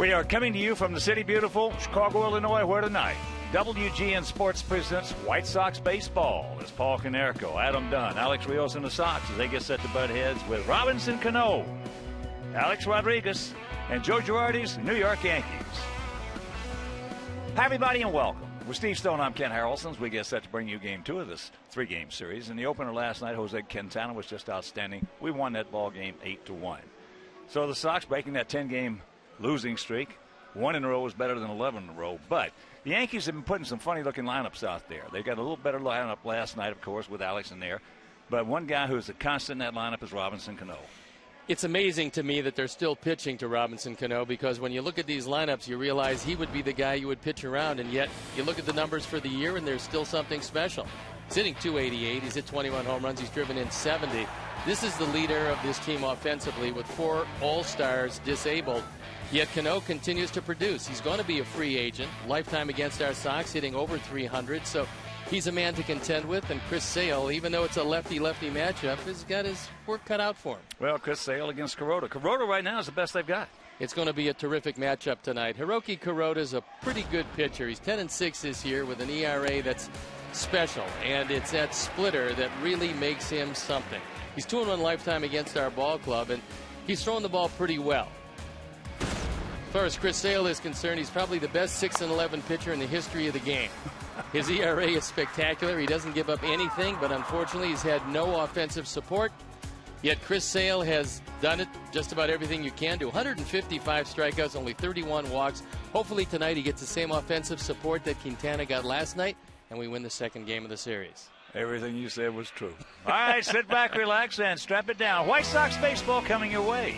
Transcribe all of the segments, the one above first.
We are coming to you from the city beautiful Chicago, Illinois, where tonight WGN Sports presents White Sox baseball. It's Paul Canerico, Adam Dunn, Alex Rios, and the Sox as they get set to butt heads with Robinson Cano, Alex Rodriguez, and Joe Girardi's New York Yankees. Hi, everybody, and welcome. With Steve Stone, I'm Ken Harrelson. We get set to bring you Game 2 of this three-game series. In the opener last night, Jose Quintana was just outstanding. We won that ball game 8-1. So the Sox breaking that 10-game losing streak. 1 in a row was better than 11 in a row. But the Yankees have been putting some funny-looking lineups out there. They got a little better lineup last night, of course, with Alex in there. But one guy who's a constant in that lineup is Robinson Cano. It's amazing to me that they're still pitching to Robinson Cano, because when you look at these lineups, you realize he would be the guy you would pitch around, and yet you look at the numbers for the year, and there's still something special. He's hitting .288. He's hit 21 home runs. He's driven in 70. This is the leader of this team offensively with 4 All-Stars disabled. Yet Cano continues to produce. He's going to be a free agent. Lifetime against our Sox, hitting over 300. So he's a man to contend with. And Chris Sale, even though it's a lefty-lefty matchup, has got his work cut out for him. Well, Chris Sale against Kuroda. Kuroda right now is the best they've got. It's going to be a terrific matchup tonight. Hiroki Kuroda is a pretty good pitcher. He's 10-6 this year with an ERA that's special. And it's that splitter that really makes him something. He's 2-1 lifetime against our ball club, and he's throwing the ball pretty well. As far as Chris Sale is concerned, he's probably the best 6-11 pitcher in the history of the game. His ERA is spectacular. He doesn't give up anything, but unfortunately he's had no offensive support. Yet Chris Sale has done it, just about everything you can do. 155 strikeouts, only 31 walks. Hopefully tonight he gets the same offensive support that Quintana got last night, and we win the second game of the series. Everything you said was true. All right, sit back, relax, and strap it down. White Sox baseball coming your way.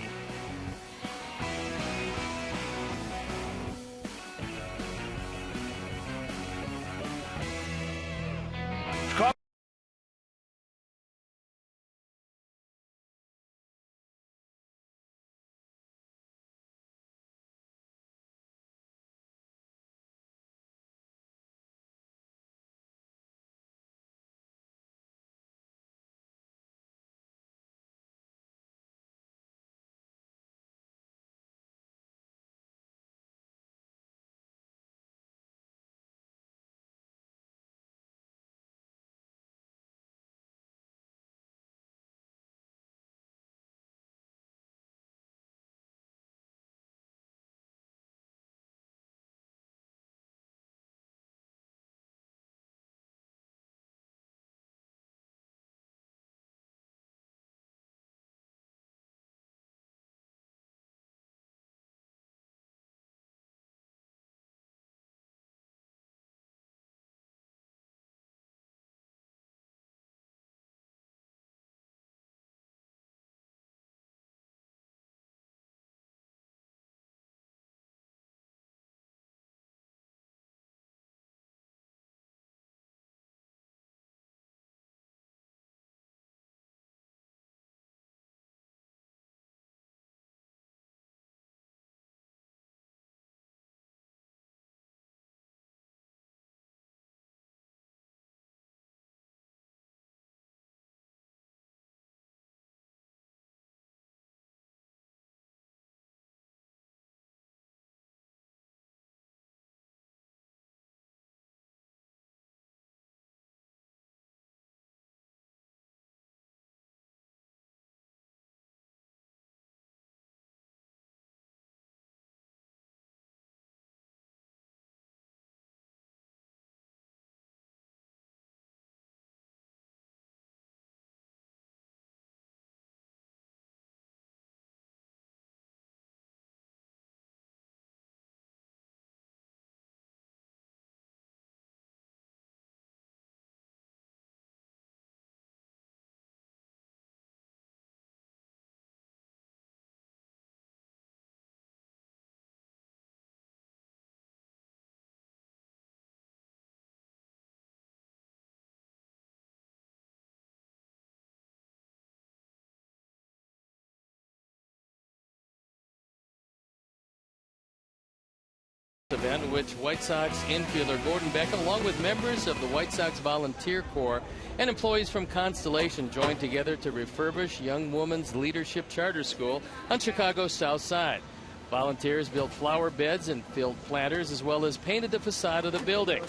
Event, which White Sox infielder Gordon Beckham, along with members of the White Sox Volunteer Corps and employees from Constellation, joined together to refurbish Young Women's Leadership Charter School on Chicago's South Side. Volunteers built flower beds and filled planters, as well as painted the facade of the building.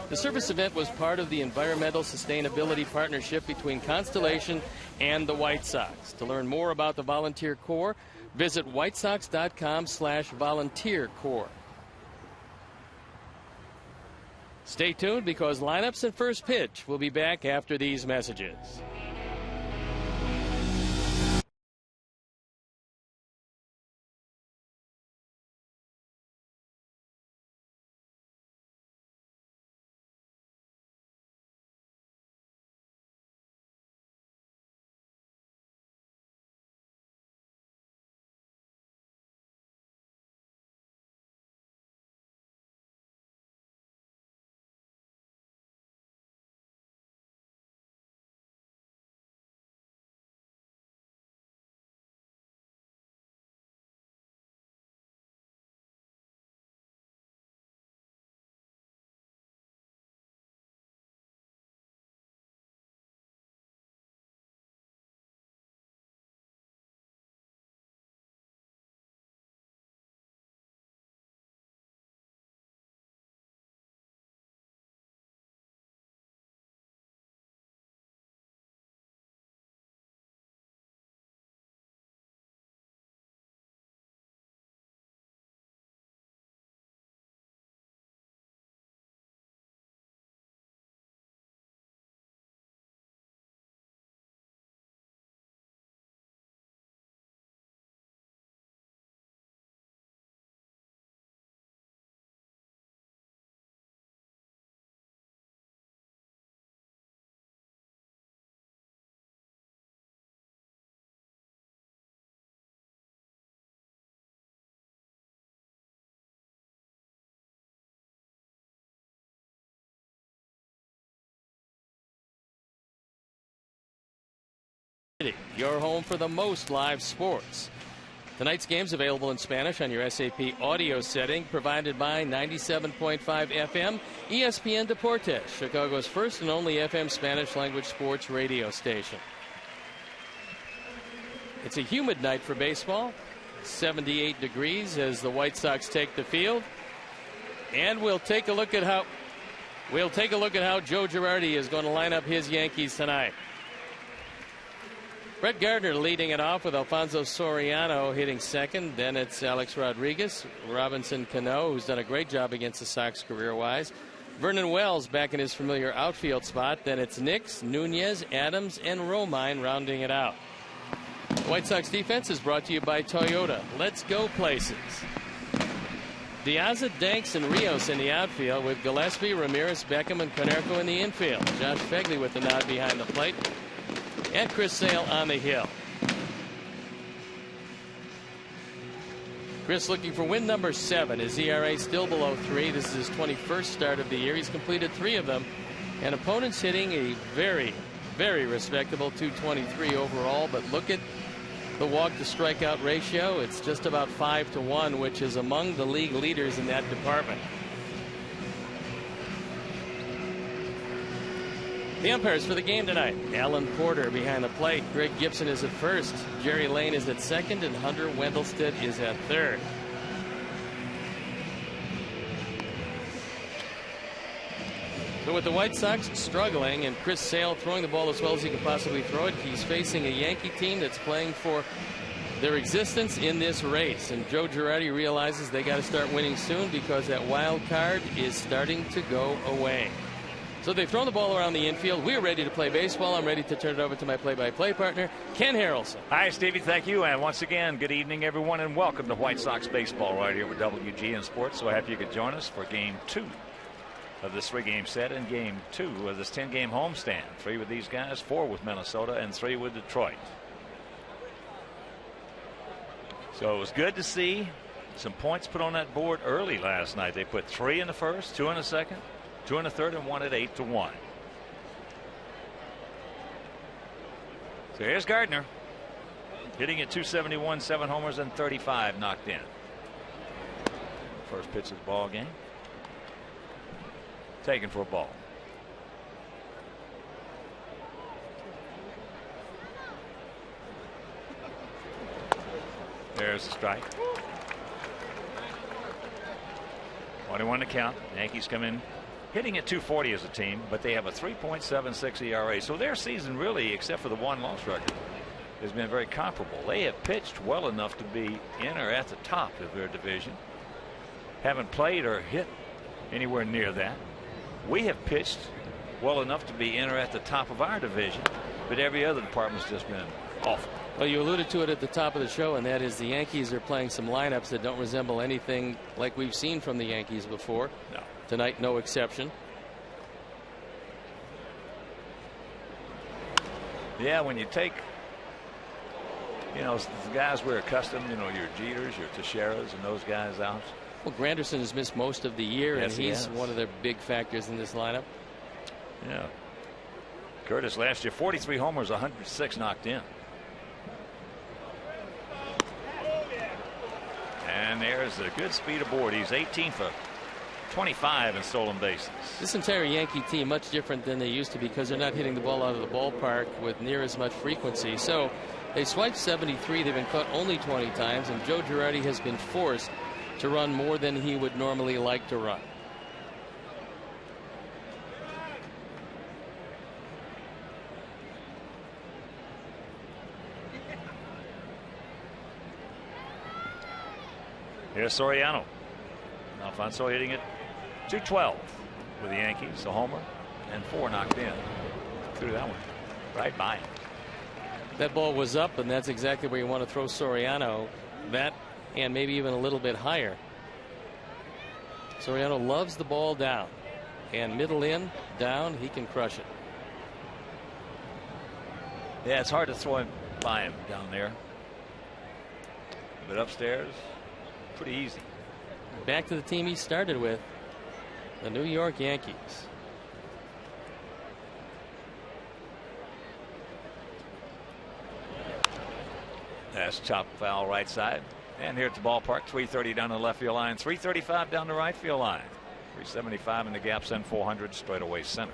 The service event was part of the environmental sustainability partnership between Constellation and the White Sox. To learn more about the Volunteer Corps, visit whitesox.com/volunteer corps. Stay tuned because lineups and first pitch will be back after these messages. Your home for the most live sports. Tonight's game's available in Spanish on your SAP audio setting, provided by 97.5 FM ESPN Deportes, Chicago's first and only FM Spanish language sports radio station. It's a humid night for baseball, 78 degrees as the White Sox take the field, and we'll take a look at how Joe Girardi is going to line up his Yankees tonight. Brett Gardner leading it off with Alfonso Soriano hitting second. Then it's Alex Rodriguez, Robinson Cano, who's done a great job against the Sox career-wise. Vernon Wells back in his familiar outfield spot. Then it's Nix, Nunez, Adams, and Romine rounding it out. The White Sox defense is brought to you by Toyota. Let's go places. Diaz, Danks, and Rios in the outfield with Gillespie, Ramirez, Beckham, and Konerko in the infield. Josh Fegley with the nod behind the plate. And Chris Sale on the hill. Chris looking for win number 7. His ERA still below 3. This is his 21st start of the year. He's completed 3 of them. And opponents hitting a very, very respectable 223 overall. But look at the walk to strikeout ratio. It's just about 5-1, which is among the league leaders in that department. The umpires for the game tonight: Alan Porter behind the plate, Greg Gibson is at first, Jerry Lane is at second, and Hunter Wendelstedt is at third. So with the White Sox struggling and Chris Sale throwing the ball as well as he can possibly throw it, he's facing a Yankee team that's playing for their existence in this race. And Joe Girardi realizes they got to start winning soon because that wild card is starting to go away. So they've thrown the ball around the infield. We're ready to play baseball. I'm ready to turn it over to my play-by-play partner, Ken Harrelson. Hi, Stevie. Thank you. And once again, good evening, everyone, and welcome to White Sox baseball right here with WGN Sports. So happy you could join us for Game 2 of this 3-game set and Game 2 of this 10-game homestand. 3 with these guys, 4 with Minnesota, and 3 with Detroit. So it was good to see some points put on that board early last night. They put 3 in the first, 2 in the second, 2 in the third, and 1 at 8-1. So here's Gardner hitting at 271, 7 homers and 35 knocked in. First pitch of the ball game. Taken for a ball. There's the strike. 1-1 to count. Yankees come in hitting at .240 as a team, but they have a 3.76 ERA. So their season really, except for the one-loss record, has been very comparable. They have pitched well enough to be in or at the top of their division. Haven't played or hit anywhere near that. We have pitched well enough to be in or at the top of our division, but every other department's just been awful. Well, you alluded to it at the top of the show, and that is the Yankees are playing some lineups that don't resemble anything like we've seen from the Yankees before. No. Tonight, no exception. Yeah, when you take, the guys we're accustomed, your Jeters, your Teixeiras, and those guys out. Well, Granderson has missed most of the year, Yes, and he's one of their big factors in this lineup. Yeah. Curtis last year, 43 homers, 106 knocked in. And there's a good speed aboard. He's 18 for 25 in stolen bases. This entire Yankee team much different than they used to because they're not hitting the ball out of the ballpark with near as much frequency. So they swiped 73. They've been caught only 20 times, and Joe Girardi has been forced to run more than he would normally like to run. Here's Soriano. Alfonso hitting it .212 with the Yankees. A homer and 4 knocked in. Threw that one right by him. That ball was up, and that's exactly where you want to throw Soriano. That and maybe even a little bit higher. Soriano loves the ball down, and middle in, down, he can crush it. Yeah, it's hard to throw him by him down there, but upstairs, pretty easy. Back to the team he started with, the New York Yankees. That's chopped foul right side. And here at the ballpark, 330 down the left field line, 335 down the right field line, 375 in the gaps, and 400 straightaway center.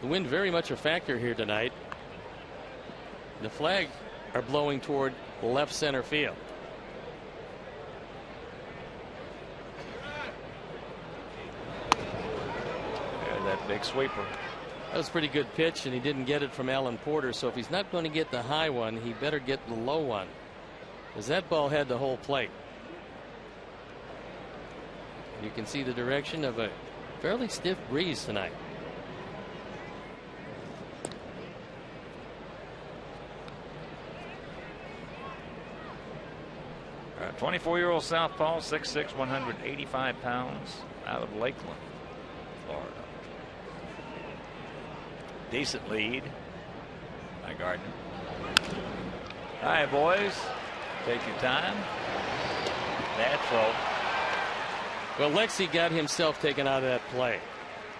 The wind very much a factor here tonight. The flags are blowing toward left center field. There's that big sweeper. That was a pretty good pitch, and he didn't get it from Alan Porter. So if he's not going to get the high one, he better get the low one, because that ball had the whole plate. You can see the direction of a fairly stiff breeze tonight. All right, 24-year-old southpaw, 6'6", 185 pounds, out of Lakeland, Florida. Decent lead by Gardner. All right, boys, take your time. Bad throw. Well, Lexi got himself taken out of that play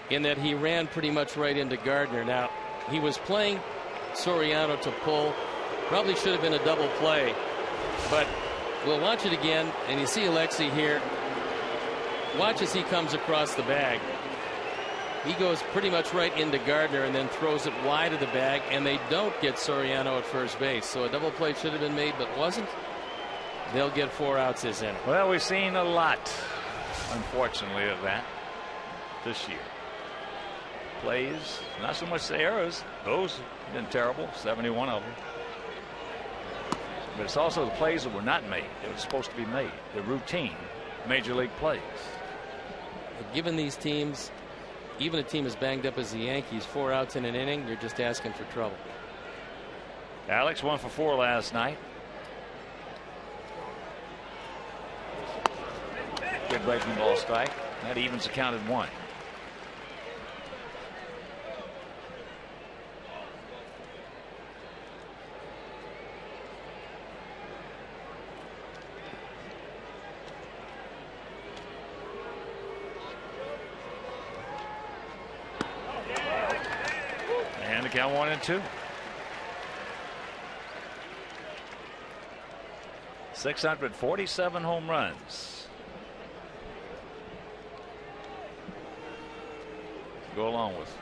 in that he ran pretty much right into Gardner. Now, he was playing Soriano to pull. Probably should have been a double play, but we'll watch it again, and you see Alexi here. Watch as he comes across the bag. He goes pretty much right into Gardner and then throws it wide of the bag, and they don't get Soriano at first base. So a double play should have been made, but wasn't. They'll get 4 outs this inning. Well, we've seen a lot, unfortunately, of that this year. Plays, not so much the errors. Those have been terrible, 71 of them. But it's also the plays that were not made. They were supposed to be made. The routine major league plays. But given these teams, even a team as banged up as the Yankees, 4 outs in an inning, you're just asking for trouble. Alex 1 for 4 last night. Good breaking ball strike. That evens the count at 1. And the count 1-2. 647 home runs. Go along with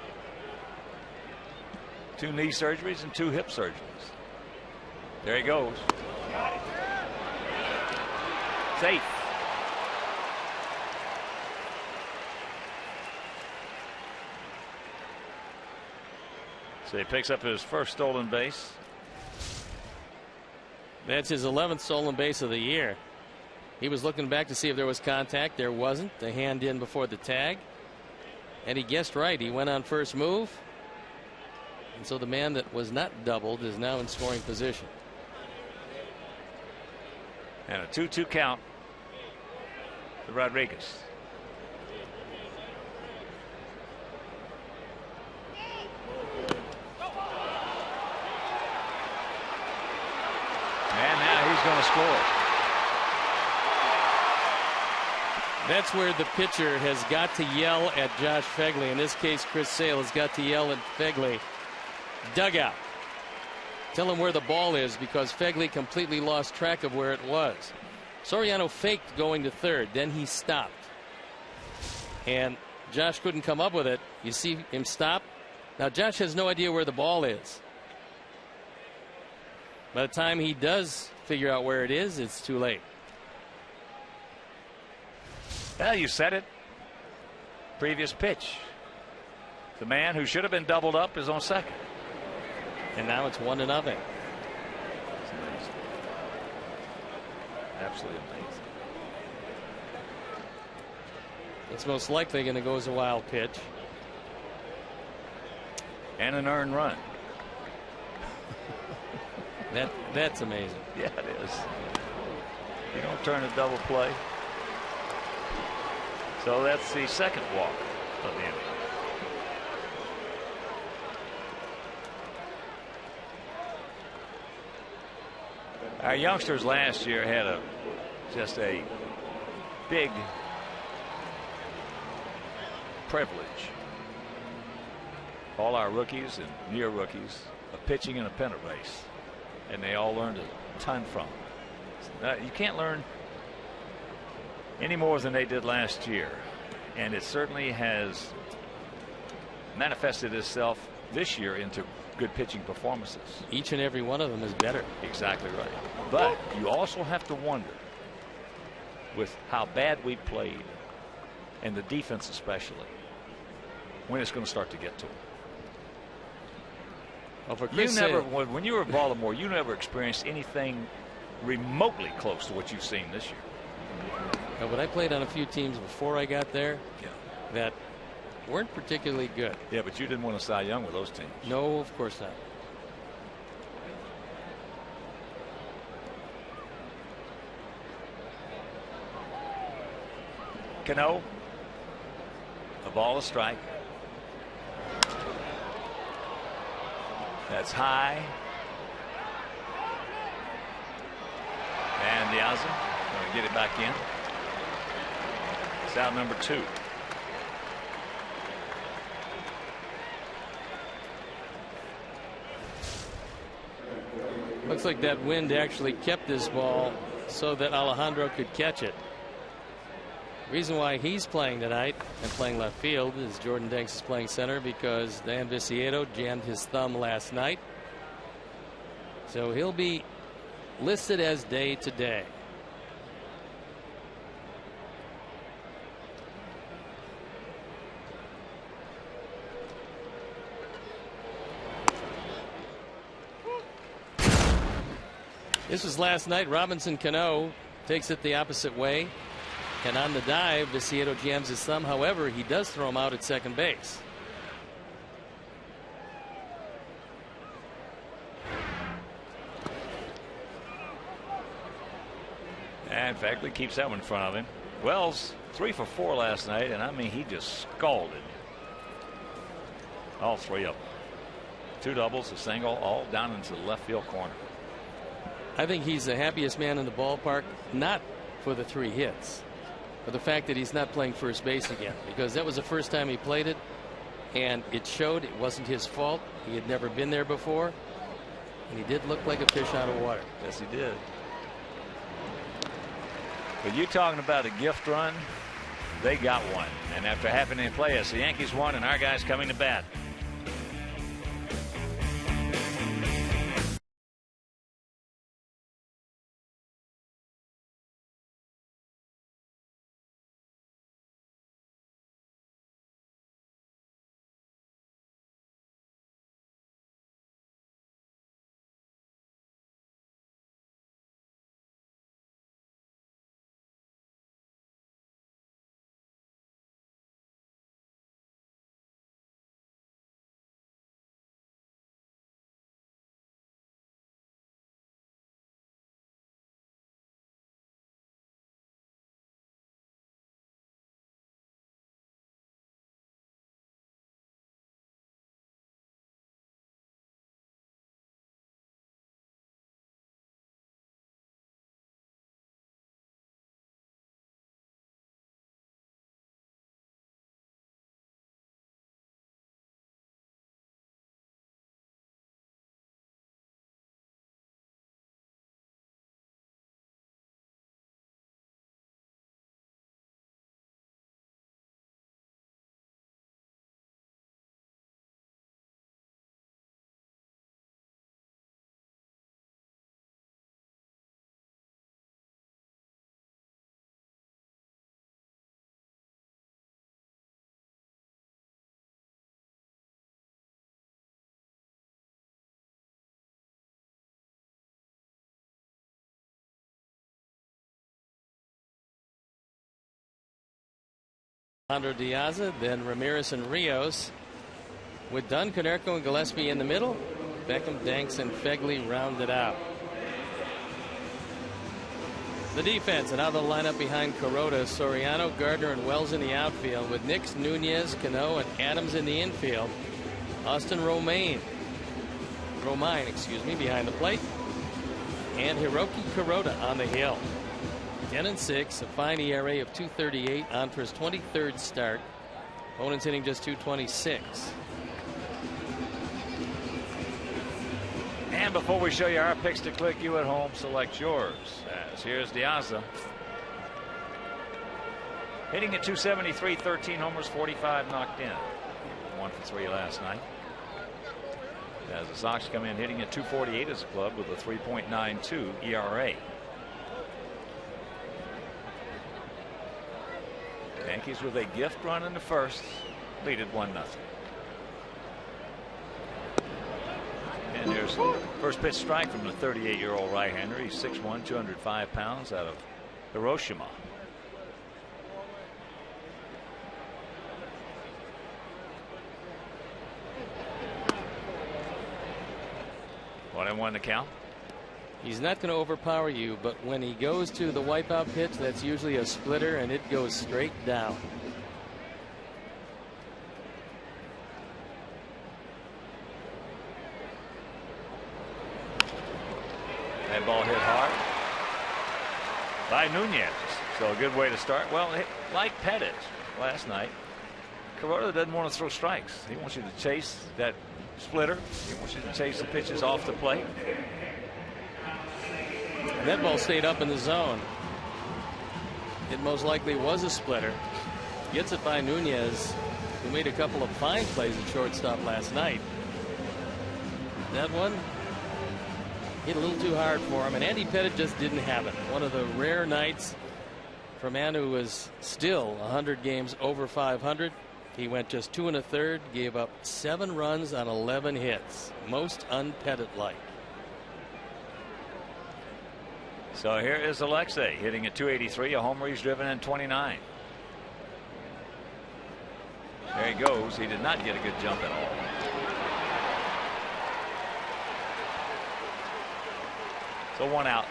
2 knee surgeries and 2 hip surgeries. There he goes. safe. So he picks up his first stolen base. That's his 11th stolen base of the year. He was looking back to see if there was contact. There wasn't. The hand in before the tag. And he guessed right. He went on first move. And so the man that was not doubled is now in scoring position. And a 2-2 count to Rodriguez. And now he's going to score. That's where the pitcher has got to yell at Josh Phegley. In this case, Chris Sale has got to yell at Phegley. Dugout. Tell him where the ball is, because Phegley completely lost track of where it was. Soriano faked going to third. Then he stopped. And Josh couldn't come up with it. You see him stop. Now Josh has no idea where the ball is. By the time he does figure out where it is, it's too late. Well, you said it. Previous pitch. The man who should have been doubled up is on second. And now it's 1-0. It's amazing. Absolutely amazing. It's most likely going to go as a wild pitch. And an earned run. That's amazing. Yeah, it is. You don't turn a double play. So that's the second walk of the inning. Our youngsters last year had just a big privilege. All our rookies and near rookies of pitching in a pennant race, and they all learned a ton from it. You can't learn any more than they did last year, and it certainly has manifested itself this year into good pitching performances. Each and every one of them is better. Exactly right. But you also have to wonder, with how bad we played, and the defense especially, when it's going to start to get to them. Well, for You Chris never, Sale, when you were in Baltimore, you never experienced anything remotely close to what you've seen this year. but I played on a few teams before I got there that weren't particularly good. Yeah, but you didn't win a Cy Young with those teams. No, of course not. Cano, a ball, a strike. That's high. And Diaz going to get it back in. It's out number 2. Looks like that wind actually kept this ball so that Alejandro could catch it. Reason why he's playing tonight and playing left field is Jordan Danks is playing center because Dan Viciedo jammed his thumb last night. So he'll be listed as day to day. This was last night. Robinson Cano takes it the opposite way. And on the dive, Viciedo jams his thumb. However, he does throw him out at second base. And Phegley keeps that one in front of him. Wells 3 for 4 last night, and I mean, he just scalded all 3 of them. 2 doubles, a single, all down into the left field corner. I think he's the happiest man in the ballpark, not for the 3 hits, but the fact that he's not playing first base again, because that was the first time he played it, and it showed it wasn't his fault. He had never been there before, and he did look like a fish out of water. Yes, he did. But you talking about a gift run, they got one. And after half inning play, it's the Yankees won, and our guys coming to bat. Alejandro Diaz, then Ramirez and Rios, with Dunn, Konerko, and Gillespie in the middle. Beckham, Danks, and Fegley rounded out. The defense, and now the lineup behind Kuroda: Soriano, Gardner, and Wells in the outfield, with Nix, Nunez, Cano, and Adams in the infield. Austin Romine, behind the plate, and Hiroki Kuroda on the hill. 10-6, a fine ERA of 2.38 on for his 23rd start. Opponents hitting just 226. And before we show you our picks to click, you at home select yours. As here's Diaz. Hitting at 273, 13 homers, 45 knocked in. 1 for 3 last night. As the Sox come in hitting at 248 as a club with a 3.92 ERA. Yankees with a gift run in the first, lead at 1-0. And there's first pitch strike from the 38-year-old right-hander. He's 6'1", 205 pounds, out of Hiroshima. One and one to count. He's not going to overpower you, but when he goes to the wipeout pitch, that's usually a splitter, and it goes straight down. That ball hit hard by Nunez. So a good way to start. Well, like Pettit last night, Kuroda doesn't want to throw strikes. He wants you to chase that splitter. He wants you to chase the pitches off the plate. And that ball stayed up in the zone. It most likely was a splitter. Gets it by Nunez, who made a couple of fine plays at shortstop last night. That one hit a little too hard for him, and Andy Pettit just didn't have it. One of the rare nights for a man who was still 100 games over 500. He went just 2 1/3, gave up 7 runs on 11 hits. Most un-Pettit-like. So here is Alexei hitting at 283, a homer. He's driven in 29. There he goes. He did not get a good jump at all. So 1 out.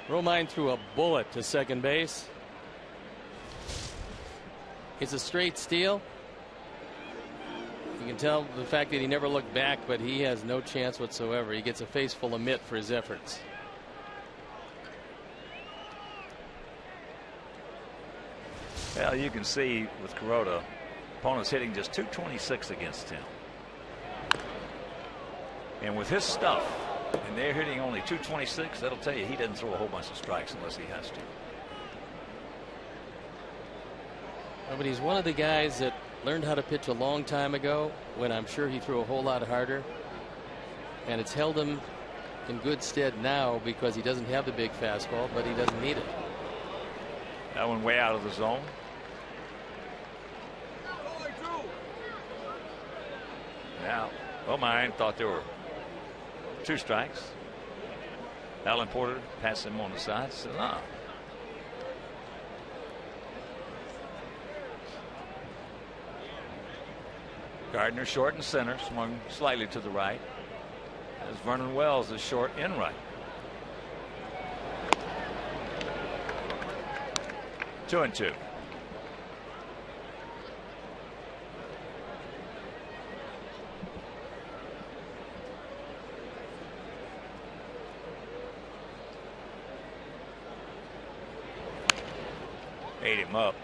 Romine threw a bullet to second base. It's a straight steal. You can tell the fact that he never looked back, but he has no chance whatsoever. He gets a face full of mitt for his efforts. Well, you can see with Kuroda, opponents hitting just 226 against him. And with his stuff, and they're hitting only 226, that'll tell you he doesn't throw a whole bunch of strikes unless he has to. But he's one of the guys that learned how to pitch a long time ago, when I'm sure he threw a whole lot harder. And it's held him in good stead now because he doesn't have the big fastball, but he doesn't need it. That one way out of the zone. Now, Romine thought there were 2 strikes. Alan Porter passed him on the side. Said, nah. Gardner short and center, swung slightly to the right, as Vernon Wells is short and right. 2-2. Ate him up.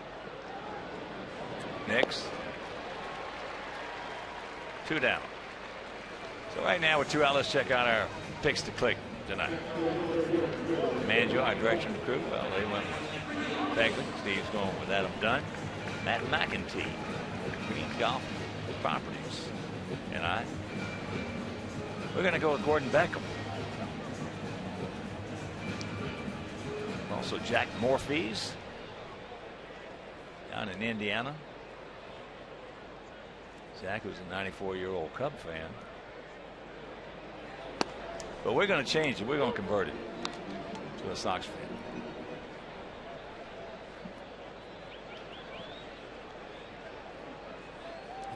Nix. 2 down. So right now with 2 out, let's check out our picks to click tonight. Manjo, our direction of the crew. Well, they went with Fegley. Steve's going with Adam Dunn. Matt McEntee, Green Golf Properties. And we're going to go with Gordon Beckham. Also Jack Morphees down in Indiana. Zach, who's a 94-year-old Cub fan. But we're going to change it. We're going to convert it to a Sox fan.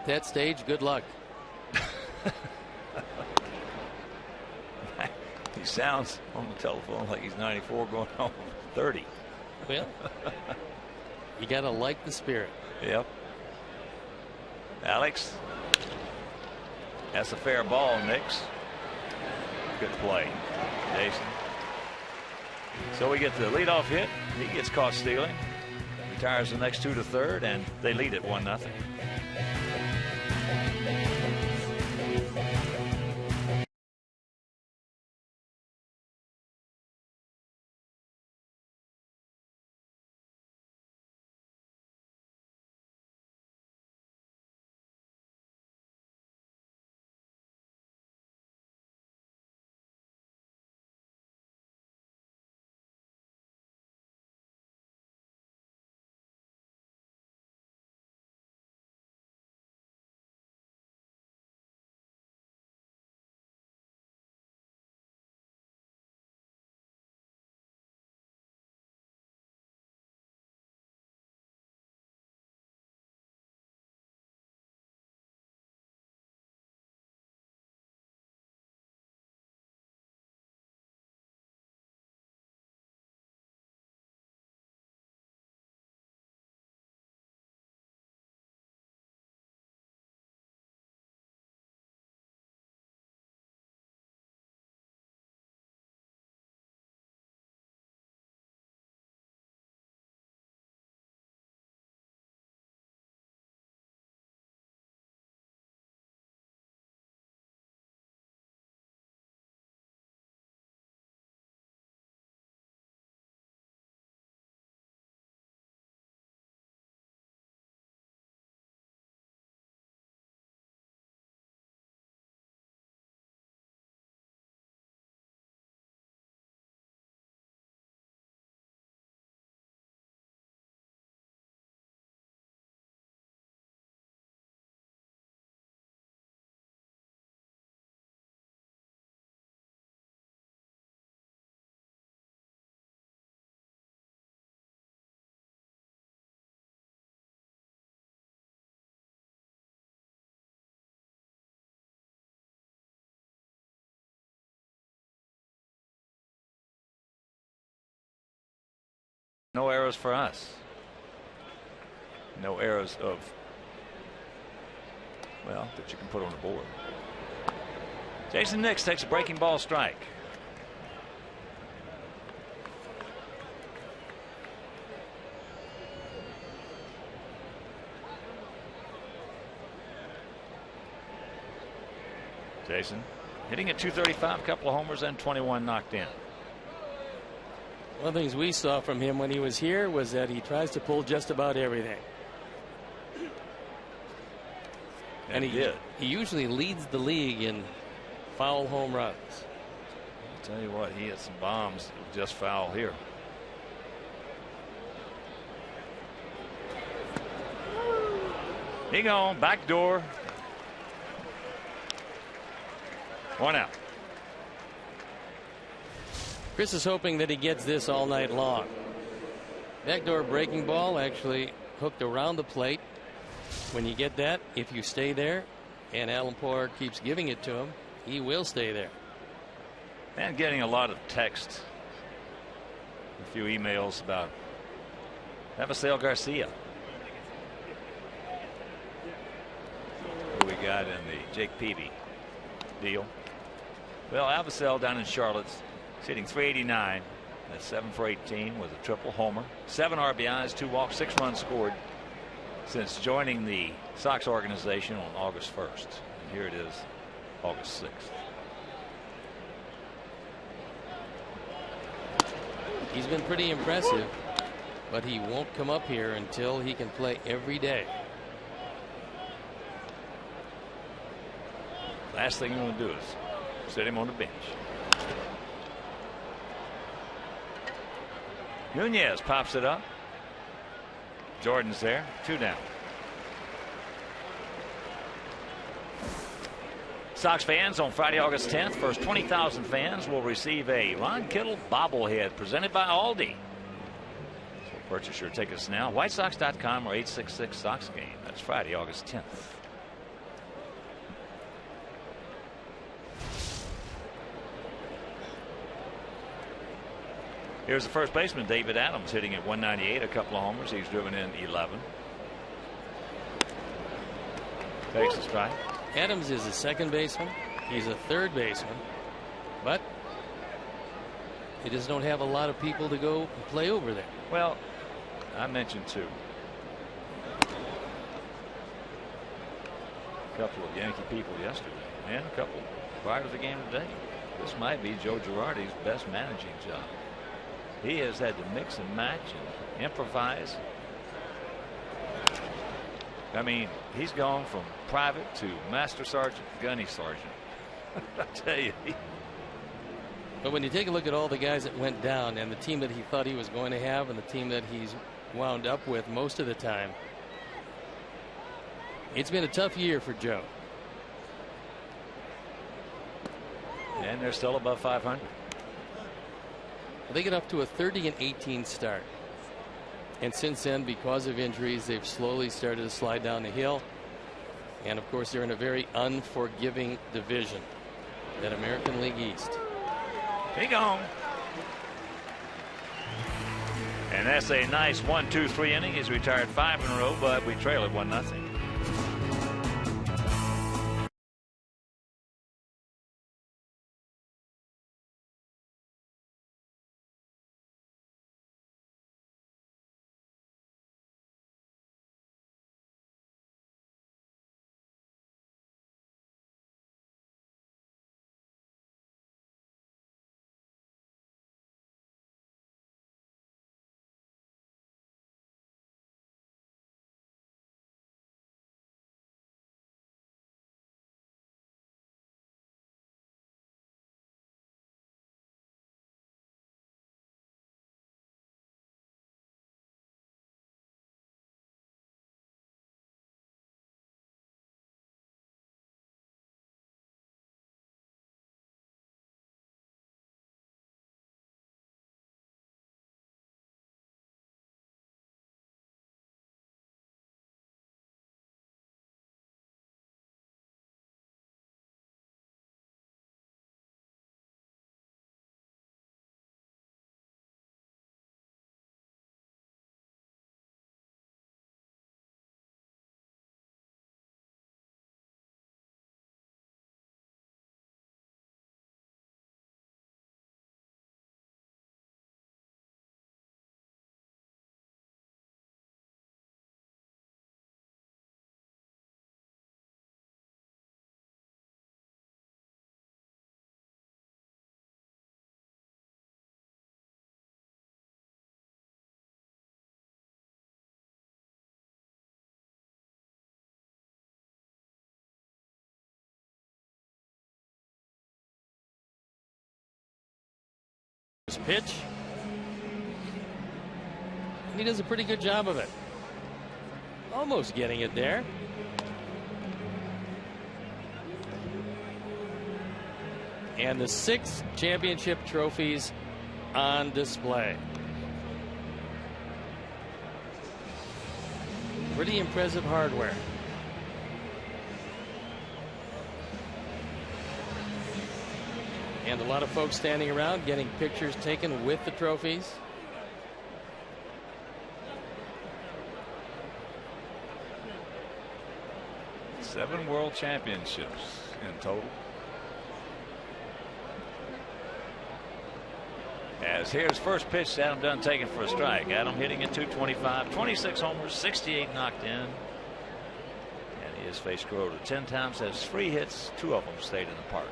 At that stage, good luck. He sounds on the telephone like he's 94 going on 30. Well, you got to like the spirit. Yep. Alex. That's a fair ball, Nix. Good play, Jason. So we get the leadoff hit. He gets caught stealing. Retires the next 2 to third, and they lead it 1-0. No errors for us. No errors of, well, that you can put on the board. Jason Nix takes a breaking ball strike. Jason hitting at .235, a couple of homers and 21 knocked in. One of the things we saw from him when he was here was that he tries to pull just about everything. And he did. He usually leads the league in foul home runs. I'll tell you what, he hit some bombs just foul here. He gone, back door. 1 out. Chris is hoping that he gets this all night long. Backdoor breaking ball actually hooked around the plate. When you get that, if you stay there and Alan Poor keeps giving it to him, he will stay there. And getting a lot of text, a few emails about Avisail Garcia, who we got in the Jake Peavy deal. Well, Avisail down in Charlotte's hitting .389. That's 7 for 18 with a triple homer, 7 RBIs, 2 walks, 6 runs scored since joining the Sox organization on August 1st. And here it is, August 6th. He's been pretty impressive, but he won't come up here until he can play every day. Last thing you want to do is sit him on the bench. Nunez pops it up. Jordan's there, 2 down. Sox fans, on Friday, August 10th, first 20,000 fans will receive a Ron Kittle bobblehead presented by Aldi. So purchase your tickets now, whitesox.com or 866-SOX game. That's Friday, August 10th. Here's the first baseman, David Adams, hitting at 198, a couple of homers. He's driven in 11. Takes a strike. Adams is a second baseman. He's a third baseman. But he just don't have a lot of people to go and play over there. Well, I mentioned two. A couple of Yankee people yesterday and a couple prior to the game today. This might be Joe Girardi's best managing job. He has had to mix and match and improvise. I mean, he's gone from private to master sergeant, gunny sergeant. I tell you. But when you take a look at all the guys that went down and the team that he thought he was going to have and the team that he's wound up with most of the time, it's been a tough year for Joe. And they're still above 500. They get up to a 30-18 start. And since then, because of injuries, they've slowly started to slide down the hill. And of course, they're in a very unforgiving division, that American League East. He gone. And that's a nice 1-2-3 inning. He's retired 5 in a row, but we trail at 1-0. Pitch. And he does a pretty good job of it. Almost getting it there. And the 6 championship trophies on display. Pretty impressive hardware. And a lot of folks standing around getting pictures taken with the trophies. Seven world championships in total. As here's first pitch, Adam Dunn taken for a strike. Adam hitting at 225, 26 homers, 68 knocked in. And he has faced Kuroda 10 times, has 3 hits, 2 of them stayed in the park.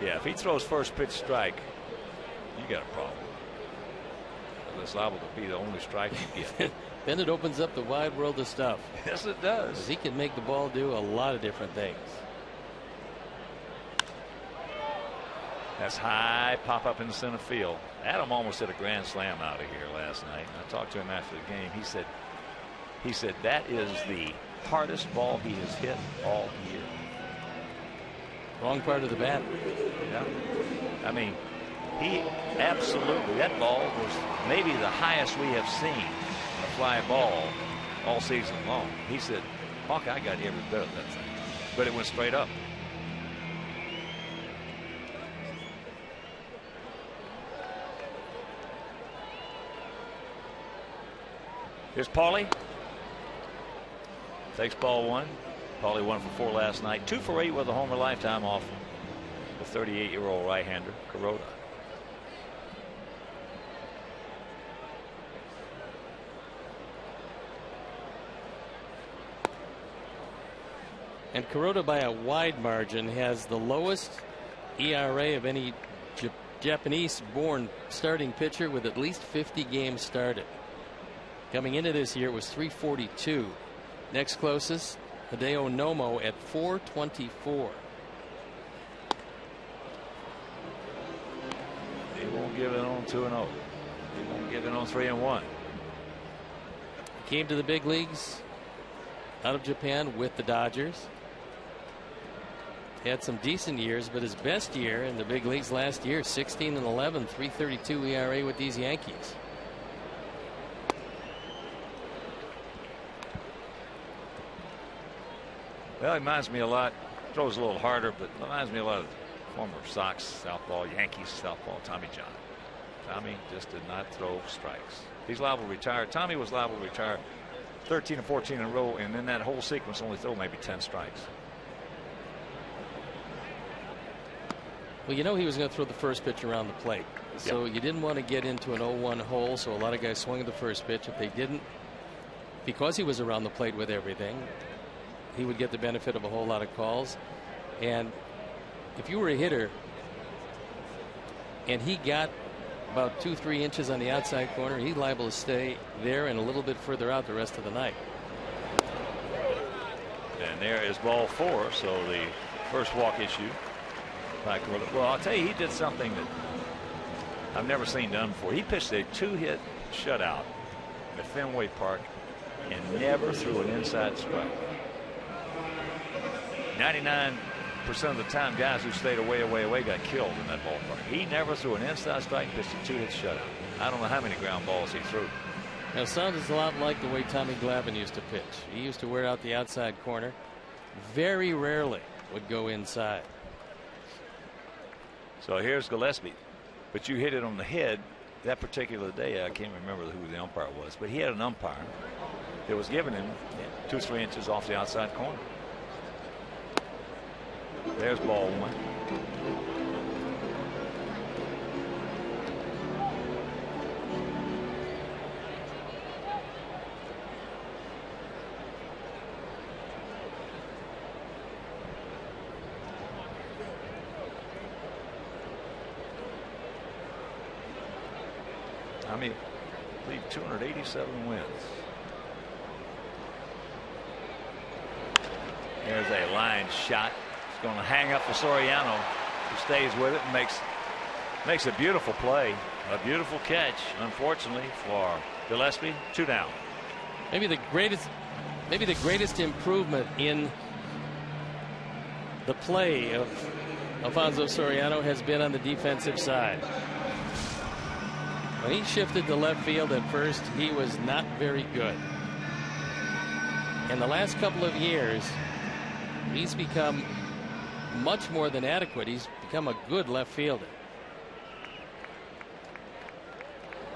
Yeah, if he throws first pitch strike, you got a problem. It's liable to be the only strike you get. Then it opens up the wide world of stuff. Yes, it does. 'Cause he can make the ball do a lot of different things. That's high pop up in the center field. Adam almost hit a grand slam out of here last night. I talked to him after the game. He said that is the hardest ball he has hit all year. Wrong part of the bat. Yeah. I mean, he absolutely, that ball was maybe the highest we have seen a fly ball all season long. He said, Hawk, I got every bit of that thing. but it went straight up. Here's Paulie. Takes ball one. Paulie 1 for 4 last night. 2 for 8 with a homer lifetime off the 38-year-old right-hander, Kuroda. And Kuroda, by a wide margin, has the lowest ERA of any Japanese-born starting pitcher with at least 50 games started. Coming into this year, it was 342. Next closest, Hideo Nomo at 424. He won't give it on 2-0. He won't give it on 3-1. Came to the big leagues out of Japan with the Dodgers. Had some decent years, but his best year in the big leagues last year, 16-11, 3.32 ERA with these Yankees. Well, he reminds me a lot. Throws a little harder, but reminds me a lot of former Sox southpaw, Yankees southpaw Tommy John. Tommy just did not throw strikes. He's liable to retire. Tommy was liable to retire 13 or 14 in a row, and in that whole sequence only throw maybe 10 strikes. Well, you know he was going to throw the first pitch around the plate. So you didn't want to get into an 0-1 hole, so a lot of guys swung at the first pitch. If they didn't, because he was around the plate with everything, he would get the benefit of a whole lot of calls. And if you were a hitter and he got about 2-3 inches on the outside corner, he's liable to stay there and a little bit further out the rest of the night. And there is ball 4, so the first walk issue. Well, I'll tell you, he did something that I've never seen done before. He pitched a 2-hit shutout at Fenway Park and never threw an inside strike. 99% of the time, guys who stayed away got killed in that ballpark. He never threw an inside strike, pitched a 2-hit shutout. I don't know how many ground balls he threw. Now, it sounds a lot like the way Tommy Glavine used to pitch. He used to wear out the outside corner. Very rarely would go inside. So here's Gillespie, but you hit it on the head that particular day. I can't remember who the umpire was, but he had an umpire that was giving him 2-3 inches off the outside corner. There's ball 1. I believe 287 wins. There's a line shot. It's going to hang up for Soriano, who stays with it and makes a beautiful play, a beautiful catch. Unfortunately for Gillespie, 2 down. Maybe the greatest improvement in the play of Alfonso Soriano has been on the defensive side. When he shifted to left field at first, he was not very good. In the last couple of years, he's become much more than adequate. He's become a good left fielder.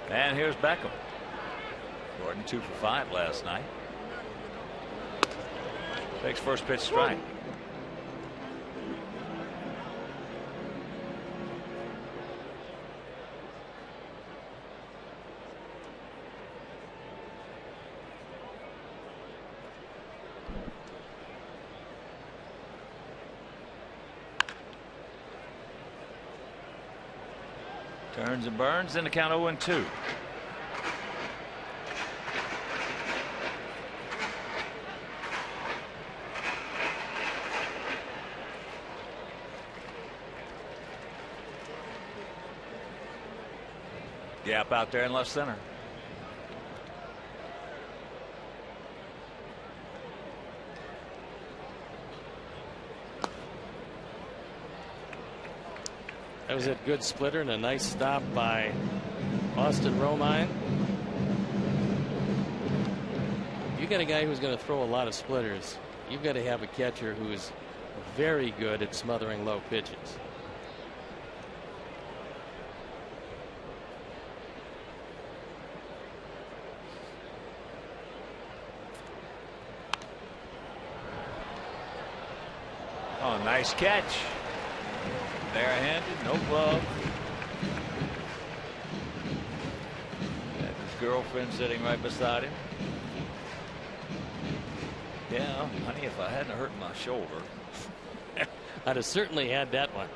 And here's Beckham. Gordon 2 for 5 last night. Takes first pitch strike. Turns and burns in the count 0-2. Gap out there in left center. That was a good splitter and a nice stop by Austin Romine. You got a guy who's going to throw a lot of splitters. You've got to have a catcher who is very good at smothering low pitches. Oh, nice catch. Barehanded, no glove. Got his girlfriend sitting right beside him. Yeah, honey, if I hadn't hurt my shoulder, I'd have certainly had that one.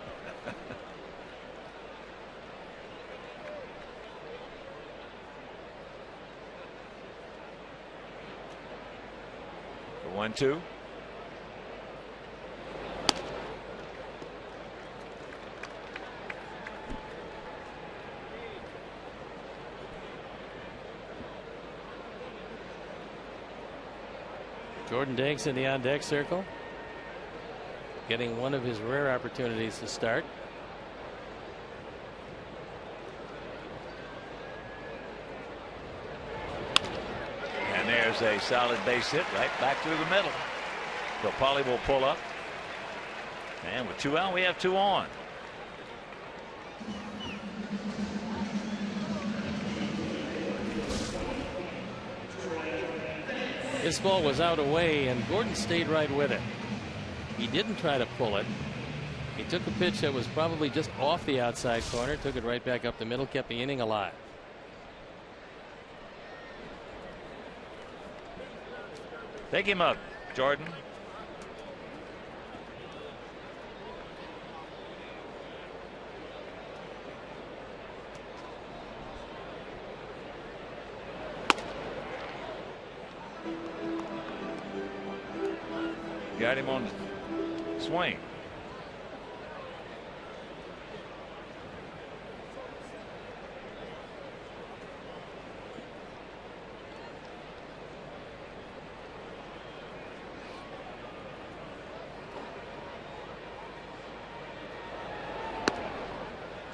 For 1-2. Jordan Danks in the on deck circle, getting one of his rare opportunities to start. And there's a solid base hit right back through the middle. So Paulie will pull up. And with 2 out, we have 2 on. This ball was out away, and Gordon stayed right with it. He didn't try to pull it. He took a pitch that was probably just off the outside corner, took it right back up the middle, kept the inning alive. Take him up, Jordan. Got him on the swing.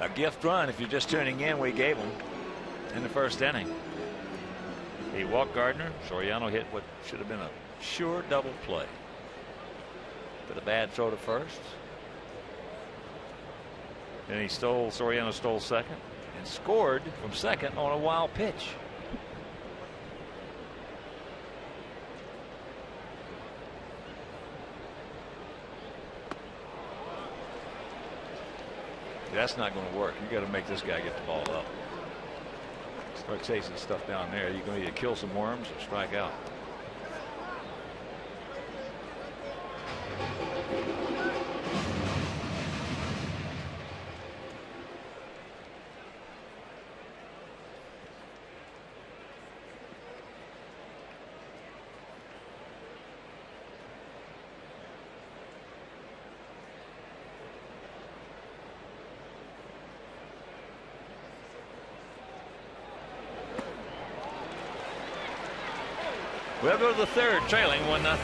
A gift run, if you're just tuning in, we gave him in the first inning. He walked Gardner. Soriano hit what should have been a sure double play. But a bad throw to first. Then Soriano stole second and scored from second on a wild pitch. That's not going to work. You got to make this guy get the ball up. Start chasing stuff down there. You're going to either kill some worms or strike out. We'll go to the third, trailing 1-0.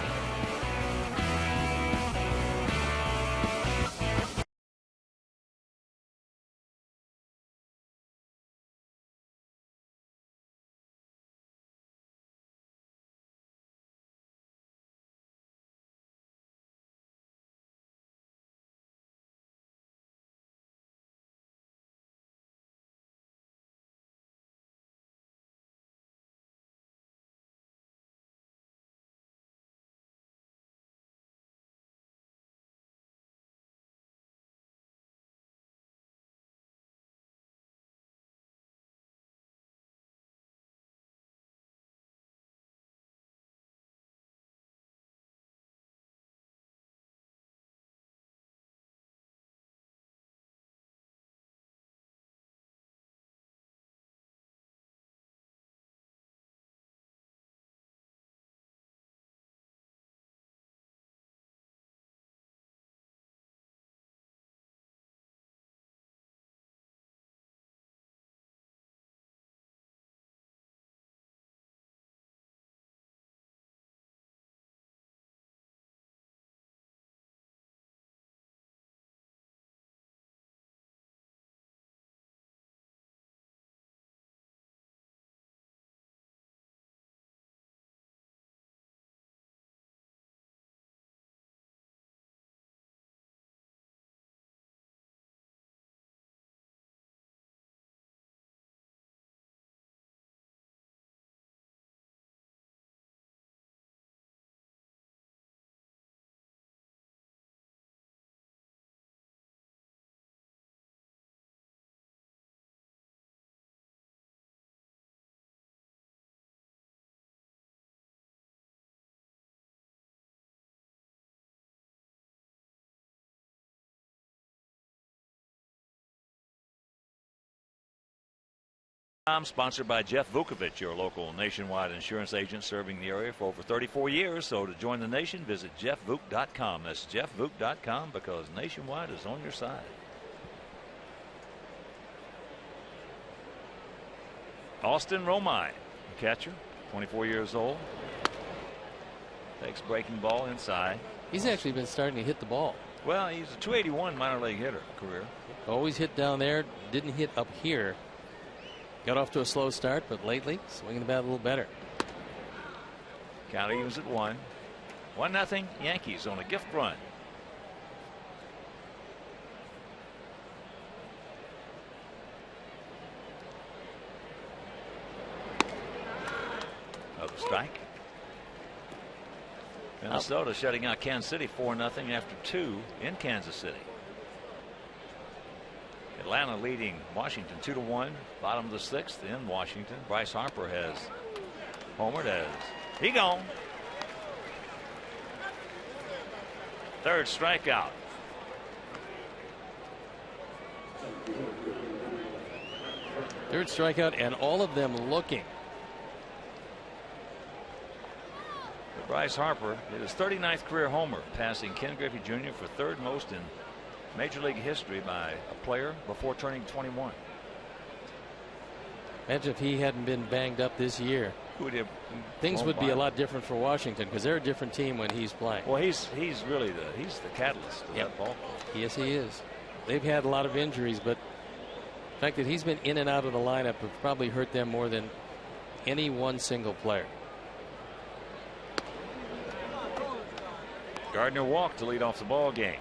Sponsored by Jeff Vukovich, your local nationwide insurance agent serving the area for over 34 years. So to join the nation, visit jeffvuk.com. That's jeffvuk.com, because Nationwide is on your side. Austin Romine, catcher, 24 years old. Takes breaking ball inside. He's actually been starting to hit the ball. Well, he's a 281 minor league hitter career. Always hit down there, didn't hit up here. Got off to a slow start, but lately swinging the bat a little better. Count evens at 1. 1-0 Yankees on a gift run. Another strike. Minnesota shutting out Kansas City 4-0 after 2 in Kansas City. Atlanta leading Washington 2-1. Bottom of the 6th in Washington. Bryce Harper has homered as he gone. Third strikeout. Third strikeout, and all of them looking. Bryce Harper hit his 39th career homer, passing Ken Griffey Jr. for third most in Major League history by a player before turning 21. Imagine if he hadn't been banged up this year. Things would be a lot different for Washington, because they're a different team when he's playing. Well, he's really the catalyst of that ball. Yes, he is. They've had a lot of injuries, but the fact that he's been in and out of the lineup have probably hurt them more than any one single player. Gardner walked to lead off the ball game.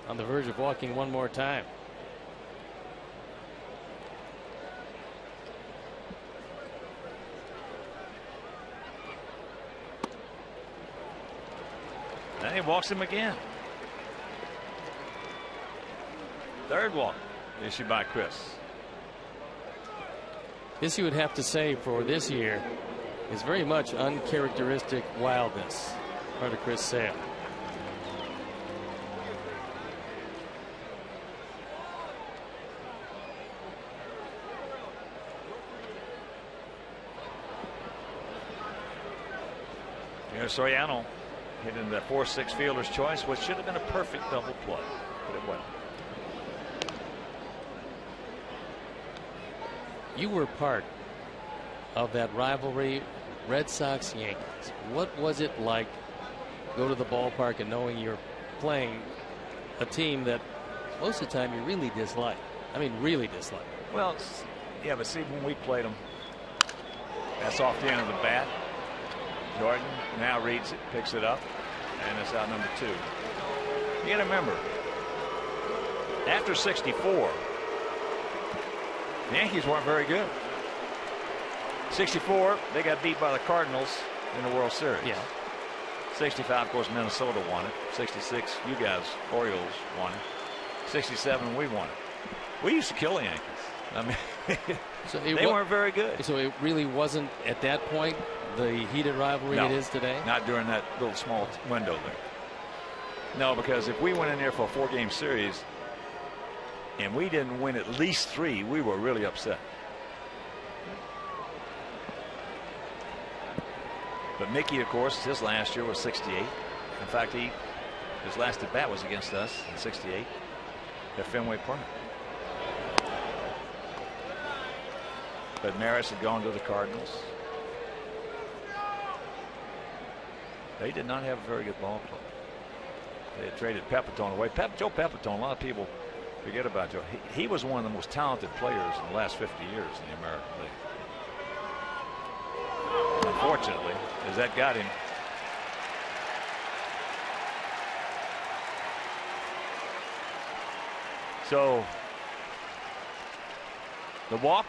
On the verge of walking one more time. And he walks him again. Third walk issued by Chris. This, you would have to say, for this year is very much uncharacteristic wildness, part of Chris Sale. Soriano hit in the 4-6 fielder's choice, which should have been a perfect double play, but it wasn't. You were part of that rivalry, Red Sox Yankees. What was it like to go to the ballpark and knowing you're playing a team that most of the time you really dislike? I mean, really dislike. Well, yeah, but see, when we played them, that's off the end of the bat. Jordan now reads it, picks it up, and it's out number 2. You got to remember, after 64, the Yankees weren't very good. 64, they got beat by the Cardinals in the World Series. Yeah. 65, of course, Minnesota won it. 66, you guys, Orioles, won it. 67, we won it. We used to kill the Yankees. I mean, so they weren't very good. So it really wasn't, at that point, the heated rivalry it is today? Not during that little small window there. No, because if we went in there for a 4-game series and we didn't win at least 3, we were really upset. But Mickey, of course, his last year was 68. In fact, his last at bat was against us in 68 at Fenway Park. But Maris had gone to the Cardinals. They did not have a very good ball club. They had traded Pepitone away. Joe Pepitone, a lot of people forget about Joe. He was one of the most talented players in the last 50 years in the American League. Unfortunately, as that got him. So the walk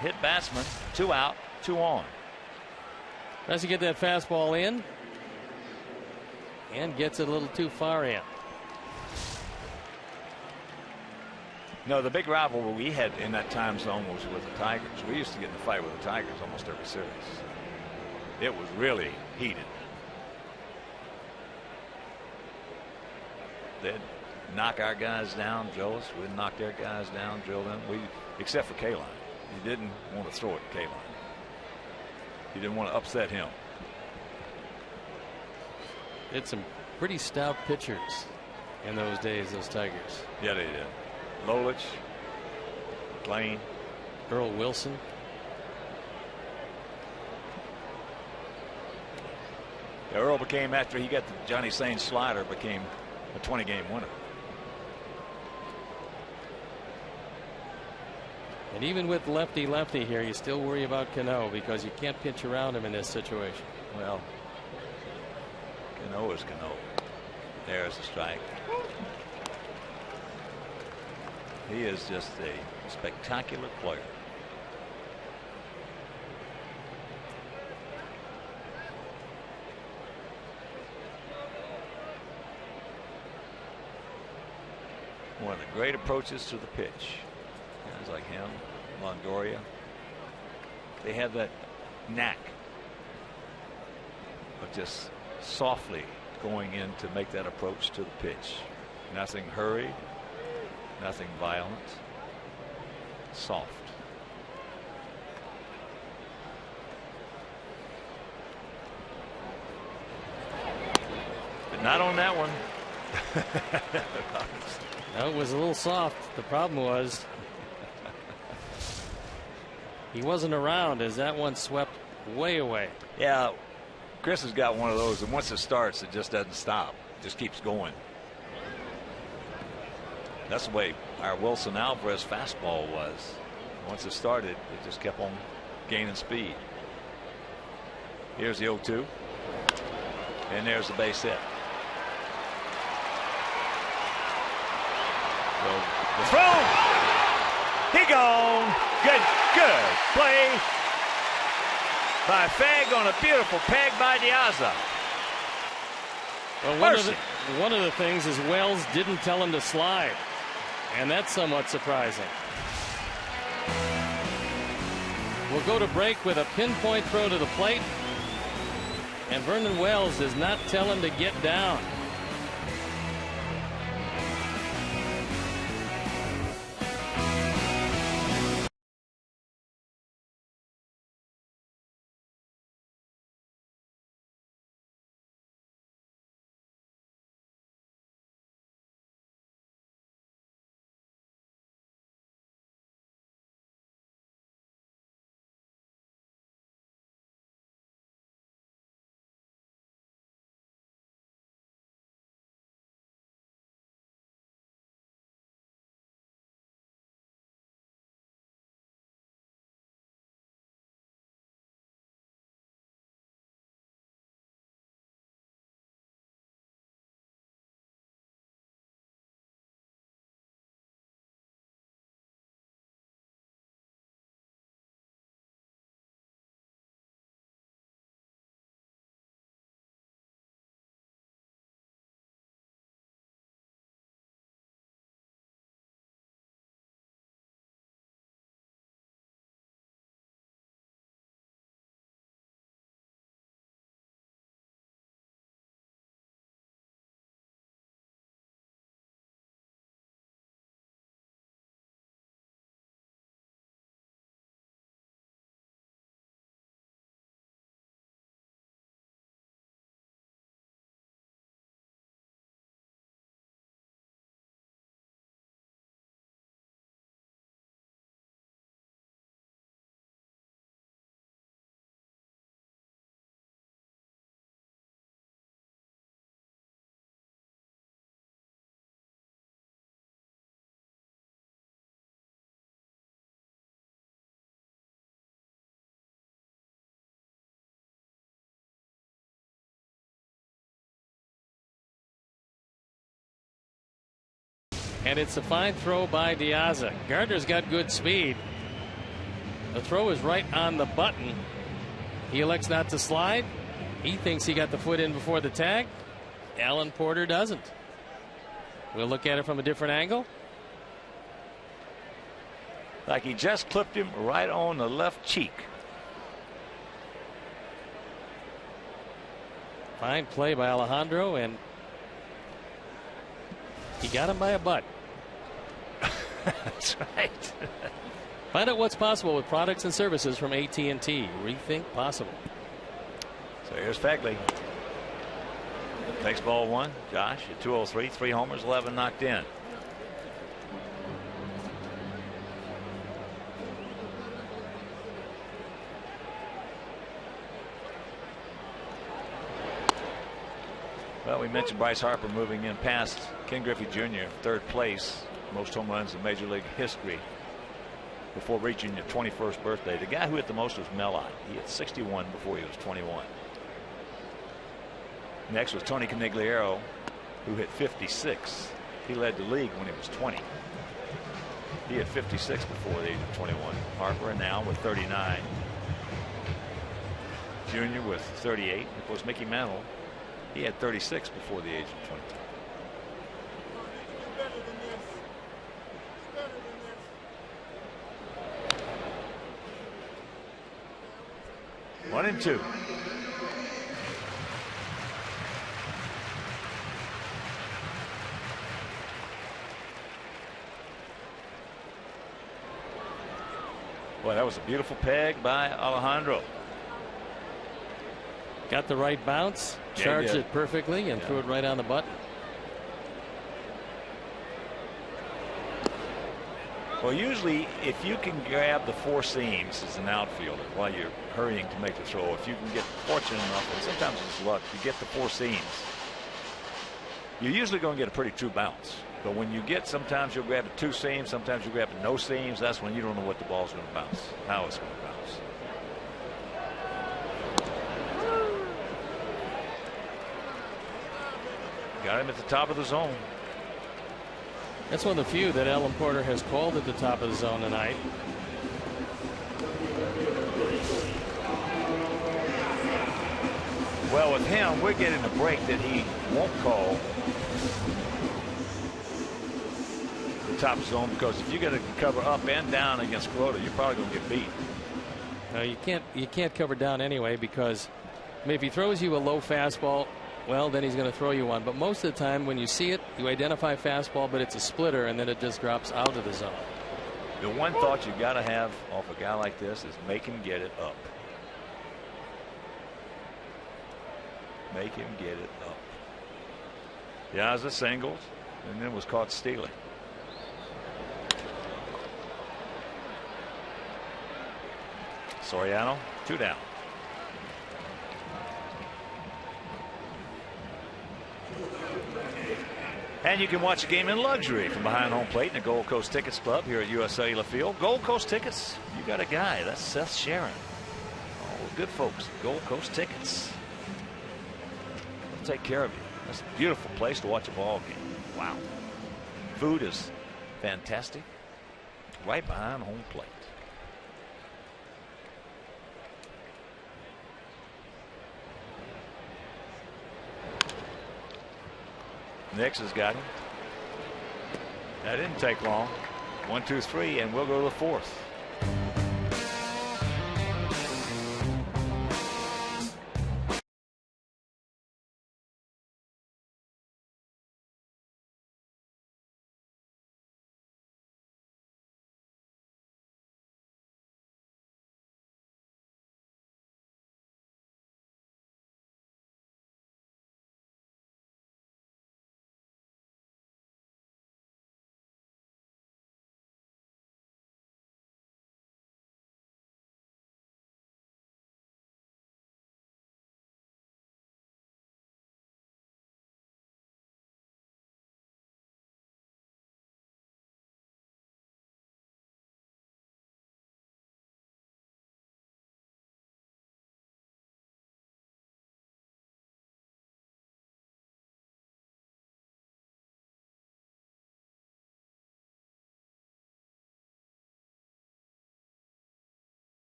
hit batsman, 2 out, 2 on. Tries to get that fastball in and gets it a little too far in. No, the big rivalry we had in that time zone was with the Tigers. We used to get in a fight with the Tigers almost every series. It was really heated. They'd knock our guys down, drill us. We'd knock their guys down, drill them. Except for Kaline. You didn't want to throw it to Kaline. You didn't want to upset him. It's some pretty stout pitchers in those days, those Tigers. Yeah, they did. Lolich, McLean, Earl Wilson. Earl became, after he got the Johnny Sain slider, became a 20-game winner. And even with lefty here, you still worry about Cano because you can't pitch around him in this situation. Well, Cano is Cano. There's the strike. He is just a spectacular player. One of the great approaches to the pitch. Guys like him, Longoria, they have that knack of just softly going in to make that approach to the pitch. Nothing hurried, nothing violent, soft. But not on that one. No, it was a little soft. The problem was he wasn't around as that one swept way away. Yeah, Chris has got one of those, and once it starts, it just doesn't stop. It just keeps going. That's the way our Wilson Alvarez fastball was. Once it started, it just kept on gaining speed. Here's the 0-2, and there's the base hit. So the throw, he gone. Good play by Fegg on a beautiful peg by Diaza. Well, one of the things is Wells didn't tell him to slide, and that's somewhat surprising. We'll go to break with a pinpoint throw to the plate, and Vernon Wells does not tell him to get down. And it's a fine throw by Diaza. Gardner's got good speed. The throw is right on the button. He elects not to slide. He thinks he got the foot in before the tag. Alan Porter doesn't. We'll look at it from a different angle. Like he just clipped him right on the left cheek. Fine play by Alejandro, and he got him by a butt. That's right. Find out what's possible with products and services from AT&T. Rethink possible. So here's Fegley. Takes ball one. Josh at 203, 3 homers, 11 knocked in. Well, we mentioned Bryce Harper moving in past Ken Griffey Jr., third place, most home runs in Major League history before reaching your 21st birthday. The guy who hit the most was Melot. He hit 61 before he was 21. Next was Tony Conigliaro, who hit 56. He led the league when he was 20. He hit 56 before the age of 21. Harper now with 39. Junior with 38. Of course, Mickey Mantle, he had 36 before the age of 20. One and two. Boy, that was a beautiful peg by Alejandro. Got the right bounce, charged it perfectly, and threw it right on the button. Well, usually if you can grab the 4 seams as an outfielder while you're hurrying to make the throw, if you can get fortunate enough, and sometimes it's luck, you get the 4 seams, you're usually going to get a pretty true bounce. But when you get, sometimes you'll grab the 2 seams, sometimes you grab the no seams. That's when you don't know what the ball's going to bounce, how it's going to bounce. Got him at the top of the zone. That's one of the few that Alan Porter has called at the top of the zone tonight. Well, with him, we're getting a break that he won't call the top zone, because if you got to cover up and down against Kuroda, you're probably going to get beat. No, you can't cover down anyway, because I mean, if he throws you a low fastball, well, then he's going to throw you one. But most of the time when you see it, you identify fastball, but it's a splitter, and then it just drops out of the zone. The one thought you got to have off a guy like this is make him get it up. Make him get it up. Yeah, it was a singles, and then was caught stealing. Soriano, 2 down. And you can watch the game in luxury from behind home plate in the Gold Coast Tickets Club here at US Cellular Field. Gold Coast Tickets, you got a guy. That's Seth Sharon. All the good folks at Gold Coast Tickets. They'll take care of you. That's a beautiful place to watch a ball game. Wow. Food is fantastic. Right behind home plate. Nix has got him. That didn't take long. 1, 2, 3, and we'll go to the 4th.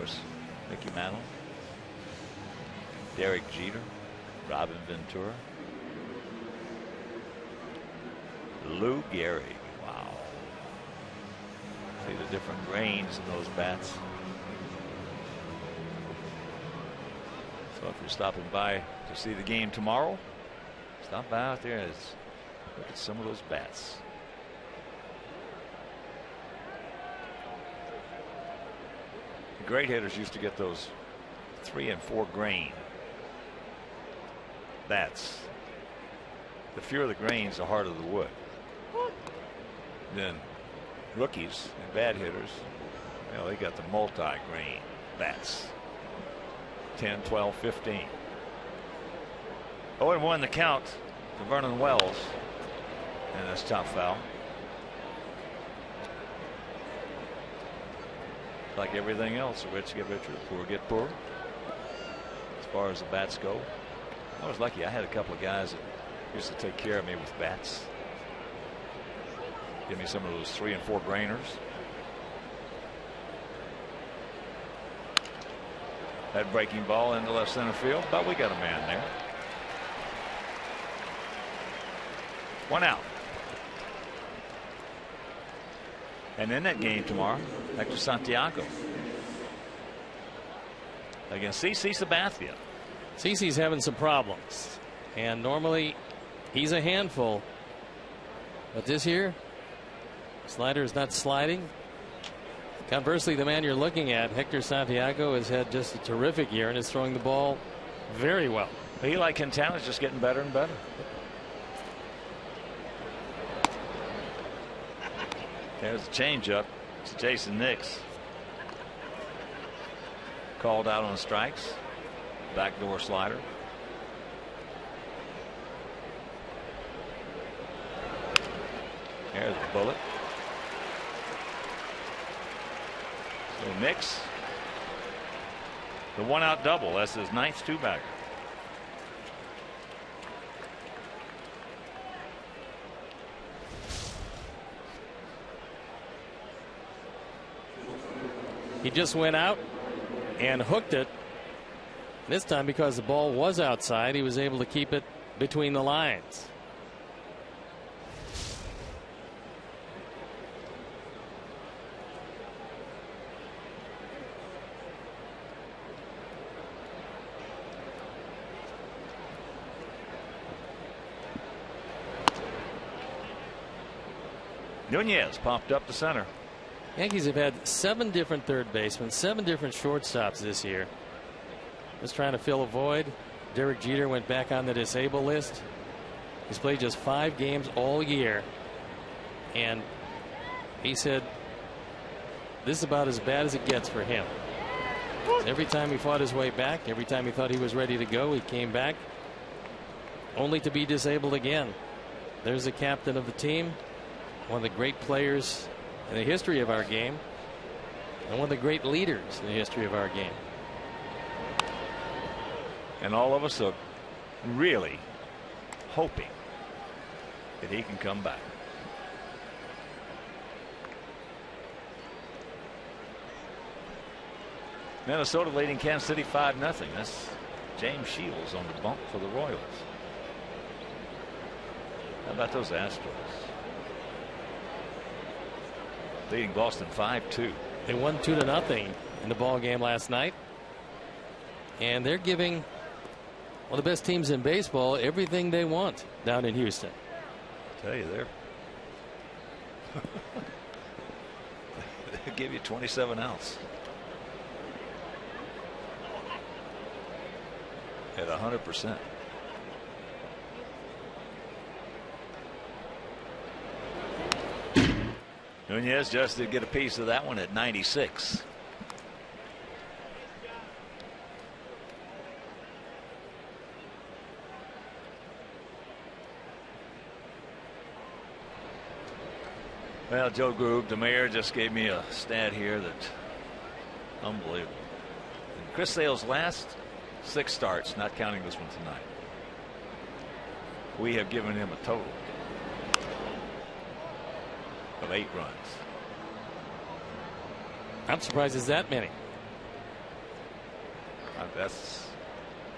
course, Mickey Mantle, Derek Jeter, Robin Ventura, Lou Gehrig. Wow. See the different grains in those bats. So if you're stopping by to see the game tomorrow, stop by out there and look at some of those bats. The great hitters used to get those 3 and 4 grain bats. The fewer the grains, the harder the wood. Then rookies and bad hitters, well, they got the multi-grain bats. 10, 12, 15. 0-1 the count to Vernon Wells. And that's top foul. Like everything else, rich get richer, poor get poorer. As far as the bats go, I was lucky. I had a couple of guys that used to take care of me with bats. Give me some of those 3 and 4 grainers. That breaking ball into left center field, but we got a man there. 1 out. And in that game tomorrow, Hector Santiago against CC Sabathia. CC's having some problems, and normally he's a handful, but this year slider is not sliding. Conversely, the man you're looking at, Hector Santiago, has had just a terrific year and is throwing the ball very well. He, like Quintana, is just getting better and better. There's a changeup. It's Jason Nix. Called out on strikes. Backdoor slider. There's the bullet. So Nix, the 1-out double. That's his 9th two-bagger. He just went out and hooked it. This time, because the ball was outside, he was able to keep it between the lines. Nunez popped up to center. Yankees have had 7 different third basemen, 7 different shortstops this year. Just trying to fill a void. Derek Jeter went back on the disabled list. He's played just 5 games all year, and he said this is about as bad as it gets for him. Every time he fought his way back, every time he thought he was ready to go, he came back only to be disabled again. There's the captain of the team, one of the great players in the history of our game, and one of the great leaders in the history of our game. And all of us are really hoping that he can come back. Minnesota leading Kansas City 5-0. That's James Shields on the bump for the Royals. How about those Astros? Leading Boston 5-2. They won 2-0 in the ball game last night, and they're giving one of the best teams in baseball everything they want down in Houston. I tell you, they'll give you 27 outs at 100%. Nunez just did get a piece of that one at 96. Well, Joe Grube, the mayor, just gave me a stat here that's unbelievable. And Chris Sale's last 6 starts, not counting this one tonight, we have given him a total of 8 runs. I'm surprised it's that many. That's,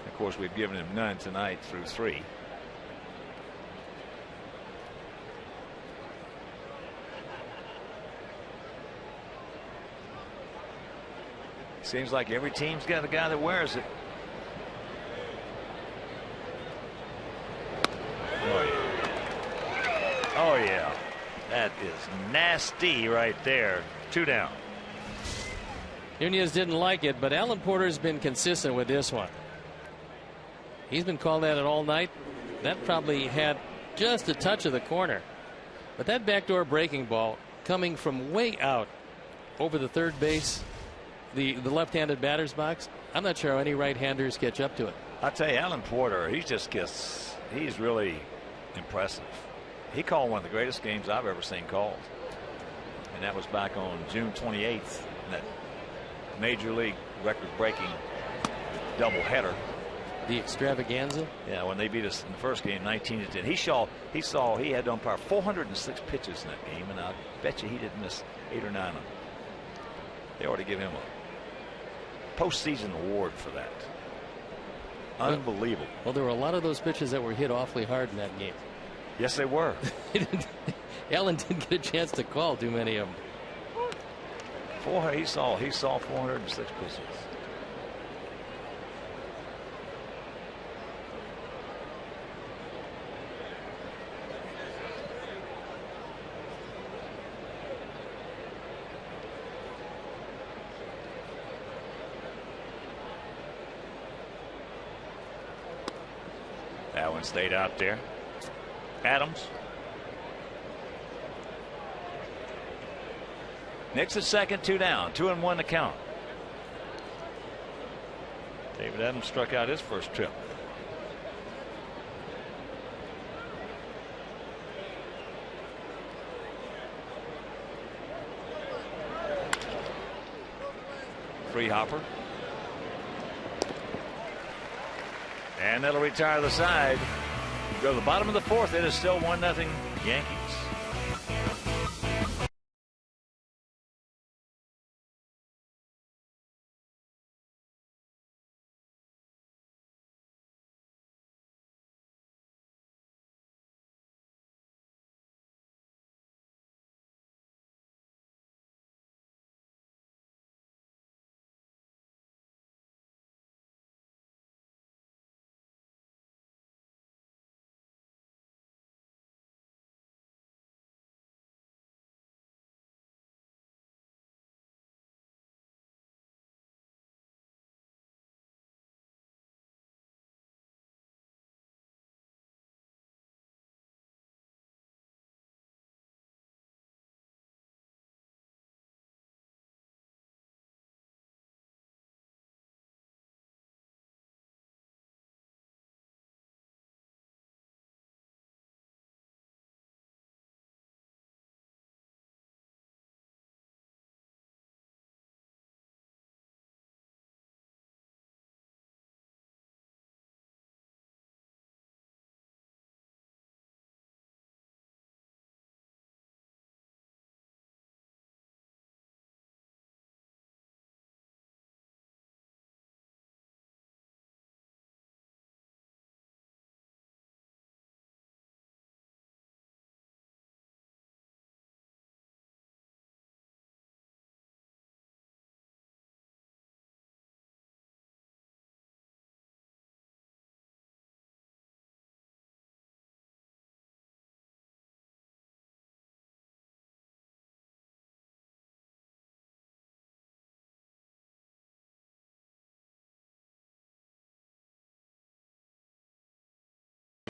of course, we've given him none tonight through 3. Seems like every team's got a guy that wears it. Oh yeah. Oh yeah. That is nasty right there. 2 down. Nunez didn't like it, but Alan Porter's been consistent with this one. He's been called at it all night. That probably had just a touch of the corner. But that backdoor breaking ball coming from way out over the third base, the left-handed batter's box, I'm not sure how any right-handers catch up to it. I'll tell you, Alan Porter, he's really impressive. He called one of the greatest games I've ever seen called. And that was back on June 28th in that Major League record-breaking doubleheader. The extravaganza? Yeah, when they beat us in the first game, 19-10. He had to umpire 406 pitches in that game, and I bet you he didn't miss 8 or 9 of them. They ought to give him a postseason award for that. Unbelievable. Well, there were a lot of those pitches that were hit awfully hard in that game. Yes, they were. Allen didn't get a chance to call too many of them. He saw 406 pitches. That one stayed out there. Adams. Nick's at second, 2 down, 2-1 to count. David Adams struck out his first trip. Free hopper. And that'll retire the side. Go to the bottom of the 4th. It is still 1-0 Yankees.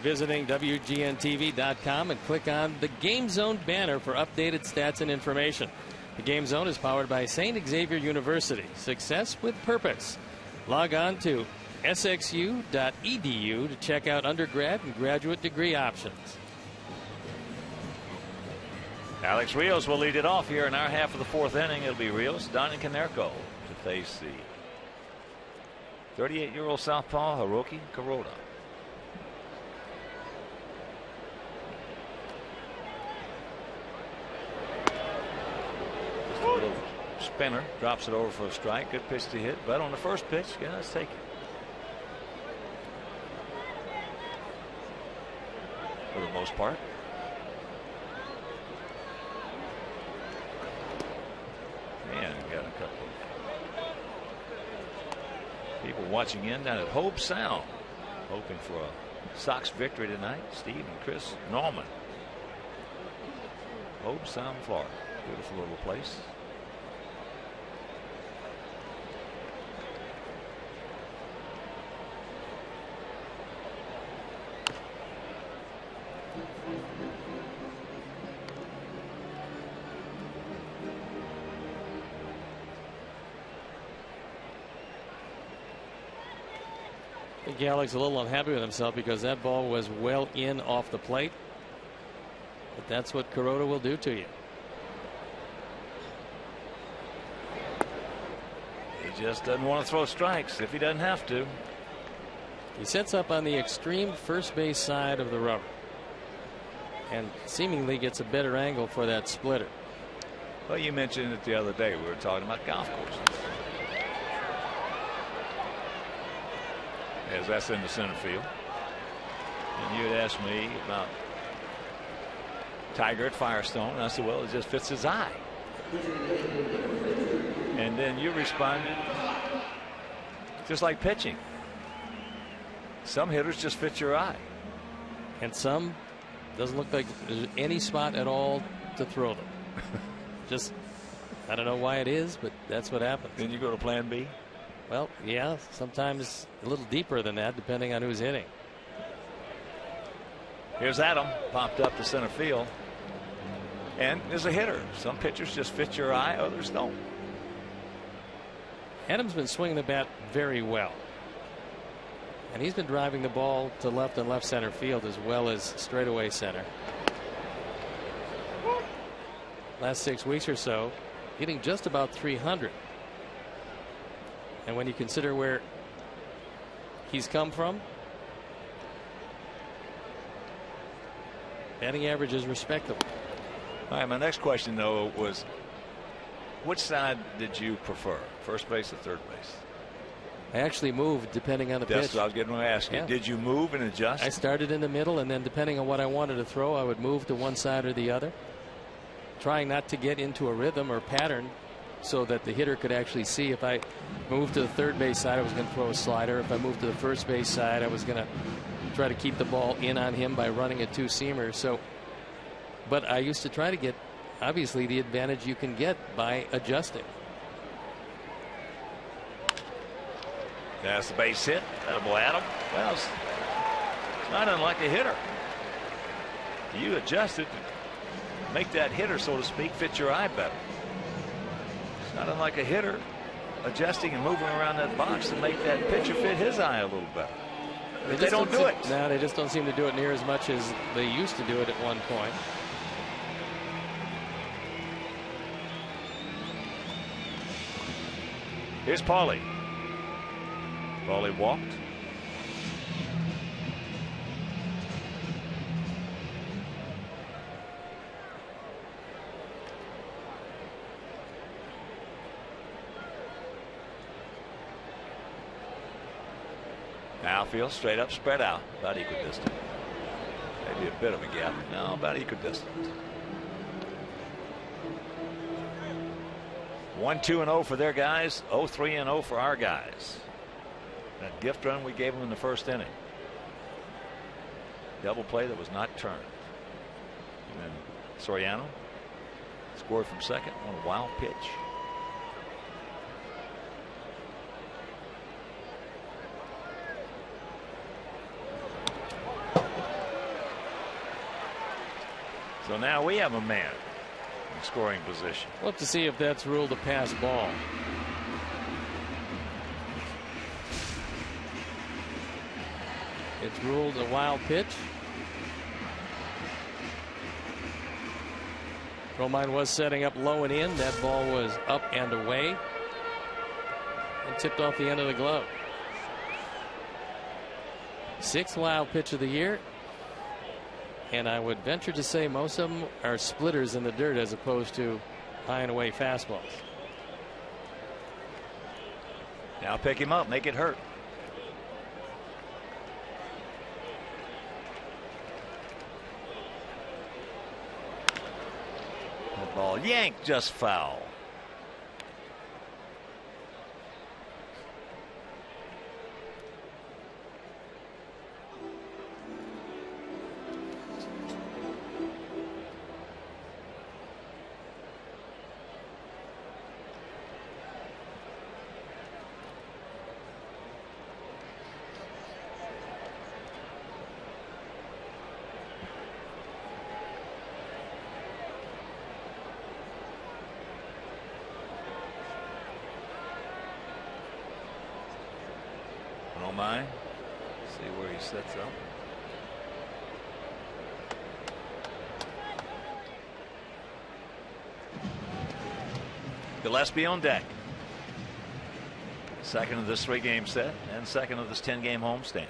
Visiting WGNTV.com and click on the Game Zone banner for updated stats and information. The Game Zone is powered by St. Xavier University. Success with purpose. Log on to sxu.edu to check out undergrad and graduate degree options. Alex Rios will lead it off here in our half of the 4th inning. It'll be Rios, Don, and Canerco to face the 38-year-old southpaw Hiroki Kuroda. Spinner drops it over for a strike. Good pitch to hit, but on the first pitch, yeah, let's take it. For the most part. Man, we got a couple of people watching in down at Hope Sound, hoping for a Sox victory tonight. Steve and Chris Norman. Hope Sound, Florida. Beautiful little place. I think Gallagher's a little unhappy with himself because that ball was well in off the plate. But that's what Kuroda will do to you. He just doesn't want to throw strikes if he doesn't have to. He sets up on the extreme first base side of the rubber and seemingly gets a better angle for that splitter. Well, you mentioned it the other day. We were talking about golf courses. As that's in the center field. And you had asked me about Tiger at Firestone, and I said, well, it just fits his eye. And then you responded, just like pitching. Some hitters just fit your eye. And some doesn't look like there's any spot at all to throw them. Just, I don't know why it is, but that's what happens. Then you go to plan B? Well, yeah, sometimes a little deeper than that, depending on who's hitting. Here's Adam, popped up to center field. And as a hitter, some pitchers just fit your eye, others don't. Adam's been swinging the bat very well. And he's been driving the ball to left and left center field as well as straightaway center. Last 6 weeks or so, hitting just about 300. And when you consider where he's come from, batting average is respectable. All right, my next question, though, was which side did you prefer, first base or third base? I actually moved depending on the pitch. That's what I was getting to ask you. Yeah. Did you move and adjust? I started in the middle, and then depending on what I wanted to throw, I would move to one side or the other, trying not to get into a rhythm or pattern so that the hitter could actually see. If I moved to the third base side, I was going to throw a slider. If I moved to the first base side, I was going to try to keep the ball in on him by running a two-seamer. So, but I used to try to get, obviously, the advantage you can get by adjusting. That's the base hit. Attaboy, Adam. Well, it's not unlike a hitter. You adjusted to make that hitter, so to speak, fit your eye better. It's not unlike a hitter adjusting and moving around that box to make that pitcher fit his eye a little better. They don't do it. No, they just don't seem to do it near as much as they used to do it at one point. Here's Paulie. Paulie walked. Outfield straight up, spread out, about equidistant. Maybe a bit of a gap. No, about equidistant. 1-2-0 for their guys. 0-3-0 for our guys. That gift run we gave them in the first inning. Double play that was not turned. And then Soriano scored from second on a wild pitch. So now we have a man in scoring position. We'll have to see if that's ruled a pass ball. It's ruled a wild pitch. Romine was setting up low and in. That ball was up and away and tipped off the end of the glove. 6th wild pitch of the year. And I would venture to say most of them are splitters in the dirt as opposed to high and away fastballs. Now pick him up, make it hurt. That ball yanked just foul. Don't mind. See where he sets up. Gillespie on deck. Second of this 3-game set and second of this 10-game homestand.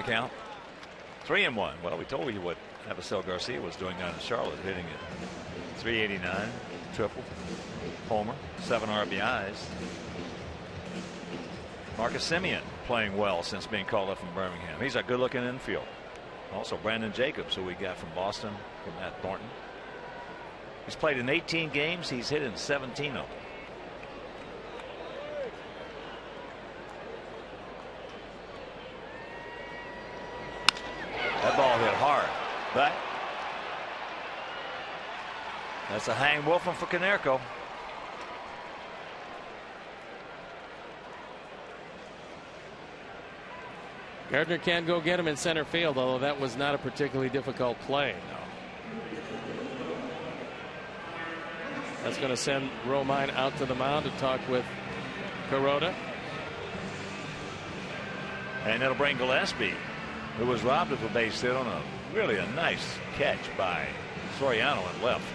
Count 3-1. Well, we told you what Avisel Garcia was doing down in Charlotte, hitting it 389, triple, homer, 7 RBIs. Marcus Semien playing well since being called up from Birmingham. He's a good-looking infield. Also, Brandon Jacobs, who we got from Boston, from Matt Thornton. He's played in 18 games. He's hit in 17 of them. That ball hit hard, but that's a hang Wolfman for Konerko. Gardner can go get him in center field, although that was not a particularly difficult play. No. That's going to send Romine out to the mound to talk with Kuroda. And it'll bring Gillespie, who was robbed of a base hit on a really a nice catch by Soriano at left.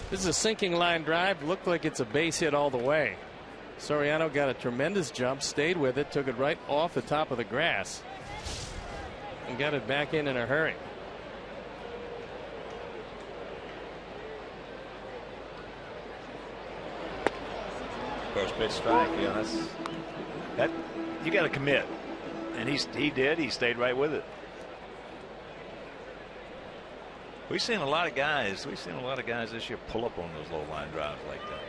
This is a sinking line drive. Looked like it's a base hit all the way. Soriano got a tremendous jump, stayed with it, took it right off the top of the grass, and got it back in a hurry. First pitch strike. Yeah, that you got to commit, and he did. He stayed right with it. We've seen a lot of guys. We've seen a lot of guys this year pull up on those low line drives like that.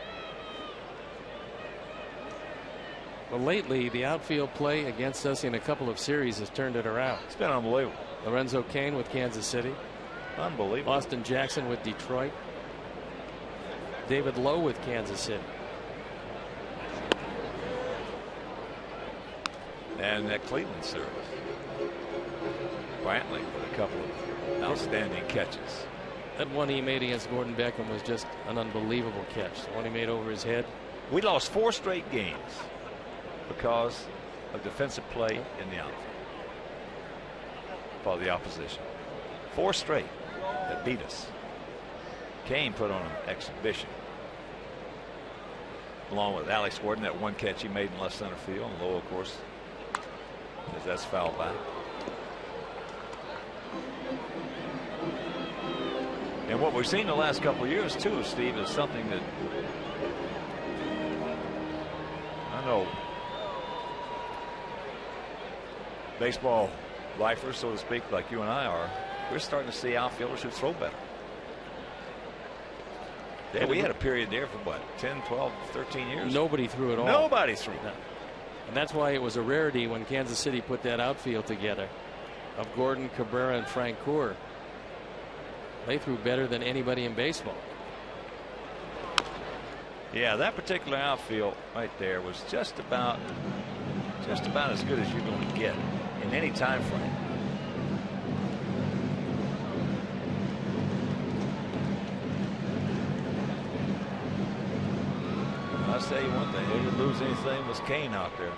Well, lately the outfield play against us in a couple of series has turned it around. It's been unbelievable. Lorenzo Cain with Kansas City. Unbelievable. Austin Jackson with Detroit. David Lowe with Kansas City. And that Cleveland service. Brantley with a couple of outstanding catches. That one he made against Gordon Beckham was just an unbelievable catch. The one he made over his head. We lost 4 straight games because of defensive play in the outfield for the opposition. 4 straight that beat us. Cain put on an exhibition, along with Alex Gordon. That one catch he made in left center field, and Lowe, of course, because that's fouled back. And what we've seen the last couple of years too, Steve, is something that I know baseball lifers, so to speak, like you and I are. We're starting to see outfielders who throw better. Yeah, we had a period there for what, 10, 12, 13 years. Nobody threw at all. Nobody threw. No. And that's why it was a rarity when Kansas City put that outfield together of Gordon, Cabrera, and Frank Coeur. They threw better than anybody in baseball. Yeah, that particular outfield right there was just about as good as you're going to get in any time frame. you one thing, they didn't lose anything with Kane out there.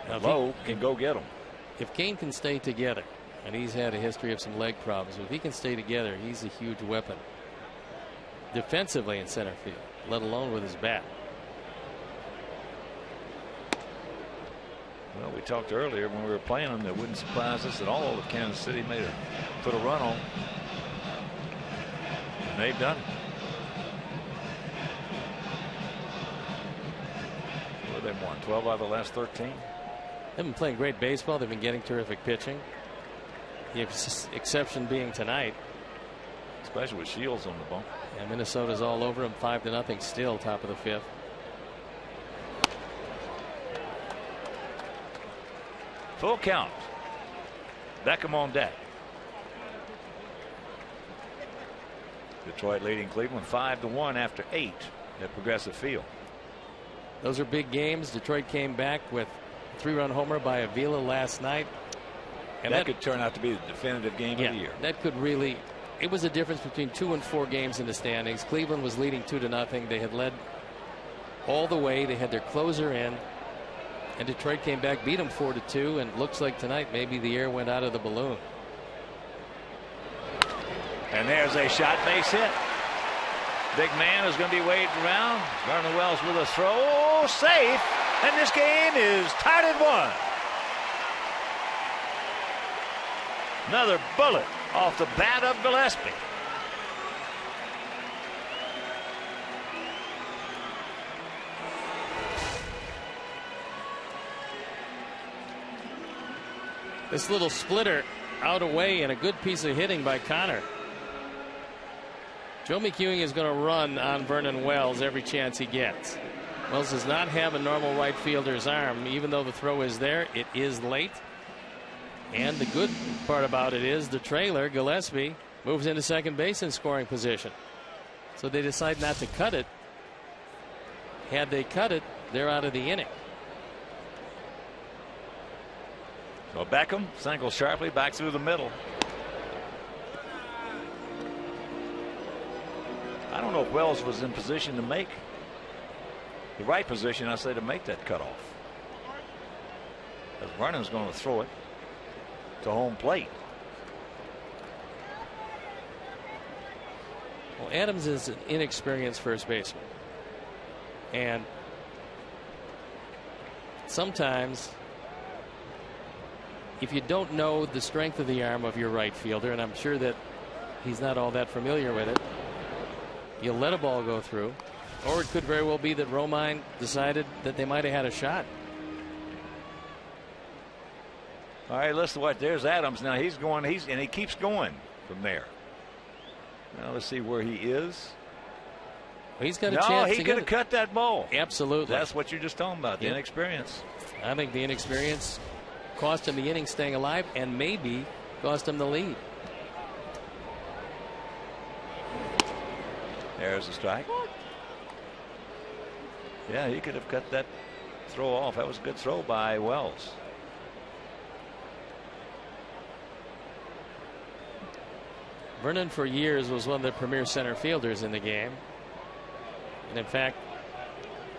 And Lowe can go get him. If Kane can stay together, and he's had a history of some leg problems, if he can stay together, he's a huge weapon defensively in center field, let alone with his bat. Well, we talked earlier when we were playing them, it wouldn't surprise us at all if Kansas City put a run on. And they've done it. What have they won? 12 out of the last 13? They've been playing great baseball. They've been getting terrific pitching. The exception being tonight. Especially with Shields on the bump. And Minnesota's all over them, 5-0 still, top of the 5th. Full count. Beckham on deck. Detroit leading Cleveland 5-1 after 8 at Progressive Field. Those are big games. Detroit came back with a 3-run homer by Avila last night. And that could turn out to be the definitive game of the year. That could really. It was a difference between 2 and 4 games in the standings. Cleveland was leading 2-0. They had led all the way. They had their closer in. And Detroit came back, beat them 4-2, and looks like tonight maybe the air went out of the balloon. And there's a shot base hit. Big man is going to be waved around. Vernon Wells with a throw, safe, and this game is tied at 1. Another bullet off the bat of Gillespie. This little splitter out away and a good piece of hitting by Connor. Joe McEwing is going to run on Vernon Wells every chance he gets. Wells does not have a normal right fielder's arm. Even though the throw is there, it is late. And the good part about it is the trailer, Gillespie, moves into second base in scoring position. So they decide not to cut it. Had they cut it, they're out of the inning. So Beckham singles sharply back through the middle. I don't know if Wells was in position to make the right position, I say, to make that cutoff. As Vernon's going to throw it to home plate. Well, Adams is an inexperienced first baseman. And sometimes, if you don't know the strength of the arm of your right fielder, and I'm sure that he's not all that familiar with it, you'll let a ball go through. Or it could very well be that Romine decided that they might have had a shot. All right, listen, what there's Adams now. He's going, and he keeps going from there. Now let's see where he is. He's got a chance. He could have cut that ball. Absolutely. That's what you're just talking about, the inexperience. I think the inexperience cost him the inning staying alive and maybe cost him the lead. There's a strike. Yeah, he could have cut that throw off. That was a good throw by Wells. Vernon for years was one of the premier center fielders in the game. And in fact,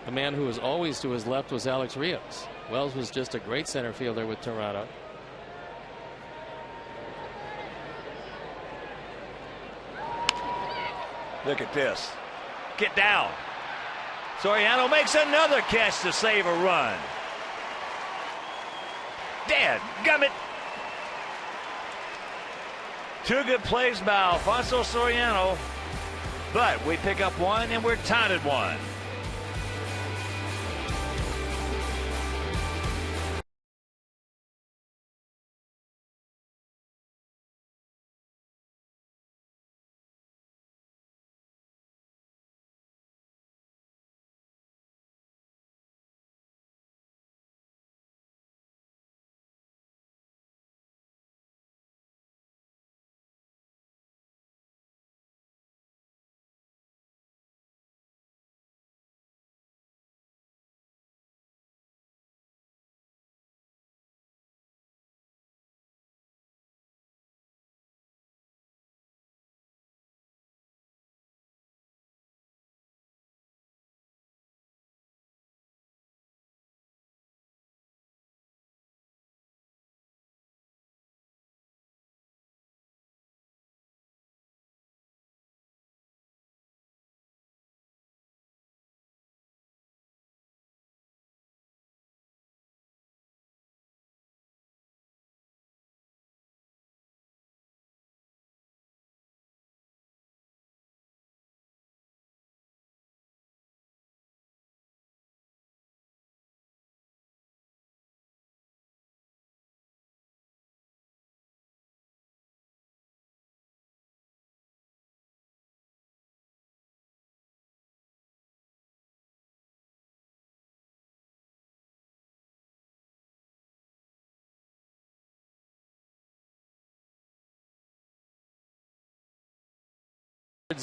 the man who was always to his left was Alex Rios. Wells was just a great center fielder with Toronto. Look at this. Get down. Soriano makes another catch to save a run. Dadgummit. Two good plays by Alfonso Soriano, but we pick up one and we're tied at 1.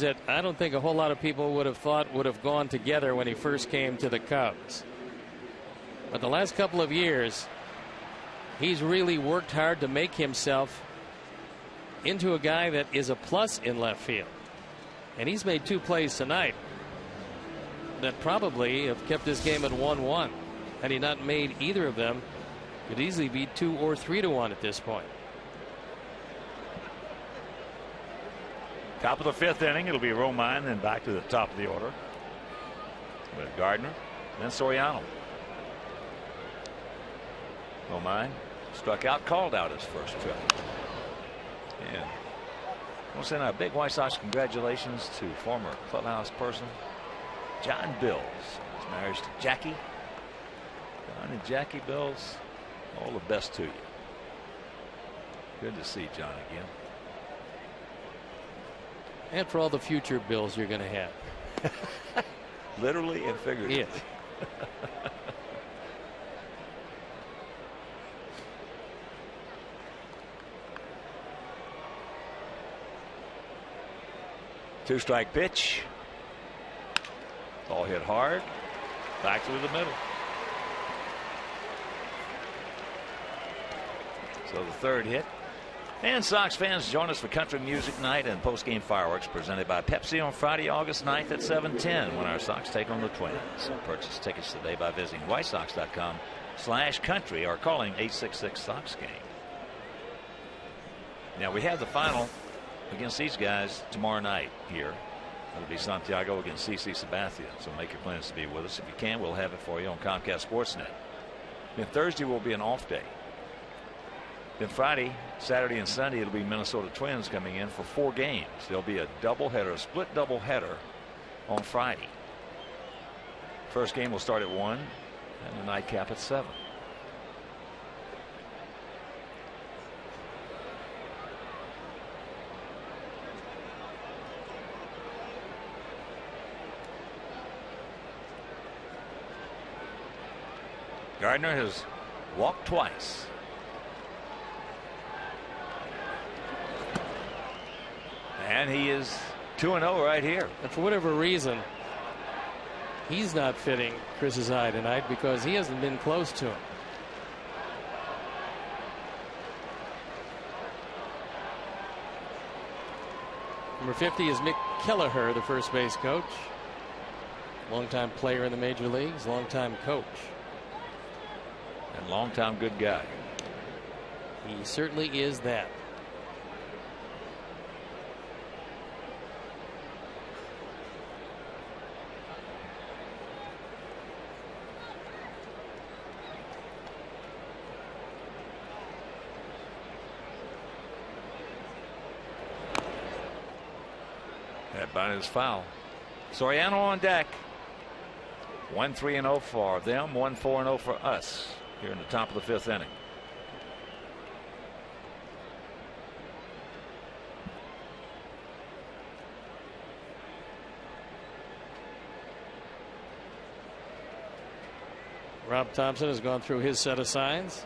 words that I don't think a whole lot of people would have thought would have gone together when he first came to the Cubs. But the last couple of years, he's really worked hard to make himself into a guy that is a plus in left field. And he's made 2 plays tonight that probably have kept this game at 1-1. Had he not made either of them, could easily be 2 or 3-1 at this point. Top of the 5th inning, it'll be Romine, then back to the top of the order with Gardner, then Soriano. Romine struck out, called out his first trip. And I want to send a big White Sox congratulations to former clubhouse person John Bills. His marriage to Jackie. John and Jackie Bills, all the best to you. Good to see John again. And for all the future Bills you're going to have. Literally and figuratively. Yes. Two-strike pitch. All hit hard. Back through the middle. So the 3rd hit. And Sox fans, join us for country music night and post-game fireworks presented by Pepsi on Friday, August 9th at 7:10 when our Sox take on the Twins. So purchase tickets today by visiting whitesox.com/country or calling 866-SOX-GAME. Now we have the final against these guys tomorrow night here. It'll be Santiago against CC Sabathia. So make your plans to be with us. If you can, we'll have it for you on Comcast Sportsnet. Then Thursday will be an off day. Then Friday, Saturday, and Sunday, it'll be Minnesota Twins coming in for 4 games. There'll be a doubleheader, a split doubleheader on Friday. First game will start at 1 and the nightcap at 7. Gardner has walked twice. And he is 2-0 right here. And for whatever reason, he's not fitting Chris's eye tonight because he hasn't been close to him. Number 50 is Mick Kelleher, the first base coach. Longtime player in the major leagues, longtime coach. And longtime good guy. He certainly is that. That bunt is foul. Soriano on deck. 1-3-0 for them, 1-4-0 for us here in the top of the 5th inning. Rob Thompson has gone through his set of signs.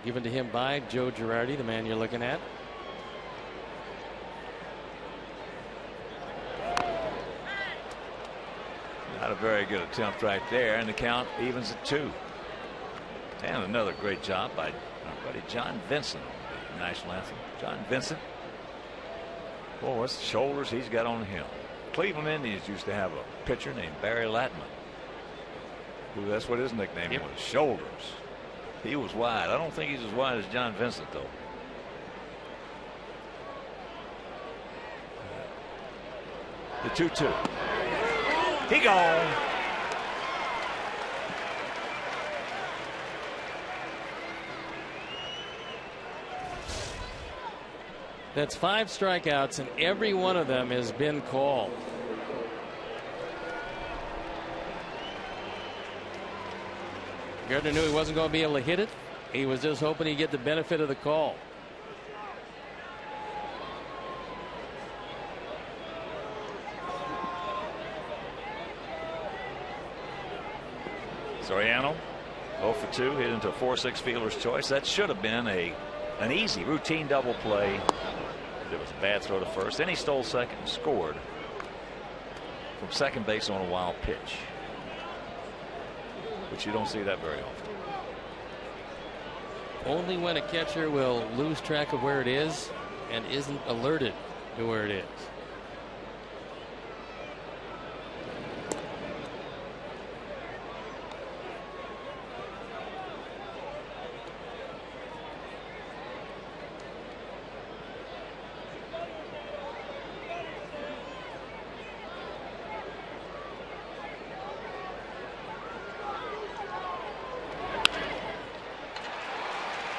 Given to him by Joe Girardi, the man you're looking at. Not a very good attempt right there, and the count evens at 2. And another great job by our buddy John Vincent on the national anthem. John Vincent. Boy, what's the shoulders he's got on him. Cleveland Indians used to have a pitcher named Barry Latman. Who, that's what his nickname was, Shoulders. He was wide. I don't think he's as wide as John Vincent, though. The 2-2. He gone. That's 5 strikeouts, and every one of them has been called. Gardner knew he wasn't going to be able to hit it. He was just hoping he'd get the benefit of the call. Soriano 0 for 2, hit into a 4-6 fielder's choice. That should have been an easy routine double play It was a bad throw to first. Then he stole second and scored from second base on a wild pitch, which you don't see that very often. Only when a catcher will lose track of where it is and isn't alerted to where it is.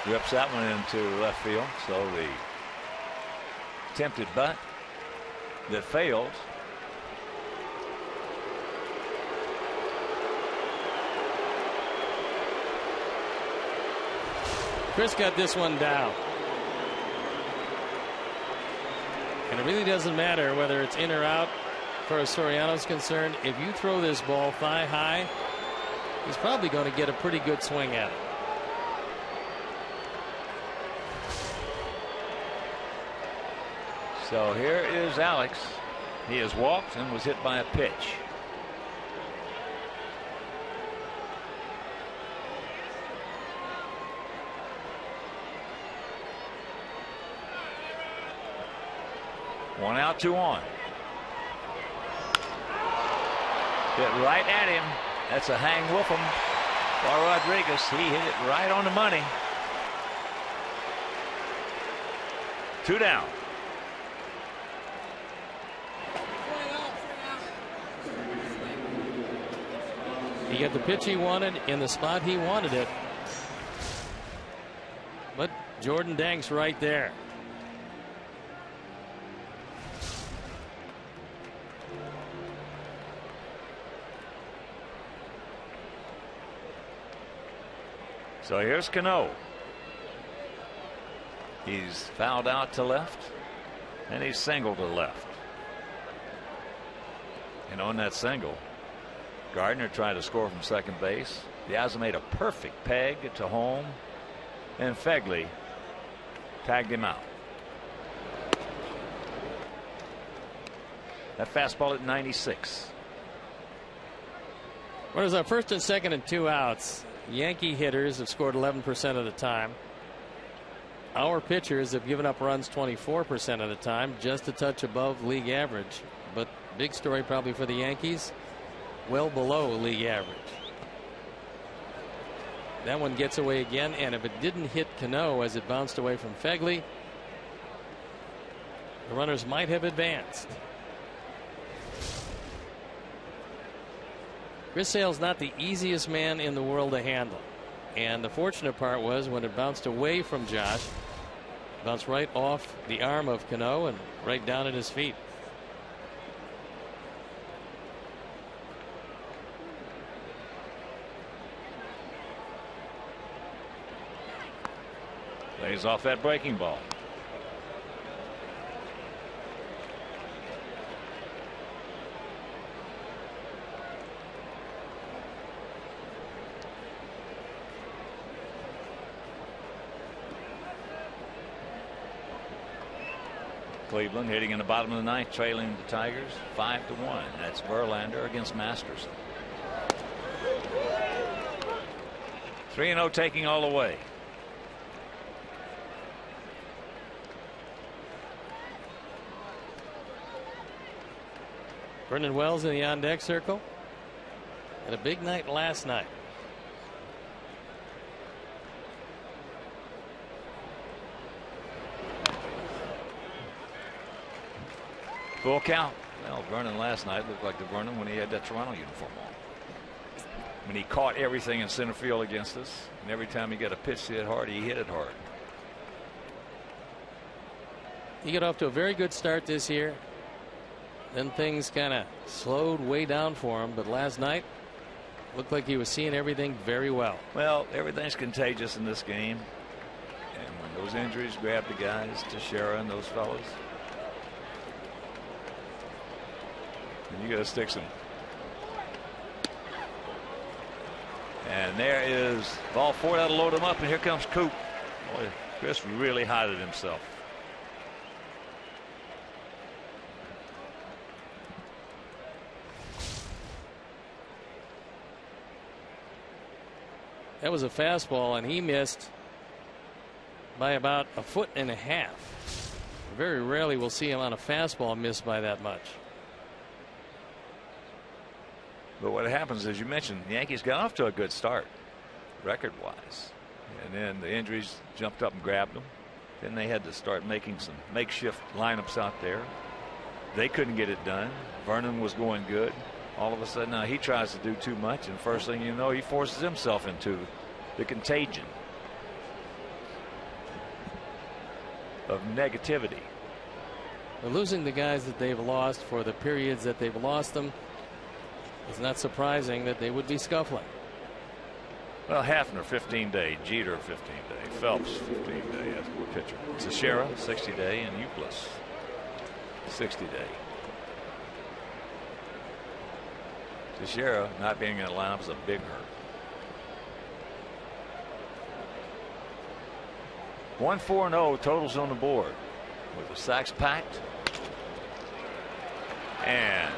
Rips that one into left field. So the attempted butt that fails. Chris got this one down. And it really doesn't matter whether it's in or out for a Soriano's concerned. If you throw this ball thigh high, he's probably going to get a pretty good swing at it. So here is Alex. He has walked and was hit by a pitch. One out, two on. Hit right at him. That's a hang whoop'em for Rodriguez. He hit it right on the money. Two down. He got the pitch he wanted in the spot he wanted it. But Jordan Dank's right there. So here's Cano. He's fouled out to left, and he's singled to left. And on that single, Gardner tried to score from second base. Diaz made a perfect peg to home, and Fegley tagged him out. That fastball at 96. What is our first and second and two outs? Yankee hitters have scored 11% of the time. Our pitchers have given up runs 24% of the time, just a touch above league average. But big story probably for the Yankees, well below league average. That one gets away again, and if it didn't hit Cano as it bounced away from Fegley, the runners might have advanced. Chris Sale's not the easiest man in the world to handle, and the fortunate part was when it bounced away from Josh, bounced right off the arm of Cano and right down at his feet. Lays off that breaking ball. Cleveland hitting in the bottom of the ninth, trailing the Tigers 5-1. That's Verlander against Masters. 3-0 taking all the way. Vernon Wells in the on deck circle. Had a big night last night. Full count. Well, Vernon last night looked like the Vernon when he had that Toronto uniform on. When he caught everything in center field against us, and every time he got a pitch hit hard, he hit it hard. He got off to a very good start this year. Then things kind of slowed way down for him, but last night looked like he was seeing everything very well. Well, everything's contagious in this game, and when those injuries grab the guys, Teixeira and those fellas, and you got to stick some. And there is ball four. That'll load him up, and here comes Coop. Boy, Chris really hided himself. That was a fastball, and he missed by about 1.5 feet. Very rarely we'll see him on a fastball miss by that much. But what happens, as you mentioned, the Yankees got off to a good start, record-wise. And then the injuries jumped up and grabbed them. Then they had to start making some makeshift lineups out there. They couldn't get it done. Vernon was going good. All of a sudden, now he tries to do too much, and first thing you know, he forces himself into the contagion of negativity. They're losing the guys that they've lost for the periods that they've lost them. It's not surprising that they would be scuffling. Well, Hafner 15-day, Jeter 15-day, Phelps 15-day. That's a good pitcher. Teixeira 60-day, and Euclid 60-day. Teixeira not being in the lineup is a big hurt. 1-4-0 totals on the board with the sacks packed, and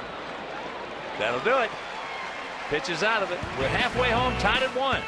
that'll do it. Pitch is out of it. We're halfway home, tied at 1.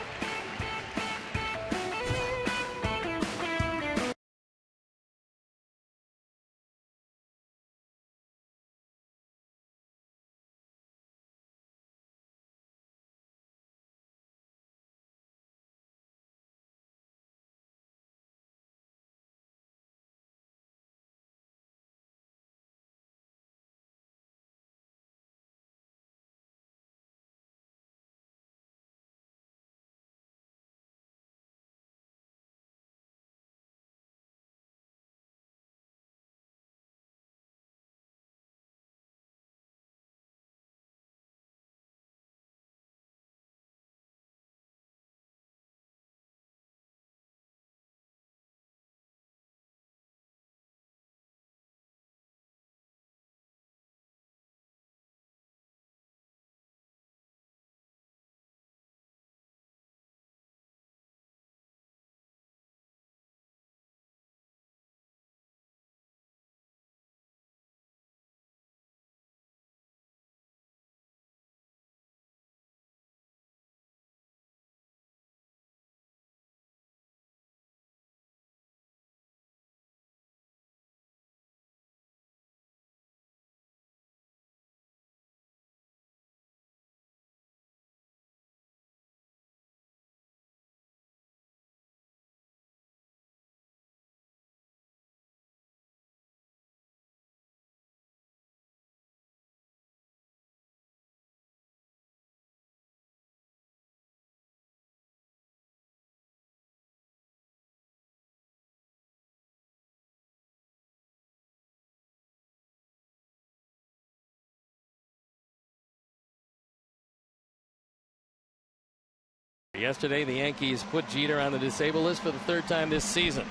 Yesterday, the Yankees put Jeter on the disabled list for the 3rd time this season.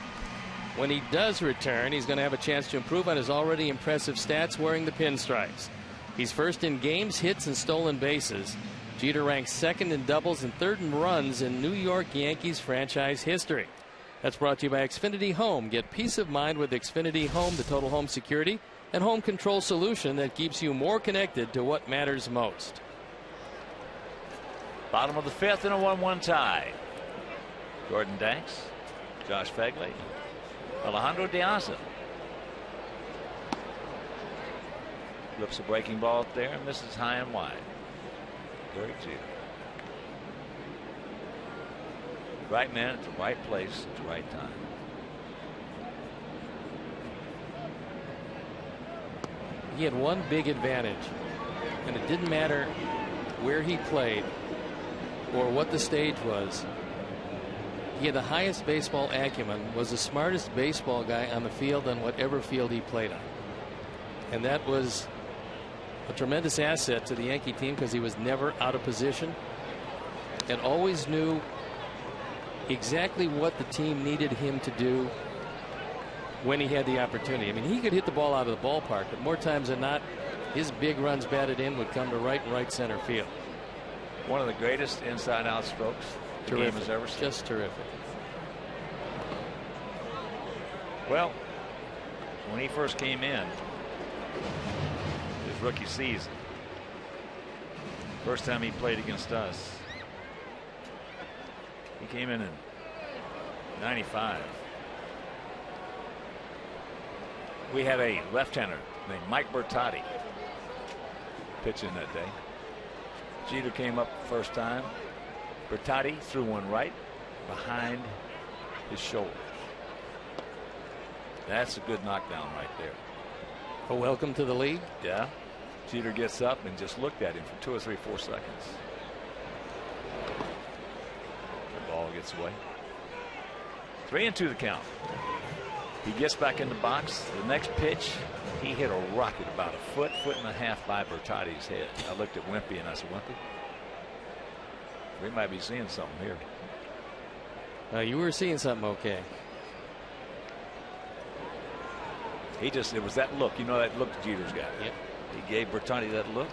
When he does return, he's going to have a chance to improve on his already impressive stats wearing the pinstripes. He's first in games, hits, and stolen bases. Jeter ranks 2nd in doubles and 3rd in runs in New York Yankees franchise history. That's brought to you by Xfinity Home. Get peace of mind with Xfinity Home, the total home security and home control solution that keeps you more connected to what matters most. Bottom of the 5th and a 1-1 tie. Gordon Danks, Josh Phegley, Alejandro De Aza. Flips a breaking ball up there and misses high and wide. Derek Jeter. Right man at the right place at the right time. He had one big advantage, and it didn't matter where he played or what the stage was. He had the highest baseball acumen, was the smartest baseball guy on the field on whatever field he played on. And that was a tremendous asset to the Yankee team because he was never out of position and always knew exactly what the team needed him to do when he had the opportunity. I mean, he could hit the ball out of the ballpark, but more times than not, his big runs batted in would come to right and right center field. One of the greatest inside-out strokes the game has ever seen. Just terrific. Well, when he first came in, his rookie season, first time he played against us, He came in 95. We had a left-hander named Mike Bertotti pitching that day. Jeter came up first time. Bertotti threw one right behind his shoulder. That's a good knockdown right there. A welcome to the league. Yeah. Jeter gets up and just looked at him for 2 or 3, 4 seconds. The ball gets away. 3-2 the count. He gets back in the box. The next pitch, he hit a rocket about a foot and a half by Bertotti's head. I looked at Wimpy and I said, Wimpy, we might be seeing something here. You were seeing something, okay. It was that look. You know that look Jeter's got. Yep. He gave Bertotti that look.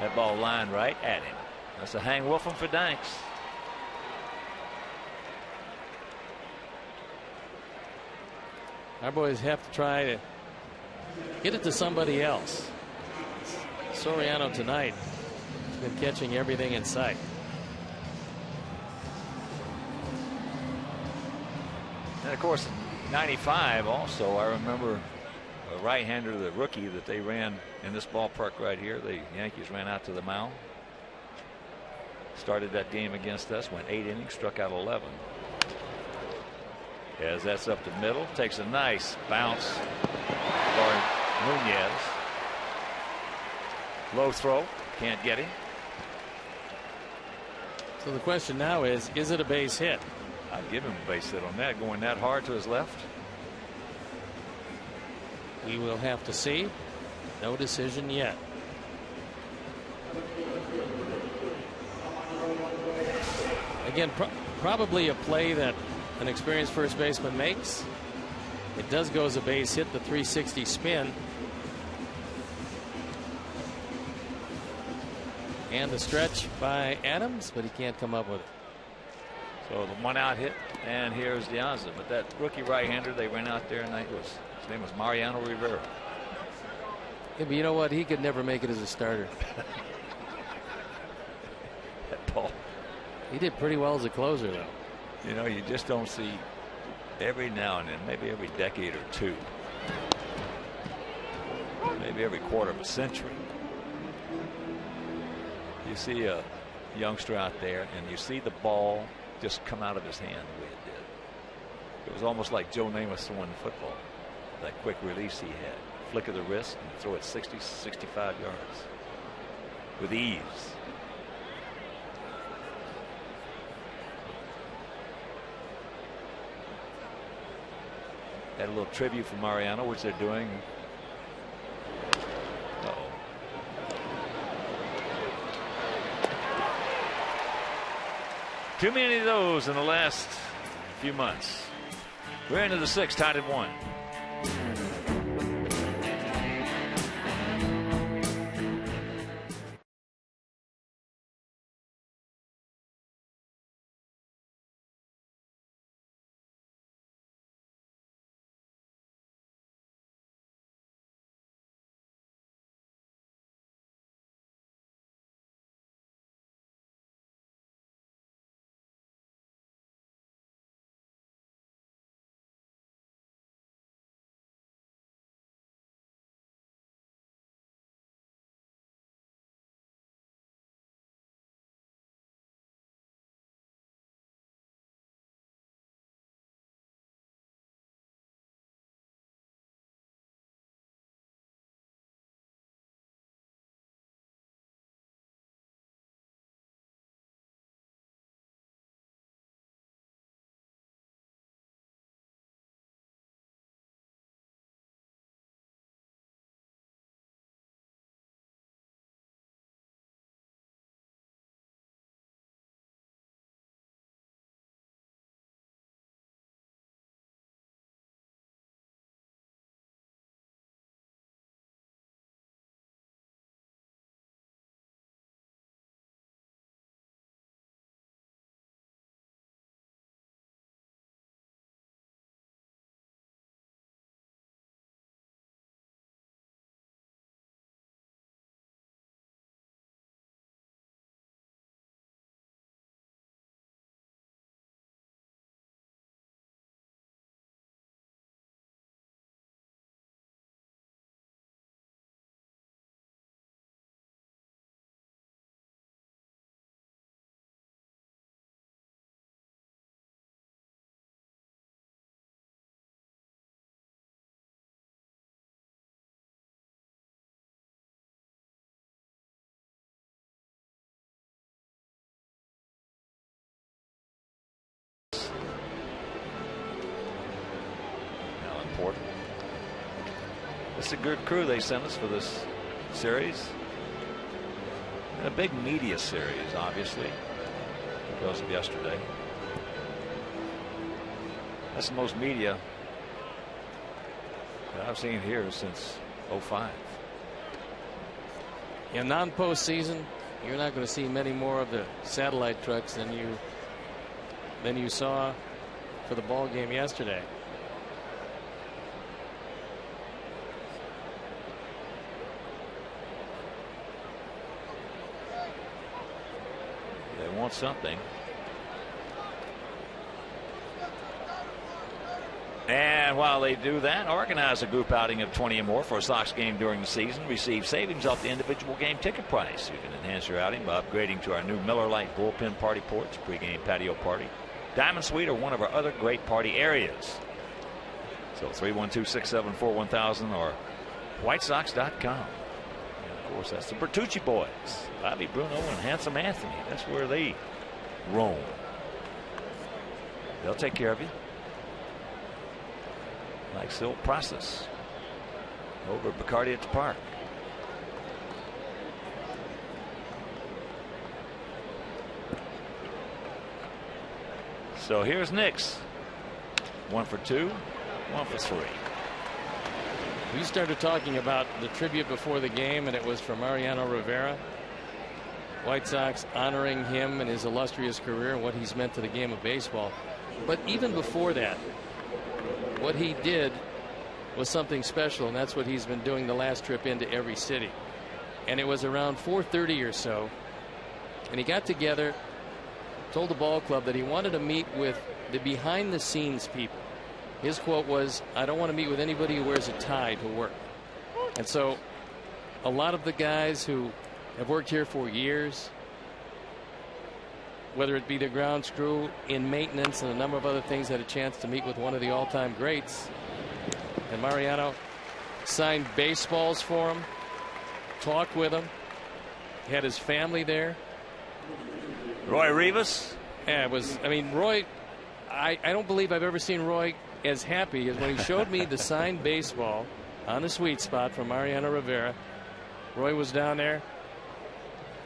That ball lined right at him. That's a hang wolfing for Danks. Our boys have to try to get it to somebody else. Soriano tonight has been catching everything in sight. And of course, 95 also, I remember a right-hander, the rookie that they ran in this ballpark right here. The Yankees ran out to the mound. Started that game against us, went 8 innings, struck out 11. As that's up the middle, takes a nice bounce for Nunez. Low throw, can't get him. So the question now is it a base hit? I'd give him a base hit on that, going that hard to his left. We will have to see. No decision yet. Again, probably a play that an experienced first baseman makes. It does go as a base hit, the 360 spin. And the stretch by Adams, but he can't come up with it. So the 1-out hit, and here's Diaz. But that rookie right-hander they ran out there, and his name was Mariano Rivera. Yeah, but you know what? He could never make it as a starter. That ball. He did pretty well as a closer, though. You know, you just don't see every now and then, maybe every decade or two, maybe every quarter of a century, you see a youngster out there and you see the ball just come out of his hand the way it did. It was almost like Joe Namath throwing the football. That quick release he had. Flick of the wrist and throw it 60, 65 yards with ease. Had a little tribute from Mariano, which they're doing. Uh-oh. Too many of those in the last few months. We're into the 6th, tied at 1. It's a good crew they sent us for this series. And a big media series, obviously, because of yesterday. That's the most media that I've seen here since '05. In non-postseason, you're not going to see many more of the satellite trucks than you saw for the ball game yesterday. They want something. And while they do that, organize a group outing of 20 or more for a Sox game during the season. Receive savings off the individual game ticket price. You can enhance your outing by upgrading to our new Miller Lite bullpen party porch, pregame patio party, Diamond Suite, or one of our other great party areas. So 312-674-1000 or WhiteSox.com. And of course, that's the Bertucci boys, Bobby Bruno and Handsome Anthony. That's where they roam. They'll take care of you. Like Silk Process over at Bacardi at the Park. So here's Nix. 1 for 2, 1 for 3. We started talking about the tribute before the game, and it was from Mariano Rivera. White Sox honoring him and his illustrious career and what he's meant to the game of baseball. But even before that, what he did was something special, and that's what he's been doing the last trip into every city. And it was around 4:30 or so, and he got together, told the ball club that he wanted to meet with the behind the scenes people. His quote was, "I don't want to meet with anybody who wears a tie to work." And so a lot of the guys who have worked here for years, whether it be the grounds crew, in maintenance, and a number of other things, had a chance to meet with one of the all-time greats. And Mariano signed baseballs for him, talked with him, he had his family there. Roy Rivas. Yeah, it was, I mean, Roy, I don't believe I've ever seen Roy as happy as when he showed me the signed baseball on the sweet spot from Mariano Rivera. Roy was down there,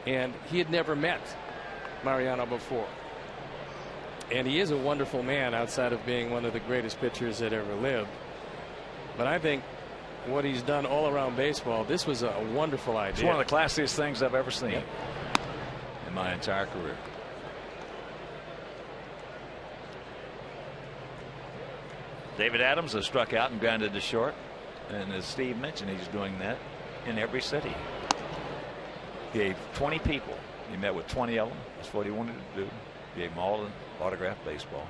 and he had never met Mariano before. And he is a wonderful man outside of being one of the greatest pitchers that ever lived. But I think what he's done all around baseball, this was a wonderful idea. It's one of the classiest things I've ever seen in my entire career. David Adams has struck out and grounded to short. And as Steve mentioned, he's doing that in every city. He gave 20 people. He met with 20 of them. That's what he wanted to do. Gave them all an autographed baseball.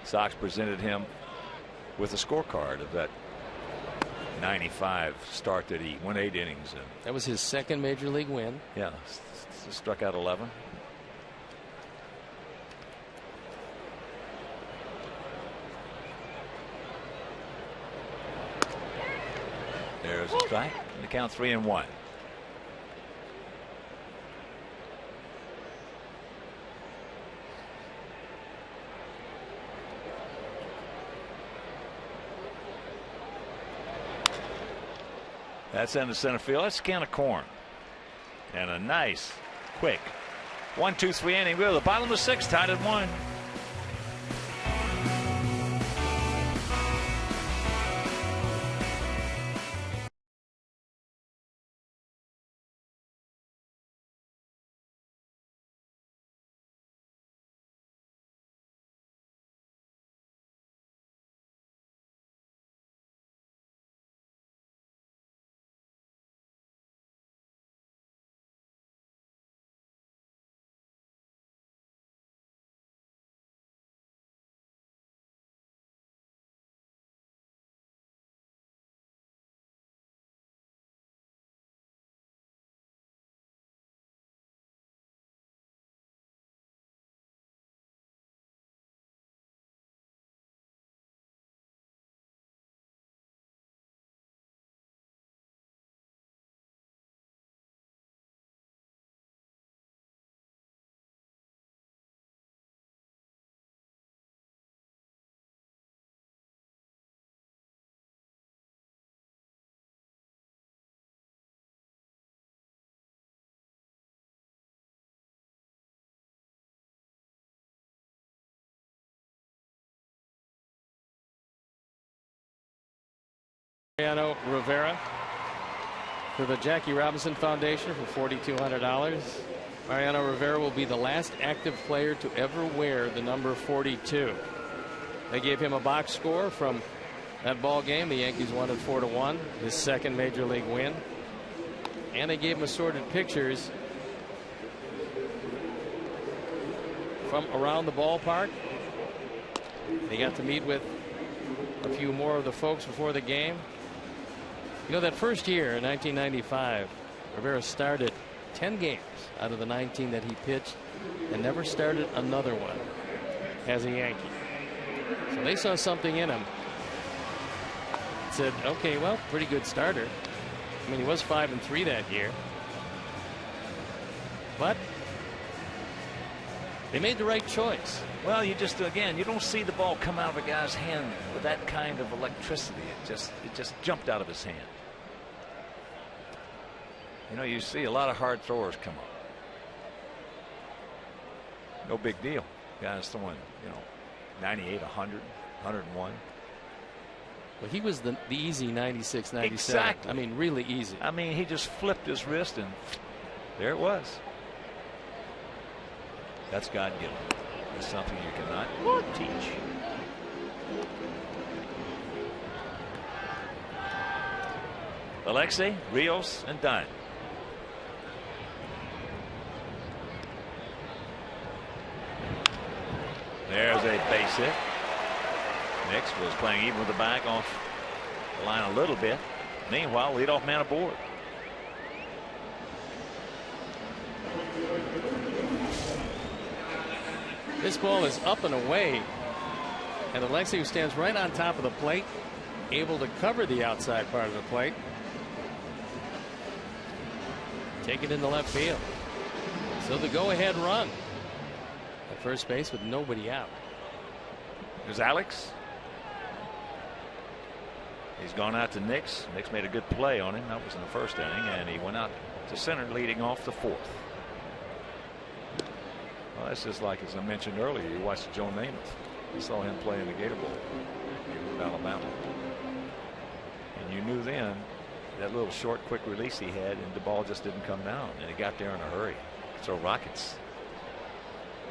Sox presented him with a scorecard of that 95 start that he went 8 innings in. That was his second major league win. Yeah, struck out 11. There's a strike. And the count 3-1. That's into center field. That's a can of corn. And a nice, quick 1-2-3 inning. We're at the bottom of the 6th, tied at 1. Mariano Rivera to the Jackie Robinson Foundation for $4,200. Mariano Rivera will be the last active player to ever wear the number 42. They gave him a box score from that ball game. The Yankees won it 4-1, his second major league win. And they gave him assorted pictures from around the ballpark. They got to meet with a few more of the folks before the game. You know, that first year in 1995, Rivera started 10 games out of the 19 that he pitched and never started another one as a Yankee. So they saw something in him. Said, okay, well, pretty good starter. I mean, he was 5-3 that year. But they made the right choice. Well, you just, again, you don't see the ball come out of a guy's hand with that kind of electricity. It just jumped out of his hand. You know, you see a lot of hard throwers come up. No big deal. Guys throwing, you know, 98, 100, 101. Well, he was the easy 96, 97. Exactly. I mean, really easy. I mean, he just flipped his wrist and there it was. That's God-given. It's something you cannot teach. Alexei, Rios, and Dunn. There's a base hit. Nix was playing even with the bag off the line a little bit. Meanwhile, leadoff man aboard. This ball is up and away, and Alexei, who stands right on top of the plate, able to cover the outside part of the plate. Take it into left field. So the go-ahead run at first base with nobody out. There's Alex. He's gone out to Nix. Nix made a good play on him. That was in the first inning, and he went out to center leading off the fourth. Well, that's just like, as I mentioned earlier, you watched Joe Namath. You saw him play in the Gator Bowl in Alabama. And you knew then that little short, quick release he had, and the ball just didn't come down. And he got there in a hurry. So Rockets.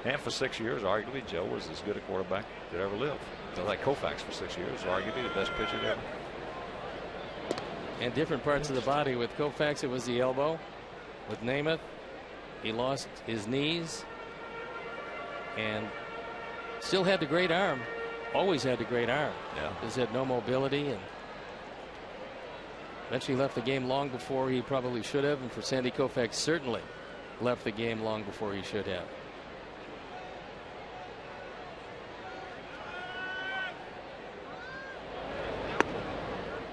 And for 6 years, arguably, Joe was as good a quarterback that ever lived. So like Koufax for 6 years, arguably the best pitcher ever. And different parts of the body. With Koufax, it was the elbow. With Namath, he lost his knees. And still had the great arm. Always had the great arm. Yeah. Just had no mobility, and eventually left the game long before he probably should have. And for Sandy Koufax, certainly left the game long before he should have.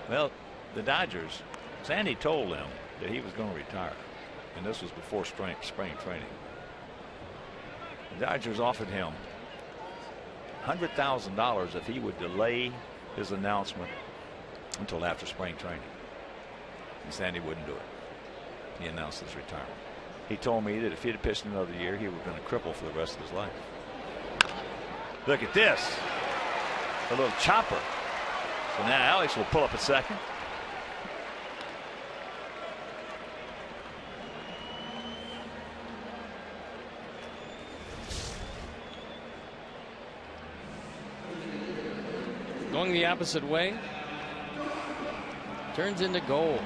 Well, the Dodgers, Sandy told them that he was going to retire, and this was before spring training. The Dodgers offered him $100,000 if he would delay his announcement until after spring training. And Sandy wouldn't do it. He announced his retirement. He told me that if he had pitched another year, he would have been a cripple for the rest of his life. Look at this. A little chopper. So now Alex will pull up at second. Going the opposite way. Turns into goal.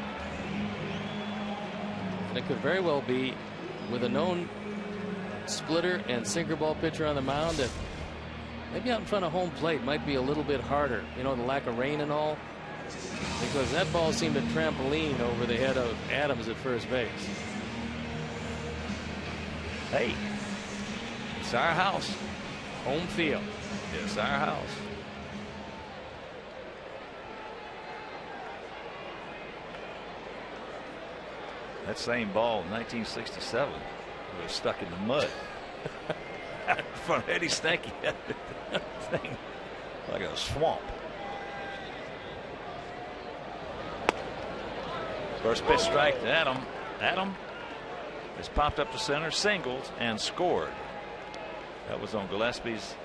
And it could very well be, with a known splitter and sinker ball pitcher on the mound, that maybe out in front of home plate might be a little bit harder. You know, the lack of rain and all. Because that ball seemed to trampoline over the head of Adams at first base. Hey, it's our house. Home field. It's our house. That same ball in 1967 was stuck in the mud in front of Eddie Stanky. Thing like a swamp. First pitch strike to Adam. Adam has popped up to center, singled, and scored. That was on Gillespie's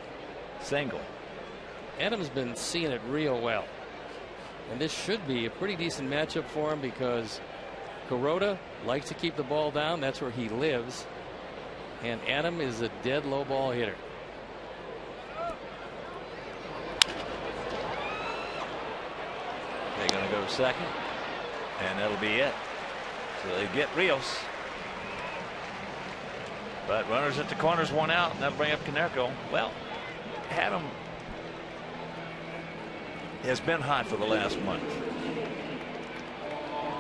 single. Adams been seeing it real well. And this should be a pretty decent matchup for him because Kuroda likes to keep the ball down. That's where he lives. And Adam is a dead low ball hitter. They're going to go second, and that'll be it. So they get Rios. But runners at the corners, one out, and that'll bring up Konerko. Well, Adam has been hot for the last month.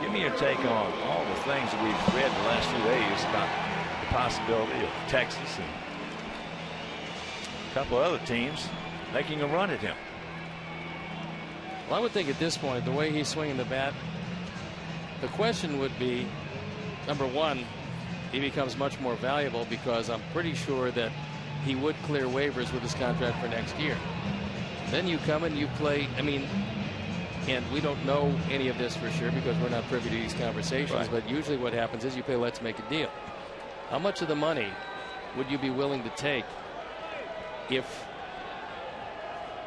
Give me your take on all the things that we've read the last few days about the possibility of Texas and a couple of other teams making a run at him. Well, I would think at this point, the way he's swinging the bat, the question would be, number one, he becomes much more valuable because I'm pretty sure that he would clear waivers with his contract for next year. Then you come and you play, I mean, and we don't know any of this for sure because we're not privy to these conversations, right. But usually what happens is you play let's make a deal. How much of the money would you be willing to take if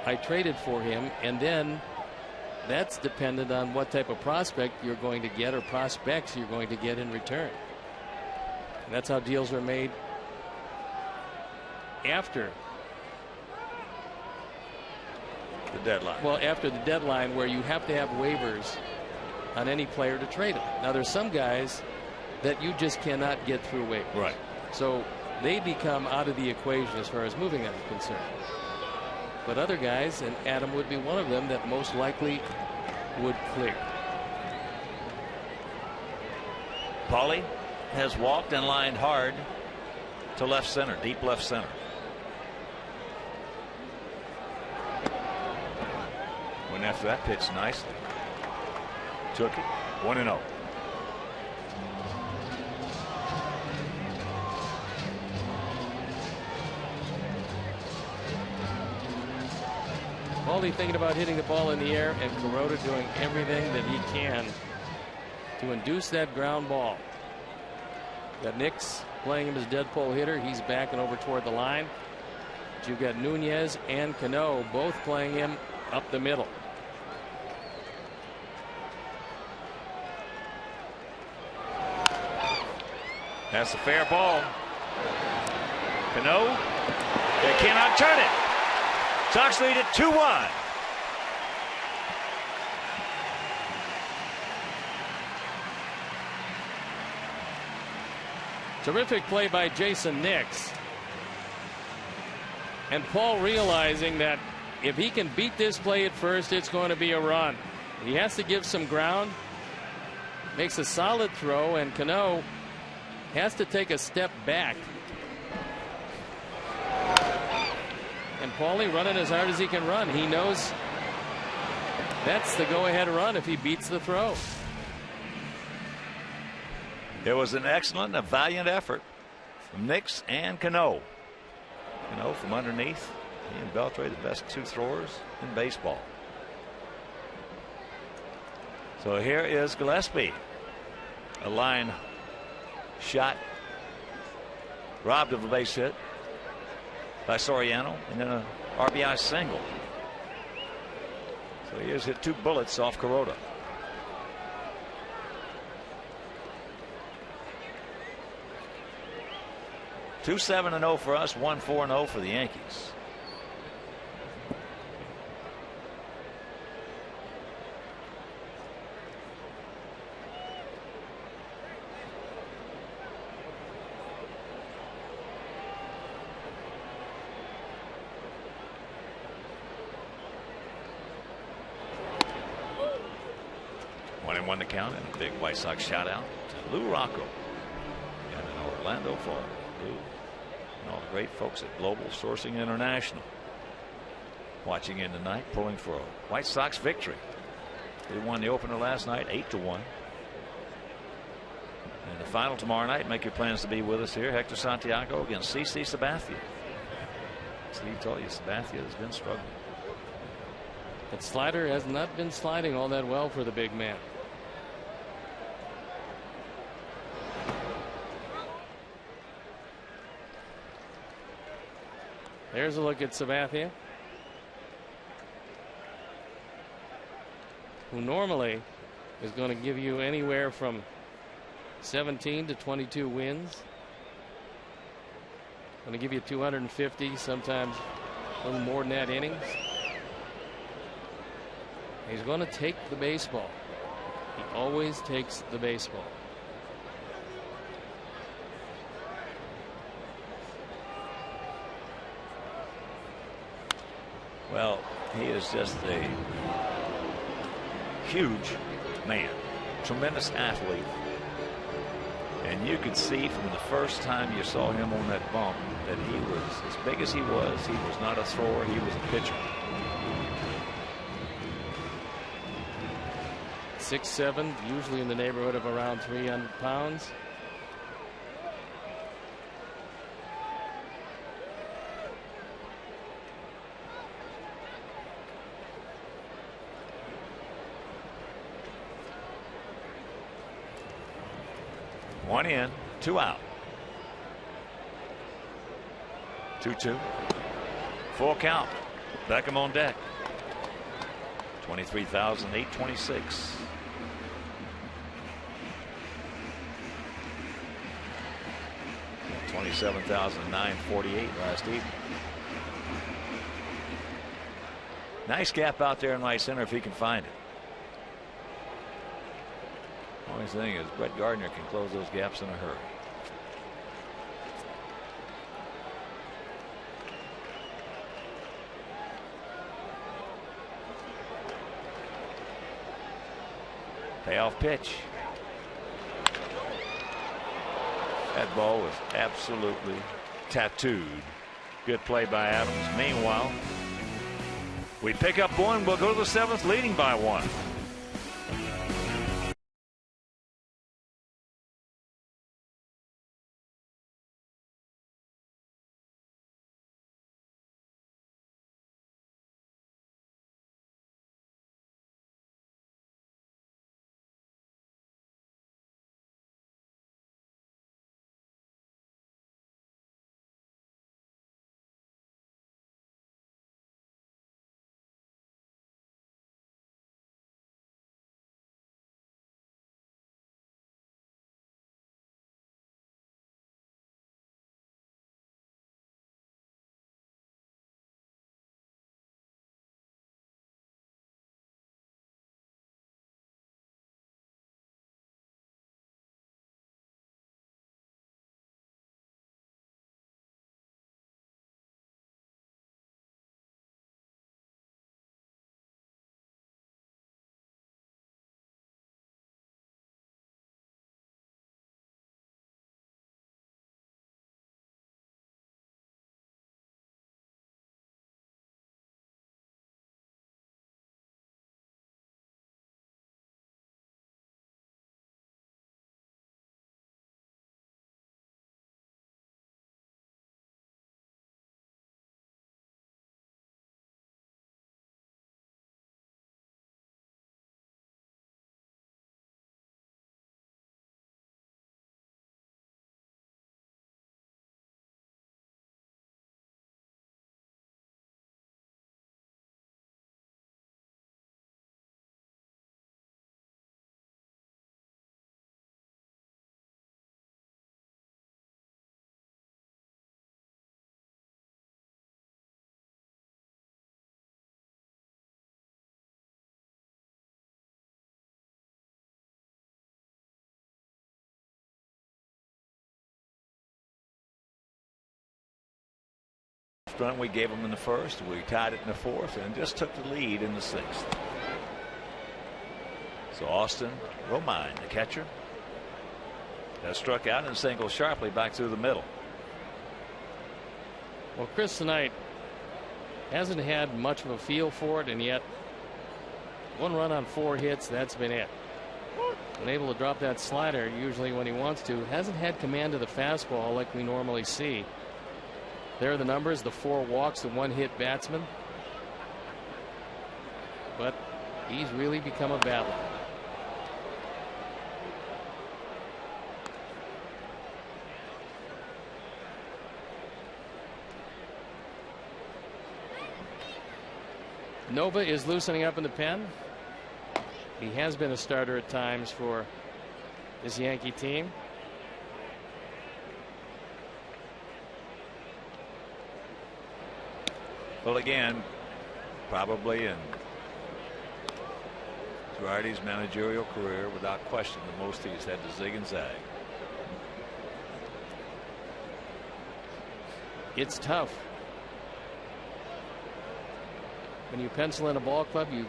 I traded for him? And then that's dependent on what type of prospect you're going to get or prospects you're going to get in return. And that's how deals are made after the deadline. Well, after the deadline, where you have to have waivers on any player to trade them. Now, there's some guys that you just cannot get through waivers. Right. So they become out of the equation as far as moving them is concerned. But other guys, and Adam would be one of them, that most likely would clear. Paulie has walked and lined hard to left center, deep left center. Went after that pitch nicely. Took it. 1-0. Paulie thinking about hitting the ball in the air, and Kuroda doing everything that he can to induce that ground ball. Got Nix playing him as dead pull hitter. He's backing over toward the line. But you've got Nunez and Cano both playing him up the middle. That's a fair ball. Cano, they cannot turn it. Sox lead at 2-1. Terrific play by Jason Nix. And Paul realizing that if he can beat this play at first, it's going to be a run. He has to give some ground. Makes a solid throw, and Cano has to take a step back. And Paulie running as hard as he can run. He knows that's the go-ahead run if he beats the throw. It was an excellent, a valiant effort from Nix and Cano. Cano from underneath. He and Beltre, the best two throwers in baseball. So here is Gillespie. A line shot, robbed of a base hit by Soriano, and then a RBI single. So he has hit 2 bullets off Kuroda. Two 7-0 for us, 1-4-0 for the Yankees. One to count, and a big White Sox shout out to Lou Rocco and in Orlando, Florida. Lou and all the great folks at Global Sourcing International watching in tonight, pulling for a White Sox victory. They won the opener last night 8-1. And the final tomorrow night. Make your plans to be with us here. Hector Santiago against CC Sabathia. Steve told you Sabathia has been struggling. That slider has not been sliding all that well for the big man. There's a look at Sabathia. who normally is going to give you anywhere from 17 to 22 wins. Going to give you 250, sometimes a little more than that innings. He's going to take the baseball. He always takes the baseball. Well, he is just a huge man, tremendous athlete. And you could see from the first time you saw him on that bump that he was, as big as he was not a thrower, he was a pitcher. 6'7", usually in the neighborhood of around 300 pounds. One in, two out. 2-2. Full count. Beckham on deck. 23,826. $27,948 last evening. Nice gap out there in right center if he can find it. Only thing is Brett Gardner can close those gaps in a hurry. Payoff pitch. That ball was absolutely tattooed. Good play by Adams. Meanwhile, we pick up one. We'll go to the seventh, leading by one. Run we gave them in the first, we tied it in the fourth, and just took the lead in the sixth. So Austin Romine, the catcher, has struck out and singled sharply back through the middle. Well, Chris tonight hasn't had much of a feel for it, and yet 1 run on 4 hits, that's been it. Been able to drop that slider usually when he wants to. Hasn't had command of the fastball like we normally see. There are the numbers, the 4 walks, the 1 hit batsman. But he's really become a battler. Nova is loosening up in the pen. He has been a starter at times for this Yankee team. Well, again, probably in Girardi's managerial career, without question, the most he's had to zig and zag. It's tough when you pencil in a ball club you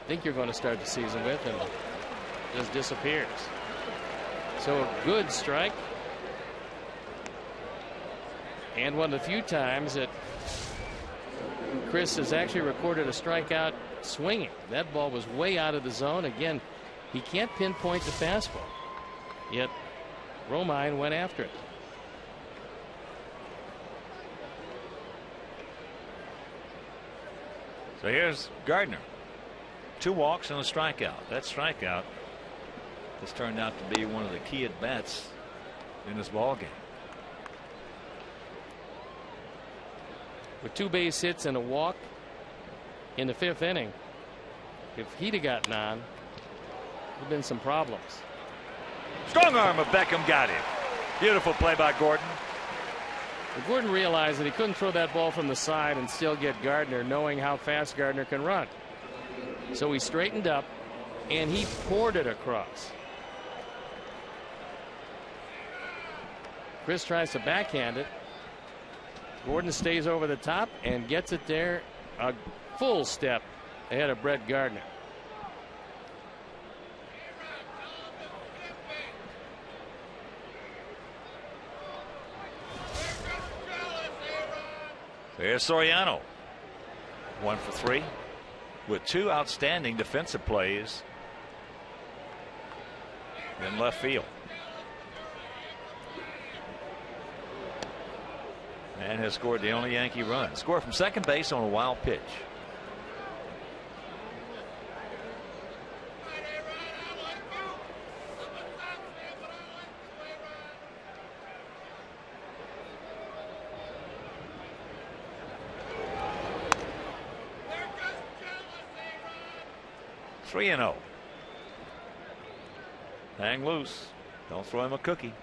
think you're going to start the season with, and it just disappears. So a good strike, and one of the few times that Chris has actually recorded a strikeout swinging. That ball was way out of the zone. Again, he can't pinpoint the fastball, yet Romine went after it. So here's Gardner. 2 walks and a strikeout. That strikeout has turned out to be one of the key at bats in this ball game. With 2 base hits and a walk in the 5th inning, if he'd have gotten on, there'd been some problems. Strong arm of Beckham got him. Beautiful play by Gordon. But Gordon realized that he couldn't throw that ball from the side and still get Gardner, knowing how fast Gardner can run. So he straightened up and he poured it across. Chris tries to backhand it. Gordon stays over the top and gets it there a full step ahead of Brett Gardner. There's Soriano. 1 for 3 with 2 outstanding defensive plays in left field. And has scored the only Yankee run. Scored from second base on a wild pitch. Three and 0. Hang loose. Don't throw him a cookie.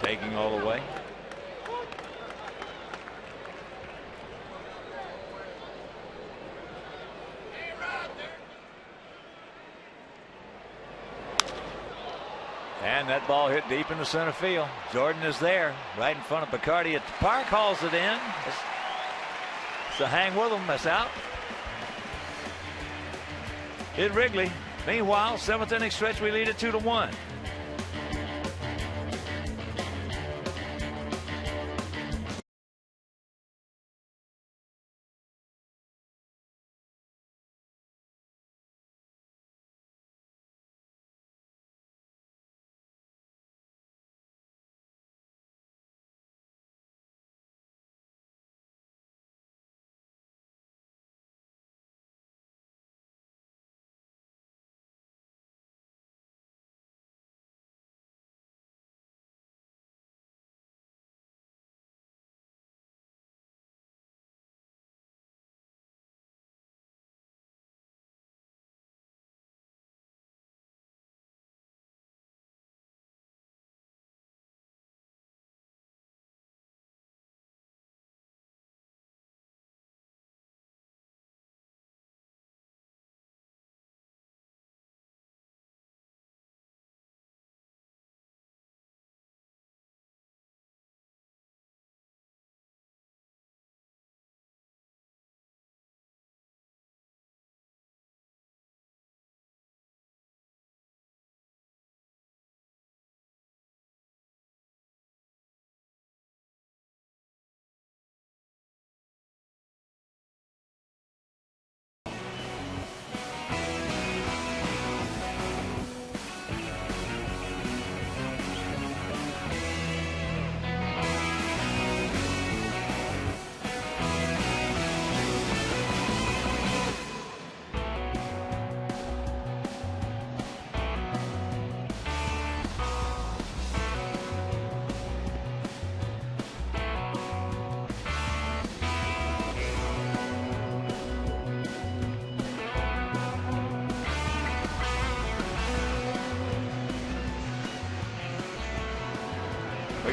Taking all the way. And that ball hit deep into center field. Jordan is there, right in front of Picardi at the park. Hauls it in. So hang with him. That's out. Hit Wrigley. Meanwhile, 7th inning stretch, we lead it 2-1.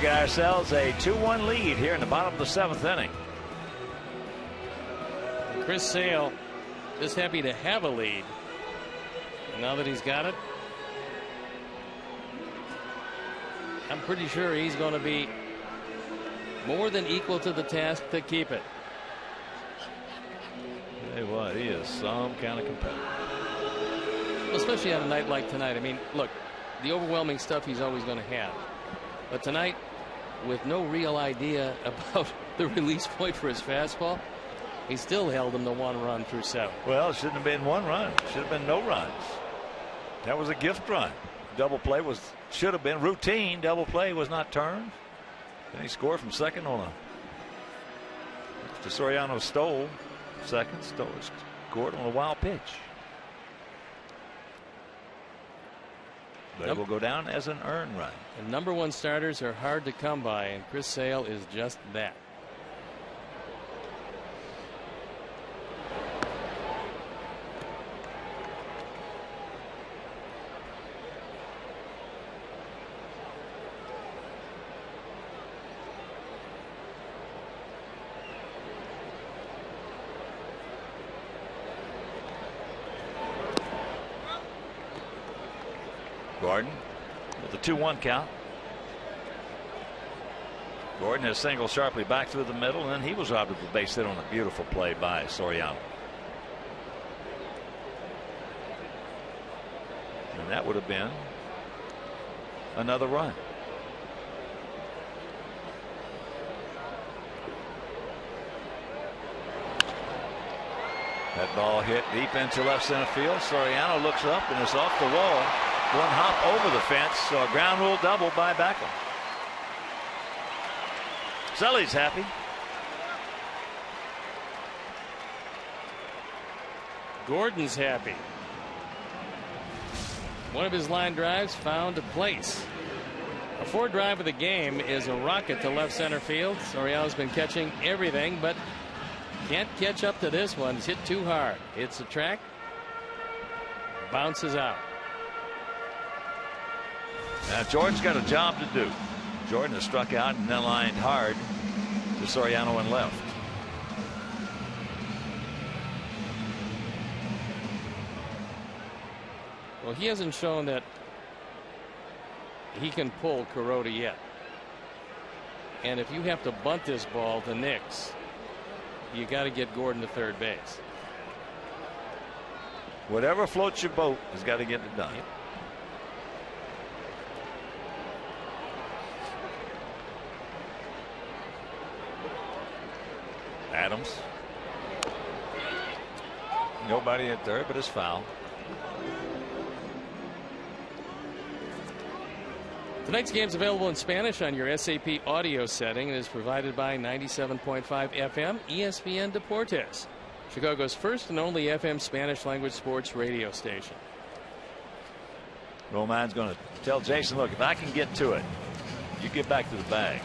get ourselves a 2-1 lead here in the bottom of the 7th inning. Chris Sale just happy to have a lead. And now that he's got it, I'm pretty sure he's going to be more than equal to the task to keep it. Tell you what, he is some kind of competitor. Especially on a night like tonight. I mean, look, the overwhelming stuff he's always going to have. But tonight, with no real idea about the release point for his fastball, he still held him to 1 run through 7. Well, it shouldn't have been 1 run. It should have been no runs. That was a gift run. Double play should have been routine. Double play was not turned. Then he scored from second on Soriano stole second. Scored on a wild pitch. But it will go down as an earned run. And number 1 starters are hard to come by, and Chris Sale is just that. Gordon with the 2-1 count. Gordon has singled sharply back through the middle, and then he was robbed of the base hit on a beautiful play by Soriano. And that would have been another run. That ball hit deep into left center field. Soriano looks up and it's off the wall. 1 hop over the fence, so a ground rule double by Beckham. Sully's happy. Gordon's happy. One of his line drives found a place. A 4 drive of the game is a rocket to left center field. Soriano's been catching everything, but can't catch up to this one. It's hit too hard. Hits the track, bounces out. Now Jordan's got a job to do. Jordan has struck out and then lined hard to Soriano and left. Well, he hasn't shown that he can pull Kuroda yet. And if you have to bunt this ball to Nix, you got to get Gordon to third base. Whatever floats your boat has got to get it done. Yep. Adams. Nobody at third, but it's foul. Tonight's game is available in Spanish on your SAP audio setting. It is provided by 97.5 FM ESPN Deportes, Chicago's first and only FM Spanish language sports radio station. Roman's going to tell Jason, look, if I can get to it, you get back to the bag.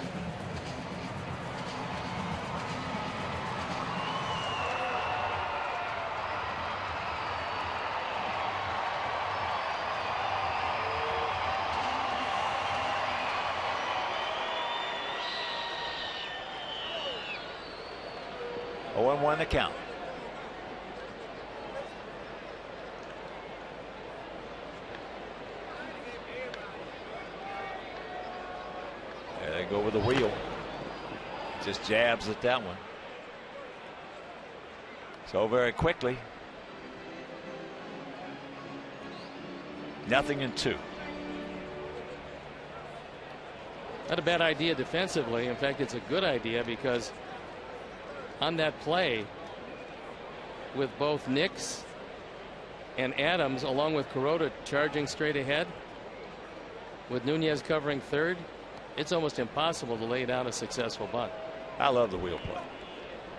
One to count. There they go with the wheel. Just jabs at that one. So very quickly. 0-2. Not a bad idea defensively. In fact, it's a good idea because on that play, with both Nix and Adams along with Kuroda charging straight ahead, with Nunez covering third, it's almost impossible to lay down a successful bunt. I love the wheel play.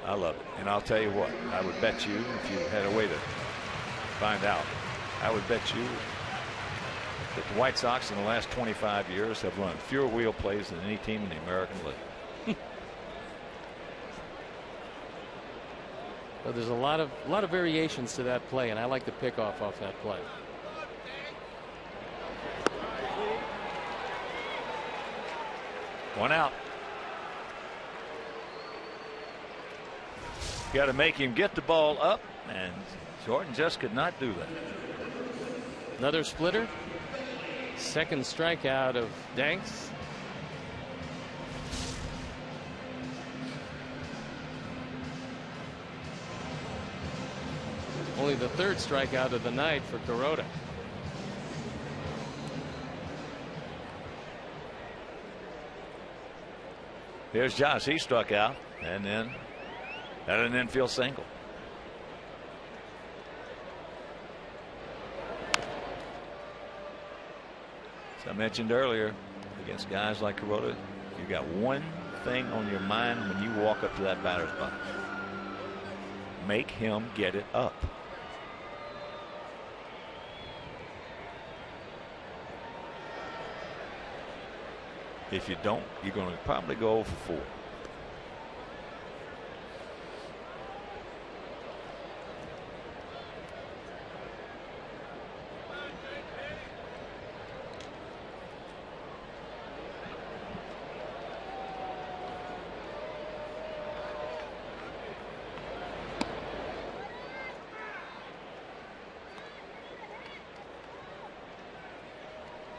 I love it. And I'll tell you what, I would bet you, if you had a way to find out, I would bet you that the White Sox in the last 25 years have run fewer wheel plays than any team in the American League. Well, there's a lot of variations to that play, and I like the pickoff off that play. One out. Got to make him get the ball up, and Jordan just could not do that. Another splitter. Second strikeout of Danks. Only the third strikeout of the night for Kuroda. Here's Josh. He struck out, and then had an infield single. As I mentioned earlier, against guys like Kuroda, you got one thing on your mind when you walk up to that batter's box. Make him get it up. If you don't, you're going to probably go 0 for 4.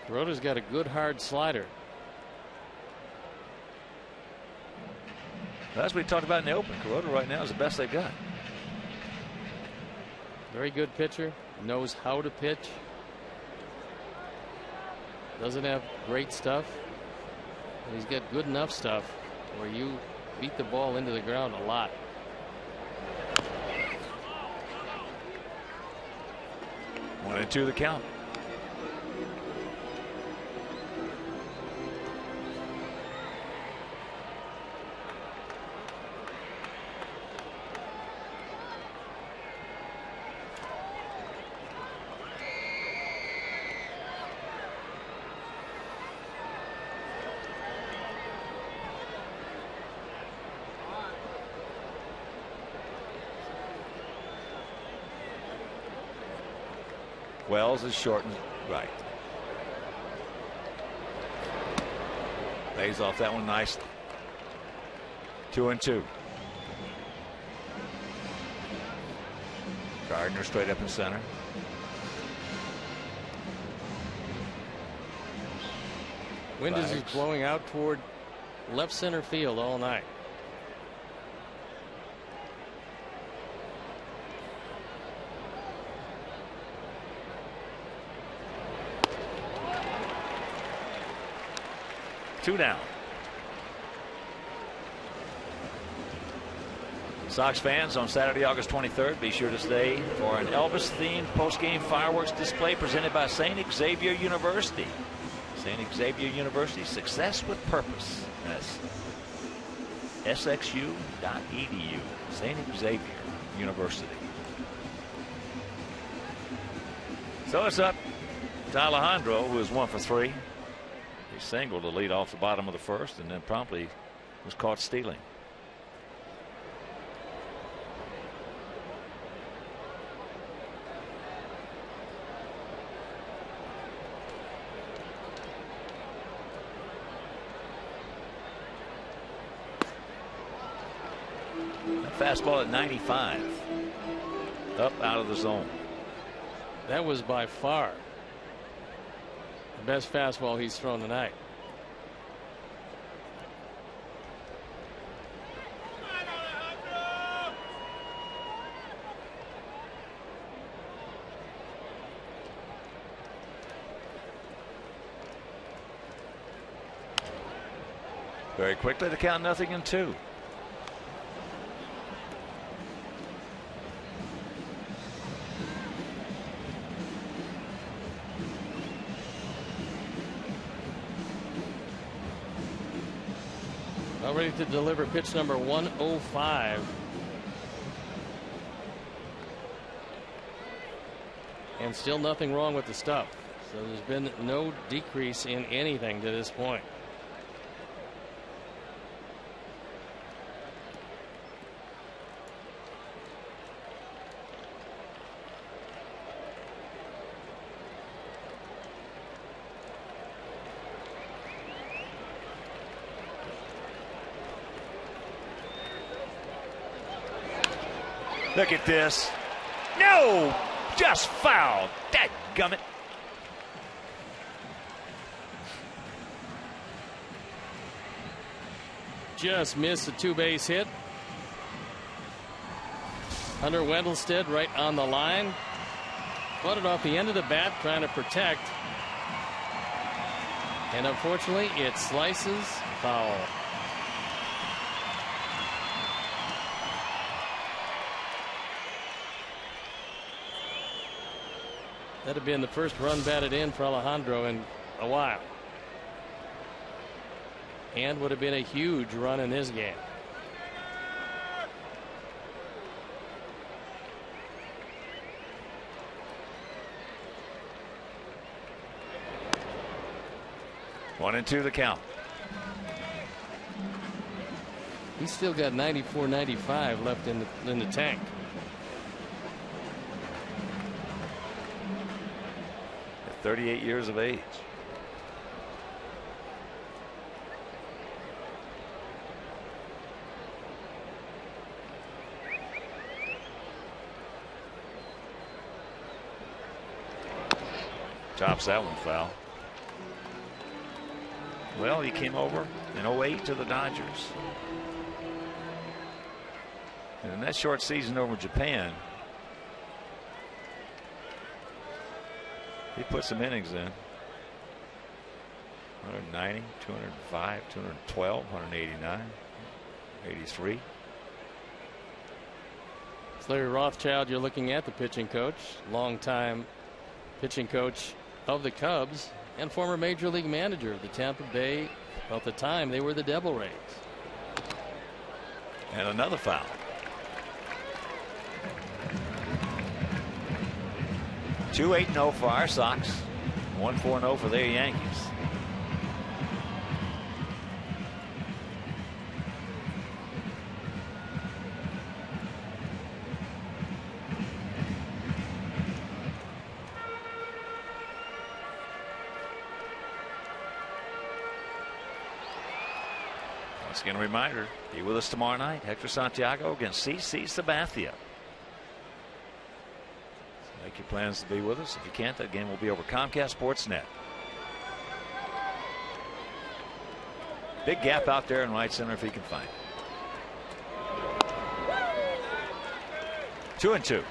Kuroda's got a good hard slider. As we talked about in the open, Kuroda right now is the best they got. Very good pitcher. Knows how to pitch. Doesn't have great stuff. He's got good enough stuff where you beat the ball into the ground a lot. One and two the count. Wells is shortened right. Lays off that one nicely. 2-2. Gardner straight up in center. Wind is blowing out toward left center field all night. Two down. Sox fans, on Saturday, August 23rd, be sure to stay for an Elvis-themed post-game fireworks display presented by St. Xavier University. St. Xavier University, success with purpose. That's sxu.edu. St. Xavier University. So it's up to Alejandro, who is 1 for 3. He singled to lead off the bottom of the first and then promptly was caught stealing. Fastball at 95. Up out of the zone. That was by far the best fastball he's thrown tonight. Very quickly to count 0-2. Ready to deliver pitch number 105. And still nothing wrong with the stuff. So there's been no decrease in anything to this point. Look at this. No! Just fouled. Dadgummit. Just missed a two-base hit. Hunter Wendelstedt right on the line. Fought it off the end of the bat, trying to protect. And unfortunately, it slices foul. That'd have been the first run batted in for Alejandro in a while. And would have been a huge run in this game. One and two the count. He's still got 94-95 left in the tank. At 38 years of age. Chops that one foul. Well, he came over in 08 to the Dodgers. And in that short season over Japan, he put some innings in. 190, 205, 212, 189, 83. It's Larry Rothschild you're looking at, the pitching coach, longtime pitching coach of the Cubs and former major league manager of the Tampa Bay. Well, at the time they were the Devil Rays. And another foul. 2-8-0 for our Sox. 1-4-0 for their Yankees. Once again, a reminder, be with us tomorrow night. Hector Santiago against CC Sabathia. So make your plans to be with us. If you can't, that game will be over Comcast Sportsnet. Big gap out there in right center if he can find it. 2-2.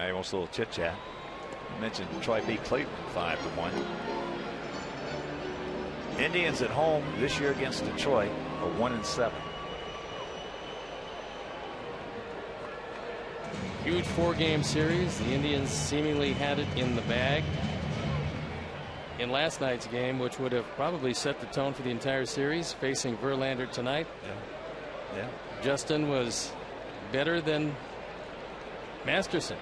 He wants a little chit chat. I mentioned Troy beat Cleveland 5-1. Indians at home this year against Detroit are 1-7. Huge 4-game series. The Indians seemingly had it in the bag in last night's game, which would have probably set the tone for the entire series, facing Verlander tonight. Yeah. Justin was better than Masterson.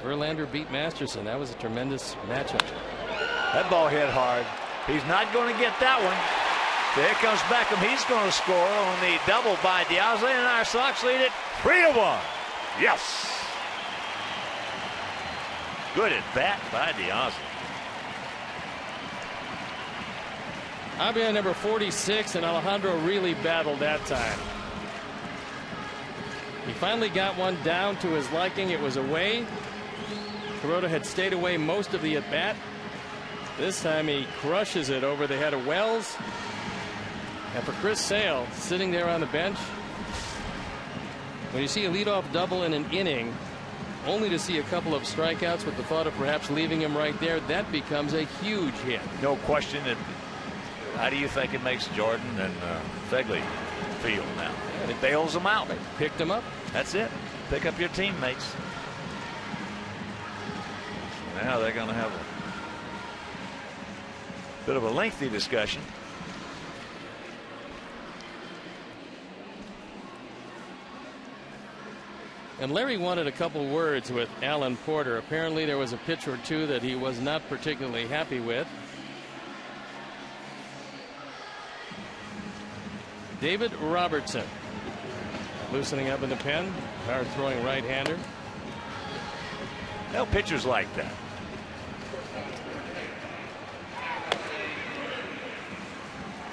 Verlander beat Masterson. That was a tremendous matchup. That ball hit hard. He's not going to get that one. There comes Beckham. He's going to score on the double by Diaz, and our Sox lead it 3-1. Yes. Good at bat by Diaz. Abia number 46, and Alejandro really battled that time. He finally got one down to his liking. It was away. Kuroda had stayed away most of the at-bat. This time he crushes it over the head of Wells. And for Chris Sale, sitting there on the bench, when you see a leadoff double in an inning, only to see a couple of strikeouts with the thought of perhaps leaving him right there, that becomes a huge hit. No question. How do you think it makes Jordan and Fegley feel now? It bails them out. They picked him up. That's it. Pick up your teammates. Now they're going to have a bit of a lengthy discussion. And Larry wanted a couple words with Alan Porter. Apparently there was a pitch or two that he was not particularly happy with. David Robertson loosening up in the pen. Hard throwing right-hander. Well, pitchers like that.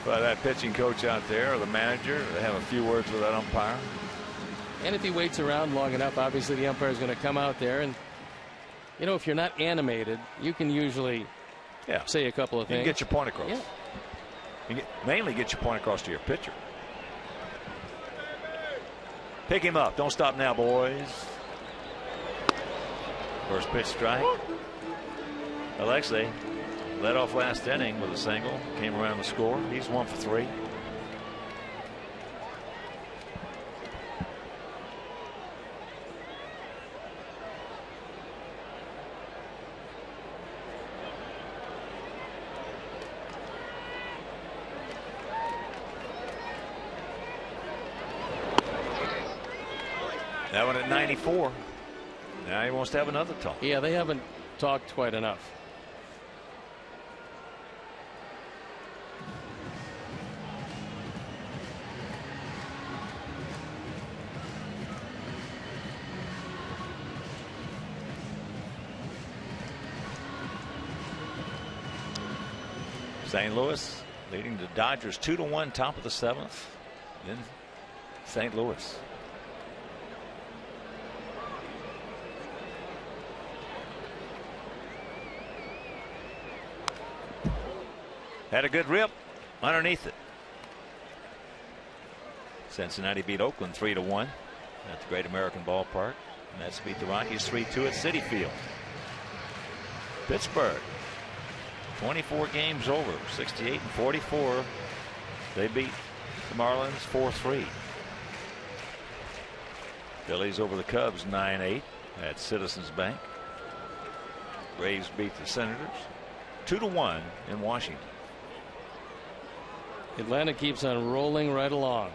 But that pitching coach out there or the manager, they have a few words with that umpire. And if he waits around long enough, obviously the umpire is going to come out there. And, you know, if you're not animated, you can usually say a couple of things. You can get your point across. Yeah. You mainly get your point across to your pitcher. Pick him up. Don't stop now, boys. First pitch strike. Alexei led off last inning with a single. Came around to score. He's 1 for 3. That one at 94. Now he wants to have another talk. Yeah, they haven't talked quite enough. St. Louis leading the Dodgers 2-1, top of the 7th. Then St. Louis. Had a good rip underneath it. Cincinnati beat Oakland 3-1 at the Great American Ballpark. Mets beat the Rockies 3-2 at Citi Field. Pittsburgh 24 games over, 68-44. They beat the Marlins 4-3. Phillies over the Cubs 9-8 at Citizens Bank. Braves beat the Senators 2-1 in Washington. Atlanta keeps on rolling right along.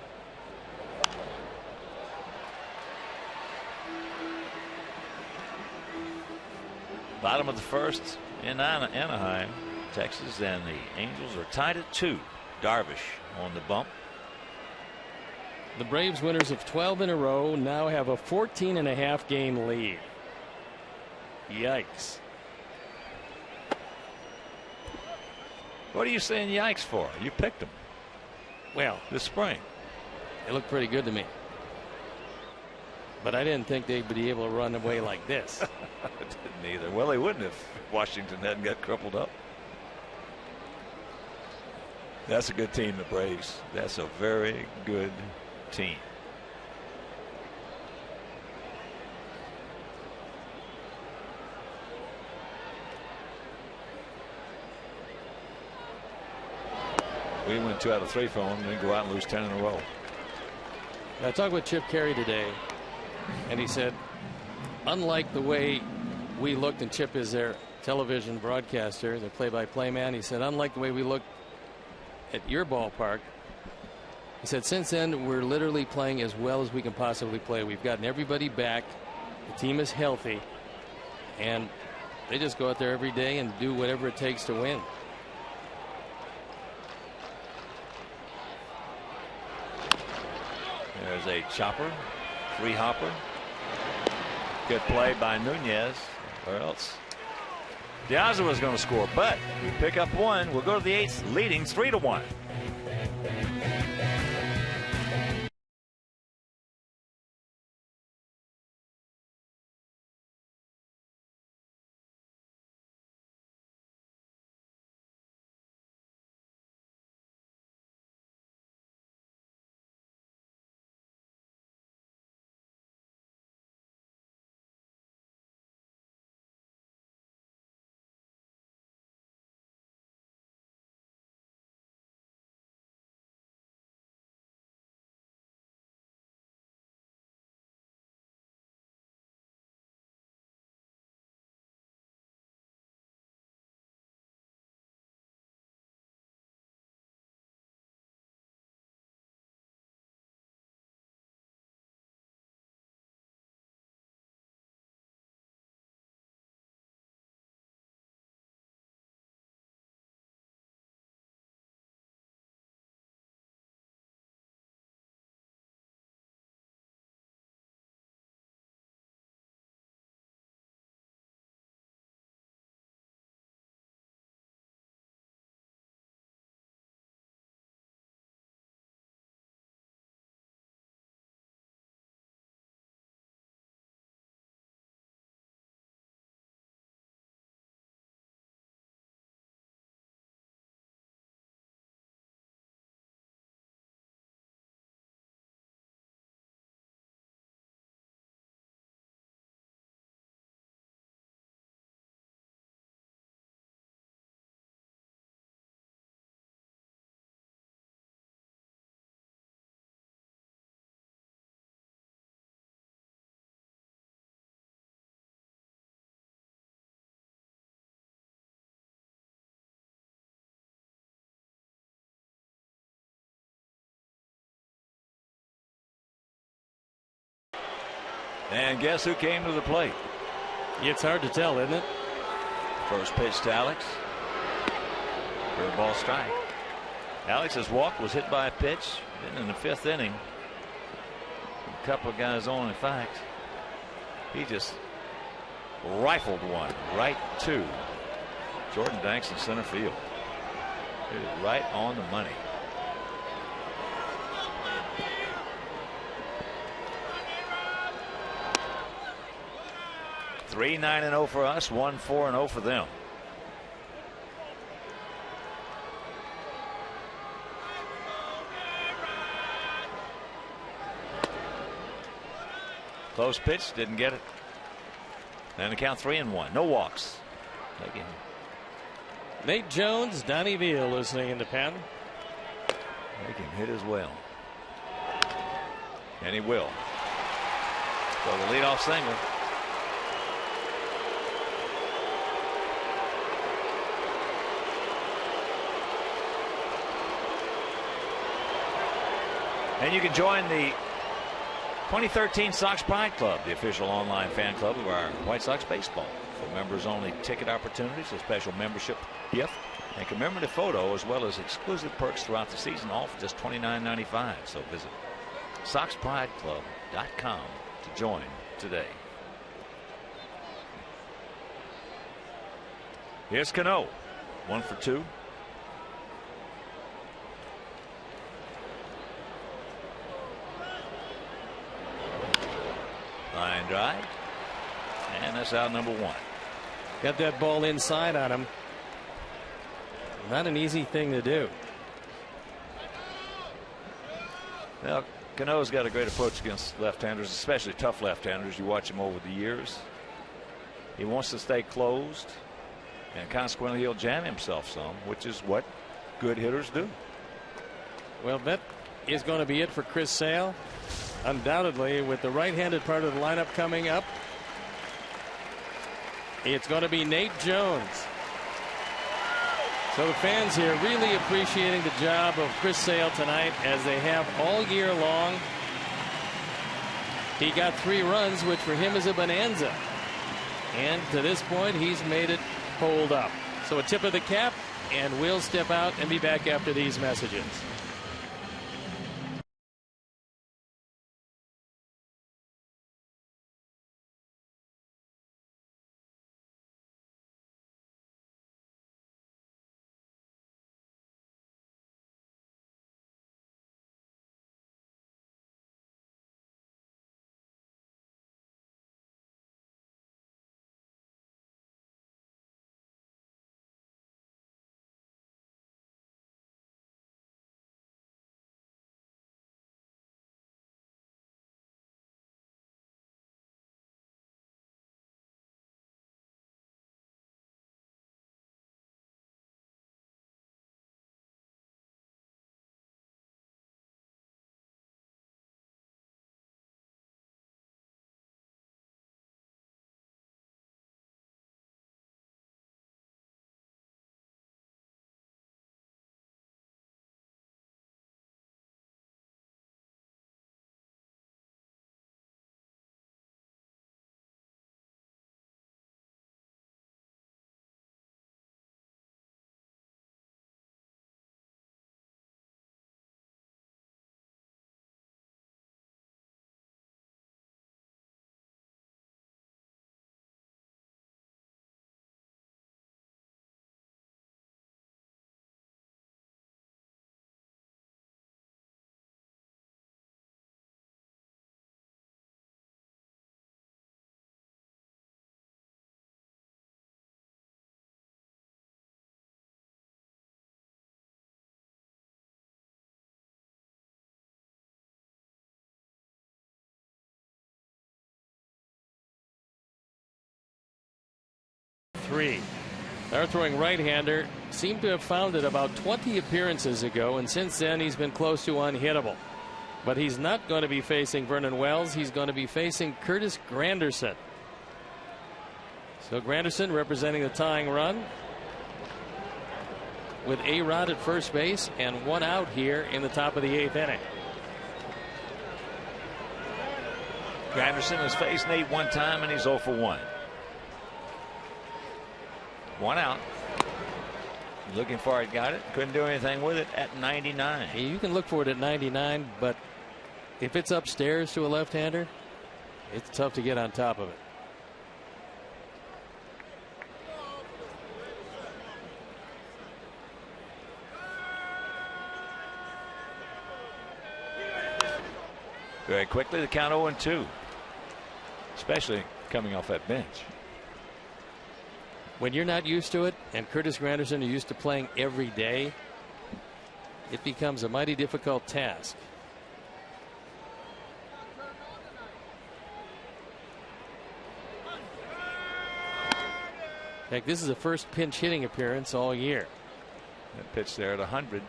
Bottom of the first in Anaheim, Texas, and the Angels are tied at 2. Darvish on the bump. The Braves, winners of 12 in a row, now have a 14.5 game lead. Yikes. What are you saying yikes for? You picked them. Well, this spring. They look pretty good to me. But I didn't think they'd be able to run away like this. I didn't either. Well, they wouldn't if Washington hadn't got crippled up. That's a good team, the Braves. That's a very good team. We went 2 out of 3 from them, and then go out and lose 10 in a row. I talked with Chip Carey today, and he said, unlike the way we looked, and Chip is their television broadcaster, their play-by-play man, he said, unlike the way we looked at your ballpark, he said, since then we're literally playing as well as we can possibly play. We've gotten everybody back. The team is healthy, and they just go out there every day and do whatever it takes to win. There's a chopper, 3-hopper. Good play by Nunez, or else Diaz was going to score, but we pick up 1. We'll go to the 8th, leading 3-1. And guess who came to the plate? It's hard to tell, isn't it? First pitch to Alex. Curveball strike. Alex's walk was hit by a pitch. Then in the 5th inning, a couple of guys on, in fact, he just rifled one right to Jordan Danks in center field. Hit it right on the money. Three 9-0 for us, 1-4-0 for them. Close pitch, didn't get it. And the count 3-1. No walks. Again. Nate Jones, Donnie Veal listening in the pen. He can hit as well. And he will. So the leadoff single. And you can join the 2013 Sox Pride Club, the official online fan club of our White Sox baseball. For members only ticket opportunities, a special membership gift, and commemorative photo, as well as exclusive perks throughout the season, all for just $29.95. So visit SoxPrideClub.com to join today. Here's Cano, 1 for 2. Line drive, and that's out number 1. Got that ball inside on him. Not an easy thing to do. Well, Cano's got a great approach against left-handers, especially tough left-handers. You watch him over the years. He wants to stay closed, and consequently he'll jam himself some, which is what good hitters do. Well, that is going to be it for Chris Sale. Undoubtedly, with the right-handed part of the lineup coming up, it's going to be Nate Jones. So the fans here really appreciating the job of Chris Sale tonight, as they have all year long. He got 3 runs, which for him is a bonanza. And to this point, he's made it hold up. So a tip of the cap, and we'll step out and be back after these messages. Our throwing right-hander seemed to have found it about 20 appearances ago, and since then he's been close to unhittable. But he's not going to be facing Vernon Wells. He's going to be facing Curtis Granderson. So Granderson representing the tying run, with A-Rod at first base and 1 out here in the top of the 8th inning. Granderson has faced Nate one time, and he's 0 for 1. One out. Looking for it, got it. Couldn't do anything with it at 99. You can look for it at 99, but if it's upstairs to a left-hander, it's tough to get on top of it. Very quickly, the count 0-2, especially coming off that bench. When you're not used to it, and Curtis Granderson are used to playing every day, it becomes a mighty difficult task. In fact, this is the first pinch hitting appearance all year. That pitch there at 100.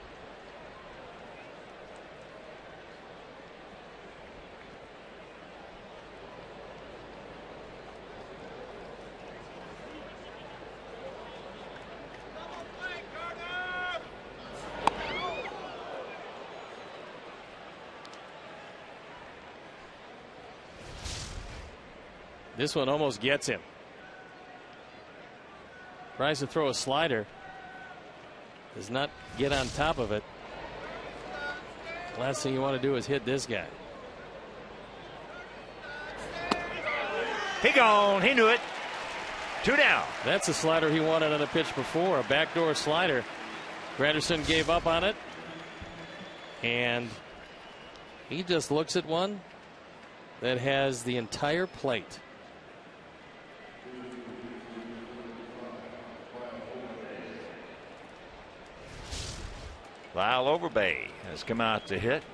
This one almost gets him. Tries to throw a slider. Does not get on top of it. Last thing you want to do is hit this guy. He gone. He knew it. 2 down. That's a slider he wanted on a pitch before. A backdoor slider. Granderson gave up on it. And he just looks at one that has the entire plate. Lyle Overbay has come out to hit.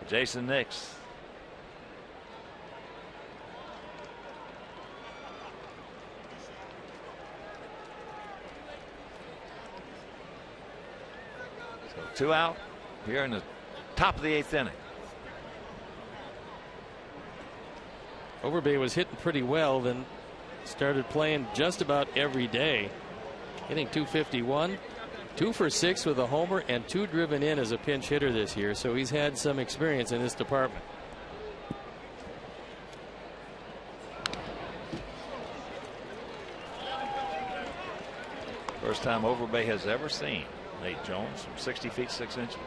Jason Nix. So 2 out here in the top of the 8th inning. Overbay was hitting pretty well, then started playing just about every day. Hitting .251. 2 for 6 with a homer and 2 driven in as a pinch hitter this year, so he's had some experience in this department. First time Overbay has ever seen Nate Jones from 60 feet 6 inches.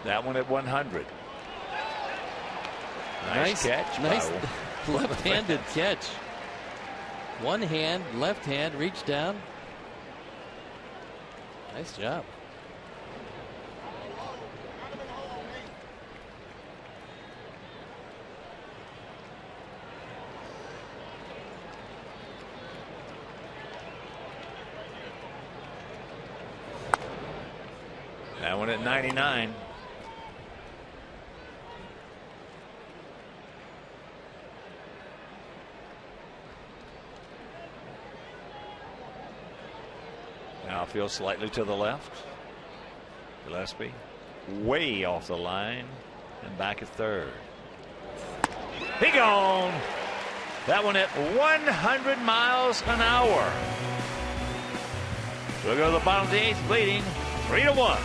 That one at 100. Nice catch. Nice left-handed catch. One hand, left hand, reach down. Nice job. That one at 99. Now feels slightly to the left. Gillespie way off the line and back at third. He gone. That one at 100 miles an hour. So we go to the bottom of the 8th, leading 3-1.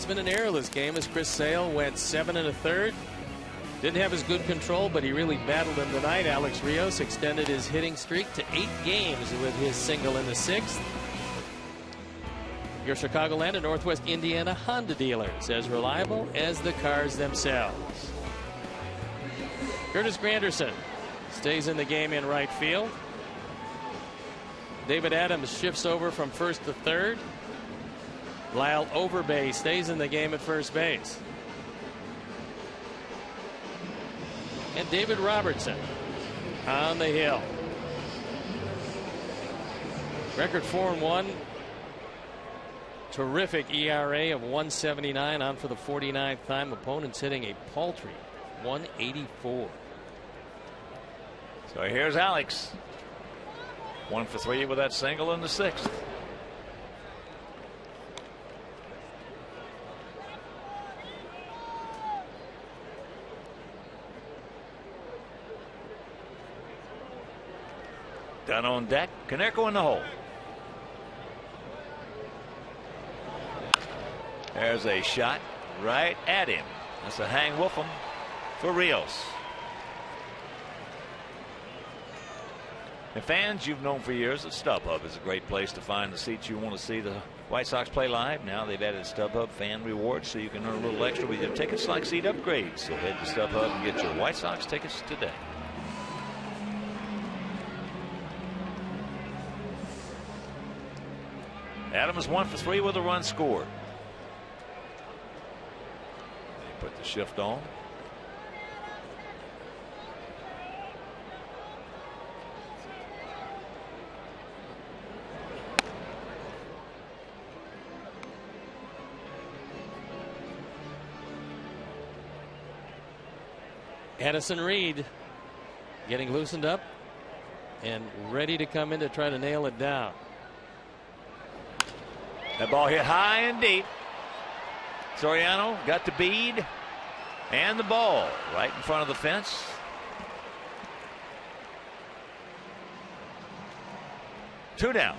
been an errorless game as Chris Sale went 7 1/3. Didn't have as good control, but he really battled him tonight. Alex Rios extended his hitting streak to 8 games with his single in the 6th. Your Chicagoland and Northwest Indiana Honda dealers, as reliable as the cars themselves. Curtis Granderson stays in the game in right field. David Adams shifts over from first to third. Lyle Overbay stays in the game at first base. And David Robertson on the hill. Record 4-1. Terrific ERA of 1.79 on for the 49th time. Opponents hitting a paltry 184. So here's Alex. 1 for 3 with that single in the 6th. Done on deck. Konerko in the hole. There's a shot right at him. That's a hang Wolfham for Rios. And fans, you've known for years that StubHub is a great place to find the seats you want to see the White Sox play live. Now they've added StubHub fan rewards so you can earn a little extra with your tickets like seat upgrades. So head to StubHub and get your White Sox tickets today. Adams 1 for 3 with a run scored. They put the shift on. Addison Reed getting loosened up and ready to come in to try to nail it down. That ball hit high and deep. Soriano got the bead and the ball right in front of the fence. Two down.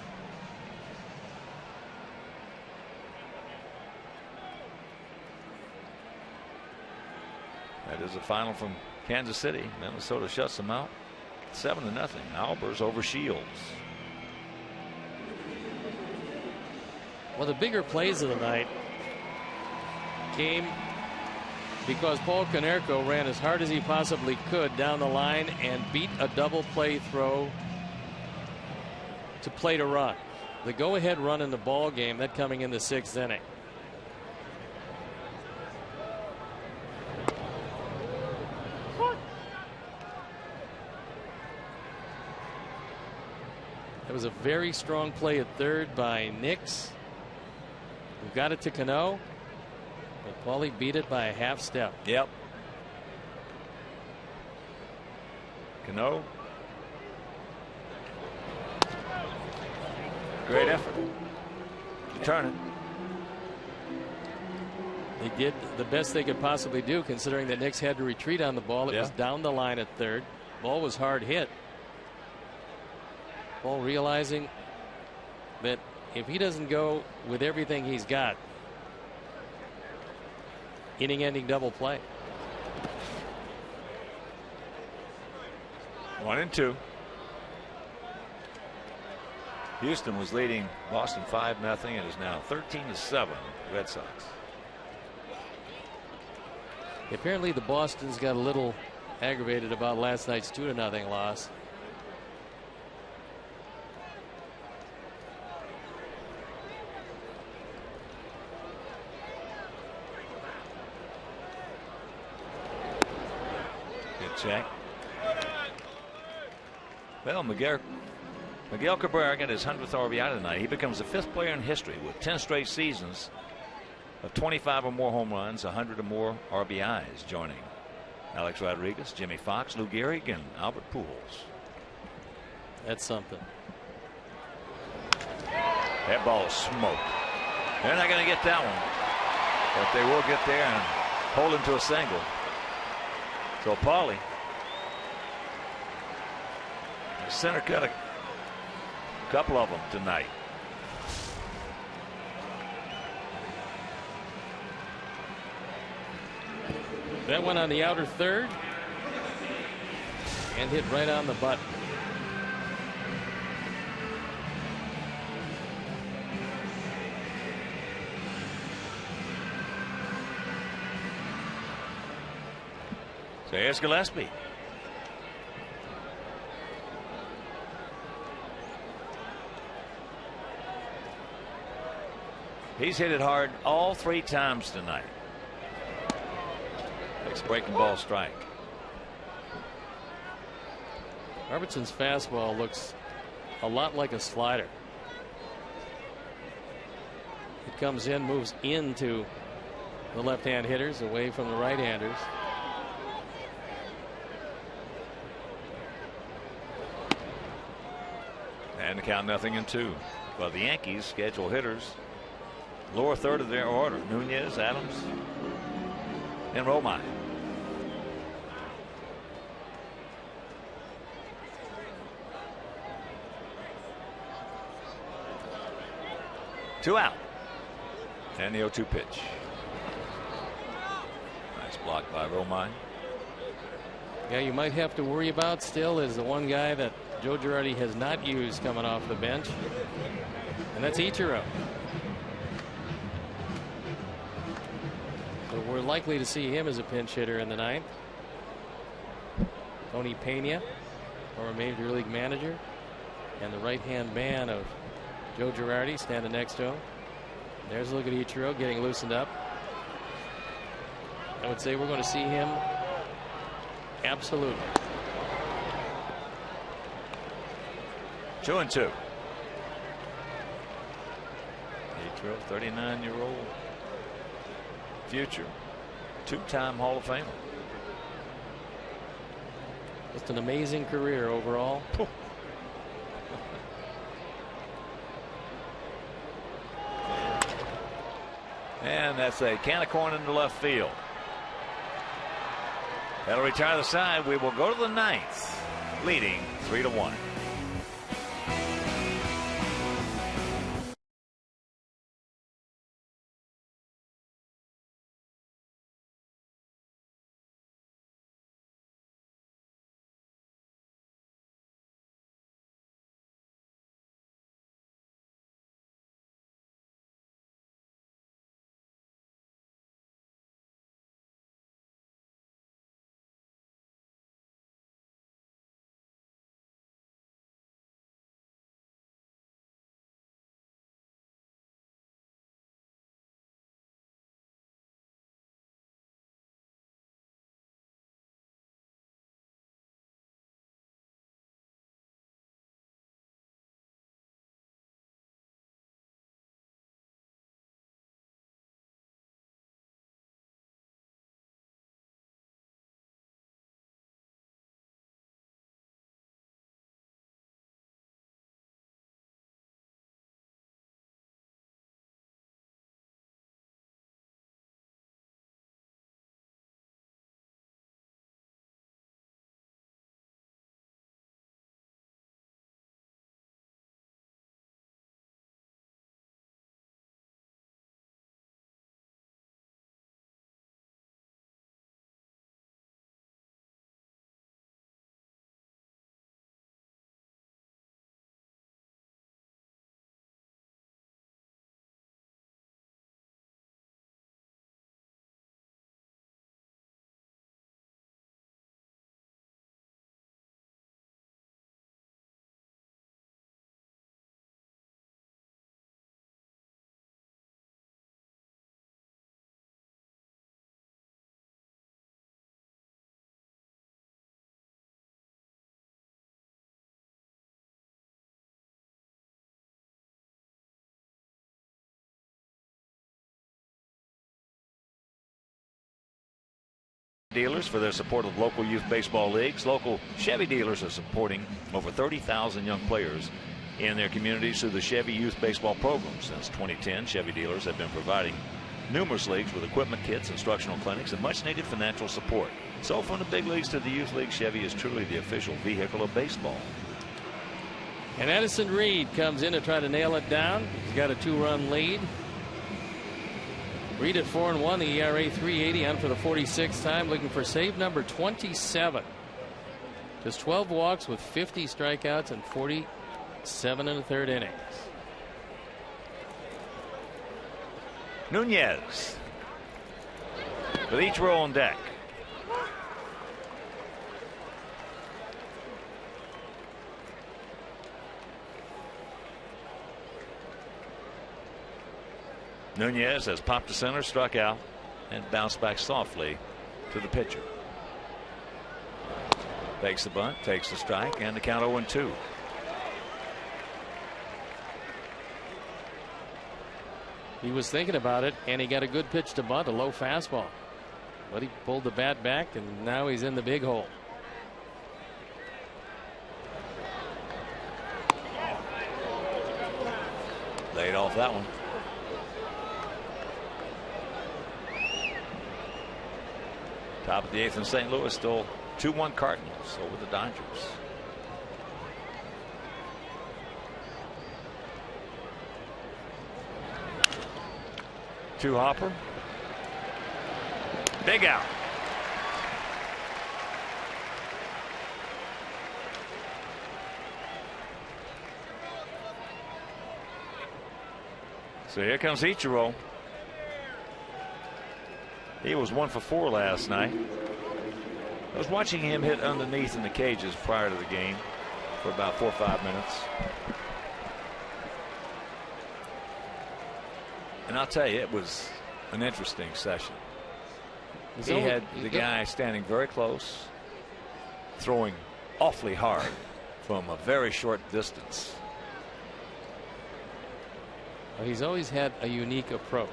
That is the final from Kansas City. Minnesota shuts them out 7-0. Albers over Shields. Well, the bigger plays of the night came because Paul Konerko ran as hard as he possibly could down the line and beat a double play throw to plate a run. The go-ahead run in the ball game, that coming in the 6th inning. That was a very strong play at third by Nix, who got it to Cano, but Paulie beat it by a half step. Yep. Cano. Great effort to turn it. They did the best they could possibly do, considering that Nix had to retreat on the ball. It was down the line at third. Ball was hard hit. Paul realizing that if he doesn't go with everything he's got, inning-ending double play. 1-2. Houston was leading Boston 5-0 and is now 13-7 Red Sox. Apparently the Boston's got a little aggravated about last night's 2-0 loss. Check. Well, Miguel Cabrera got his 100th RBI tonight. He becomes the 5th player in history with 10 straight seasons of 25 or more home runs, 100 or more RBIs, joining Alex Rodriguez, Jimmy Fox, Lou Gehrig, and Albert Pujols. That's something. That ball is smoked. They're not going to get that one, but they will get there and hold him to a single. So Paulie, center cut a couple of them tonight. That went on the outer third and hit right on the button. So here's Gillespie. He's hit it hard all 3 times tonight. Takes breaking ball strike. Robertson's fastball looks a lot like a slider. It comes in, moves into the left-hand hitters, away from the right-handers. And to count 0-2. Well, the Yankees schedule hitters lower third of their order: Nunez, Adams, and Romine. Two out. And the 0-2 pitch. Nice block by Romine. Yeah, you might have to worry about still is the one guy that Joe Girardi has not used coming off the bench, and that's Ichiro. So we're likely to see him as a pinch hitter in the ninth. Tony Pena, former Major League manager, and the right-hand man of Joe Girardi standing next to him. There's a look at Ichiro getting loosened up. I would say we're going to see him. Absolutely. 2-2. Ichiro, 39-year-old future, 2-time Hall of Famer. Just an amazing career overall. And that's a can of corn into left field. That'll retire the side. We will go to the ninth, leading 3-1. Dealers for their support of local youth baseball leagues. Local Chevy dealers are supporting over 30,000 young players in their communities through the Chevy Youth Baseball Program. Since 2010, Chevy dealers have been providing numerous leagues with equipment kits, instructional clinics, and much needed financial support. So from the big leagues to the youth league, Chevy is truly the official vehicle of baseball. And Addison Reed comes in to try to nail it down. He's got a 2-run lead. Reed at 4-1. The ERA 3.80 on for the 46th time, looking for save number 27. Just 12 walks with 50 strikeouts and 47 in the third innings. Nunez with each row on deck. Nunez has popped to center, struck out, and bounced back softly to the pitcher. Takes the bunt, takes the strike, and the count 0-2. He was thinking about it, and he got a good pitch to bunt, a low fastball. But he pulled the bat back, and now he's in the big hole. Laid off that one. Top of the 8th in St. Louis, still 2-1 Cardinals over the Dodgers. Two hopper. Big out. So here comes Ichiro. He was 1 for 4 last night. I was watching him hit underneath in the cages prior to the game for about 4 or 5 minutes. And I'll tell you, it was an interesting session. He had the guy standing very close, throwing awfully hard from a very short distance. Well, he's always had a unique approach.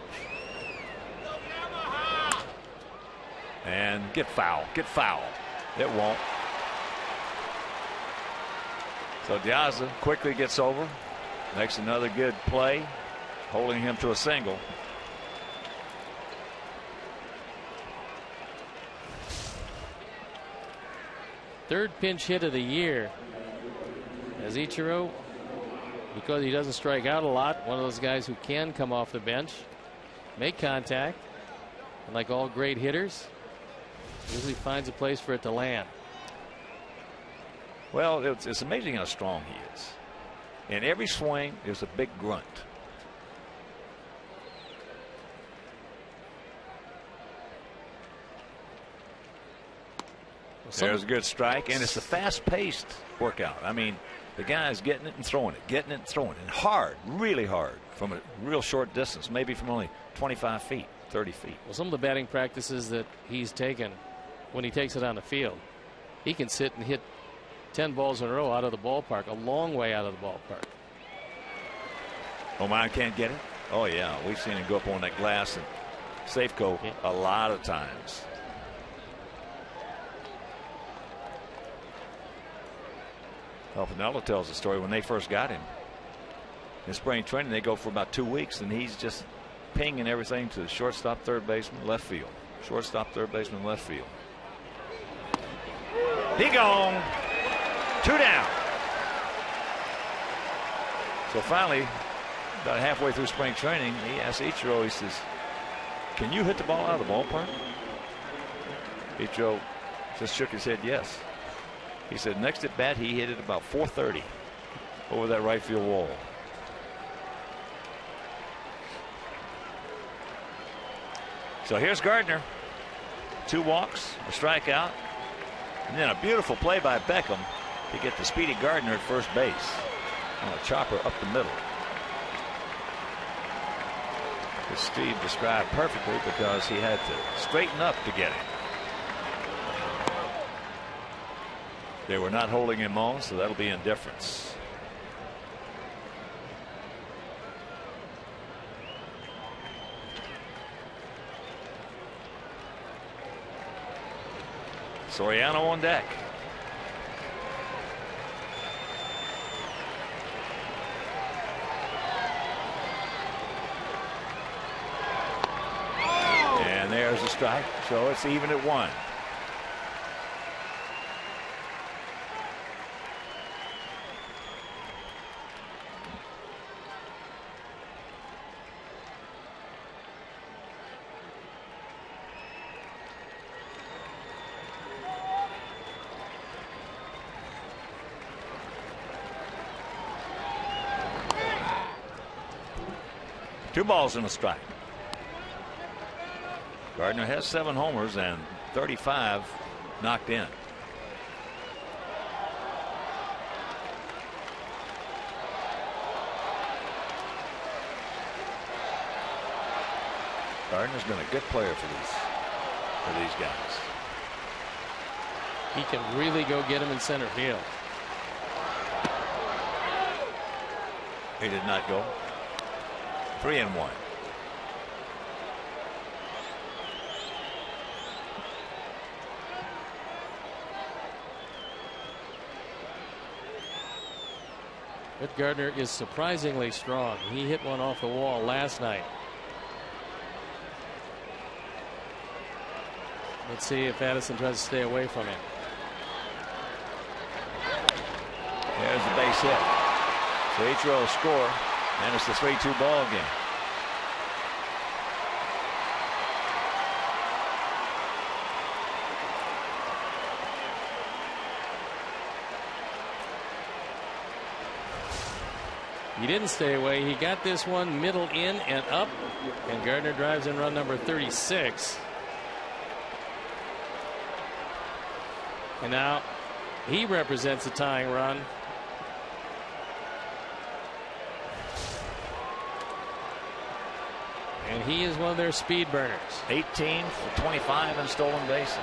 And get foul. It won't. So Diaza quickly gets over, makes another good play, holding him to a single. Third pinch hit of the year as Ichiro, because he doesn't strike out a lot, one of those guys who can come off the bench, make contact, and like all great hitters, usually finds a place for it to land. Well, it's amazing how strong he is. In every swing, there's a big grunt. There's a good strike, and it's a fast-paced workout. I mean, the guy's getting it and throwing it, and hard, really hard, from a real short distance, maybe from only 25 feet, 30 feet. Well, some of the batting practices that he's taken, when he takes it on the field, he can sit and hit 10 balls in a row out of the ballpark, a long way out of the ballpark. Oman can't get it? Oh, yeah. We've seen him go up on that glass and Safeco a lot of times. Well, Pinello tells the story when they first got him. In spring training, they go for about 2 weeks, and he's just pinging everything to the shortstop, third baseman, left field. Shortstop, third baseman, left field. He gone. 2 down. So finally, about halfway through spring training, he asked Ichiro, he says, "Can you hit the ball out of the ballpark?" Ichiro just shook his head yes. He said next at bat he hit it about 430 over that right field wall. So here's Gardner. 2 walks, a strikeout, and then a beautiful play by Beckham to get the speedy Gardner at first base on a chopper up the middle. As Steve described perfectly, because he had to straighten up to get him. They were not holding him on, so that'll be indifference. Soriano on deck. And there's a strike, so it's even at 1. 2 balls and a strike. Gardner has 7 homers and 35 knocked in. Gardner's been a good player for these guys. He can really go get him in center field. He did not go. 3-1. But Gardner is surprisingly strong. He hit one off the wall last night. Let's see if Addison tries to stay away from him. There's the base hit. So Ichiro will score, and it's the 3-2 ball game. He didn't stay away. He got this one middle in and up, and Gardner drives in run number 36. And now he represents a tying run. And he is one of their speed burners. 18 for 25 in stolen bases.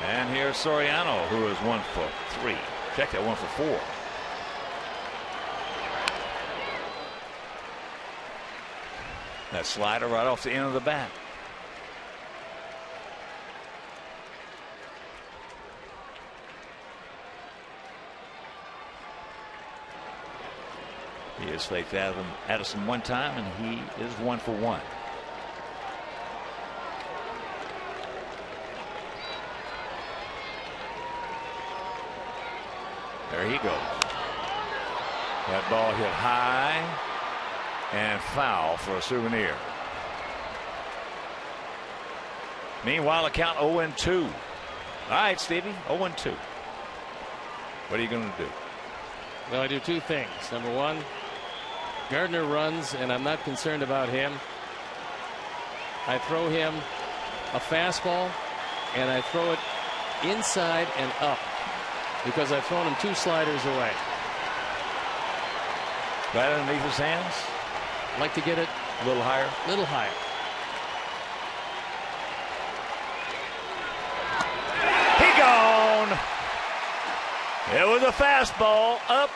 And here's Soriano, who is 1 for 3. Check that, 1 for 4. That slider right off the end of the bat. He has faced Addison 1 time, and he is 1 for 1. There he goes. That ball hit high and foul for a souvenir. Meanwhile, the count 0-2. All right, Stevie, 0-2. What are you going to do? Well, I do 2 things. Number 1, Gardner runs, and I'm not concerned about him. I throw him a fastball, and I throw it inside and up because I've thrown him 2 sliders away. Right underneath his hands? I'd like to get it a little higher. A little higher. He gone. It was a fastball up.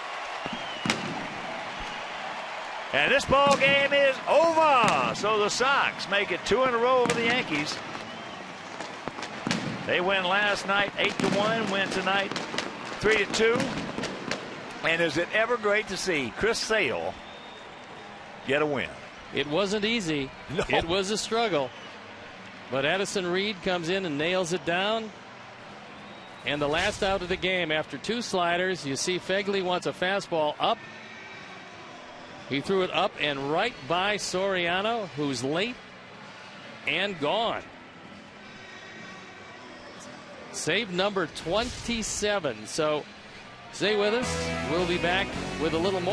And this ball game is over. So the Sox make it 2 in a row over the Yankees. They win last night 8-1, win tonight 3-2. And is it ever great to see Chris Sale get a win? It wasn't easy. No. It was a struggle. But Addison Reed comes in and nails it down. And the last out of the game, after 2 sliders, you see Fegley wants a fastball up. He threw it up and right by Soriano, who's late and gone. Save number 27. So stay with us. We'll be back with a little more.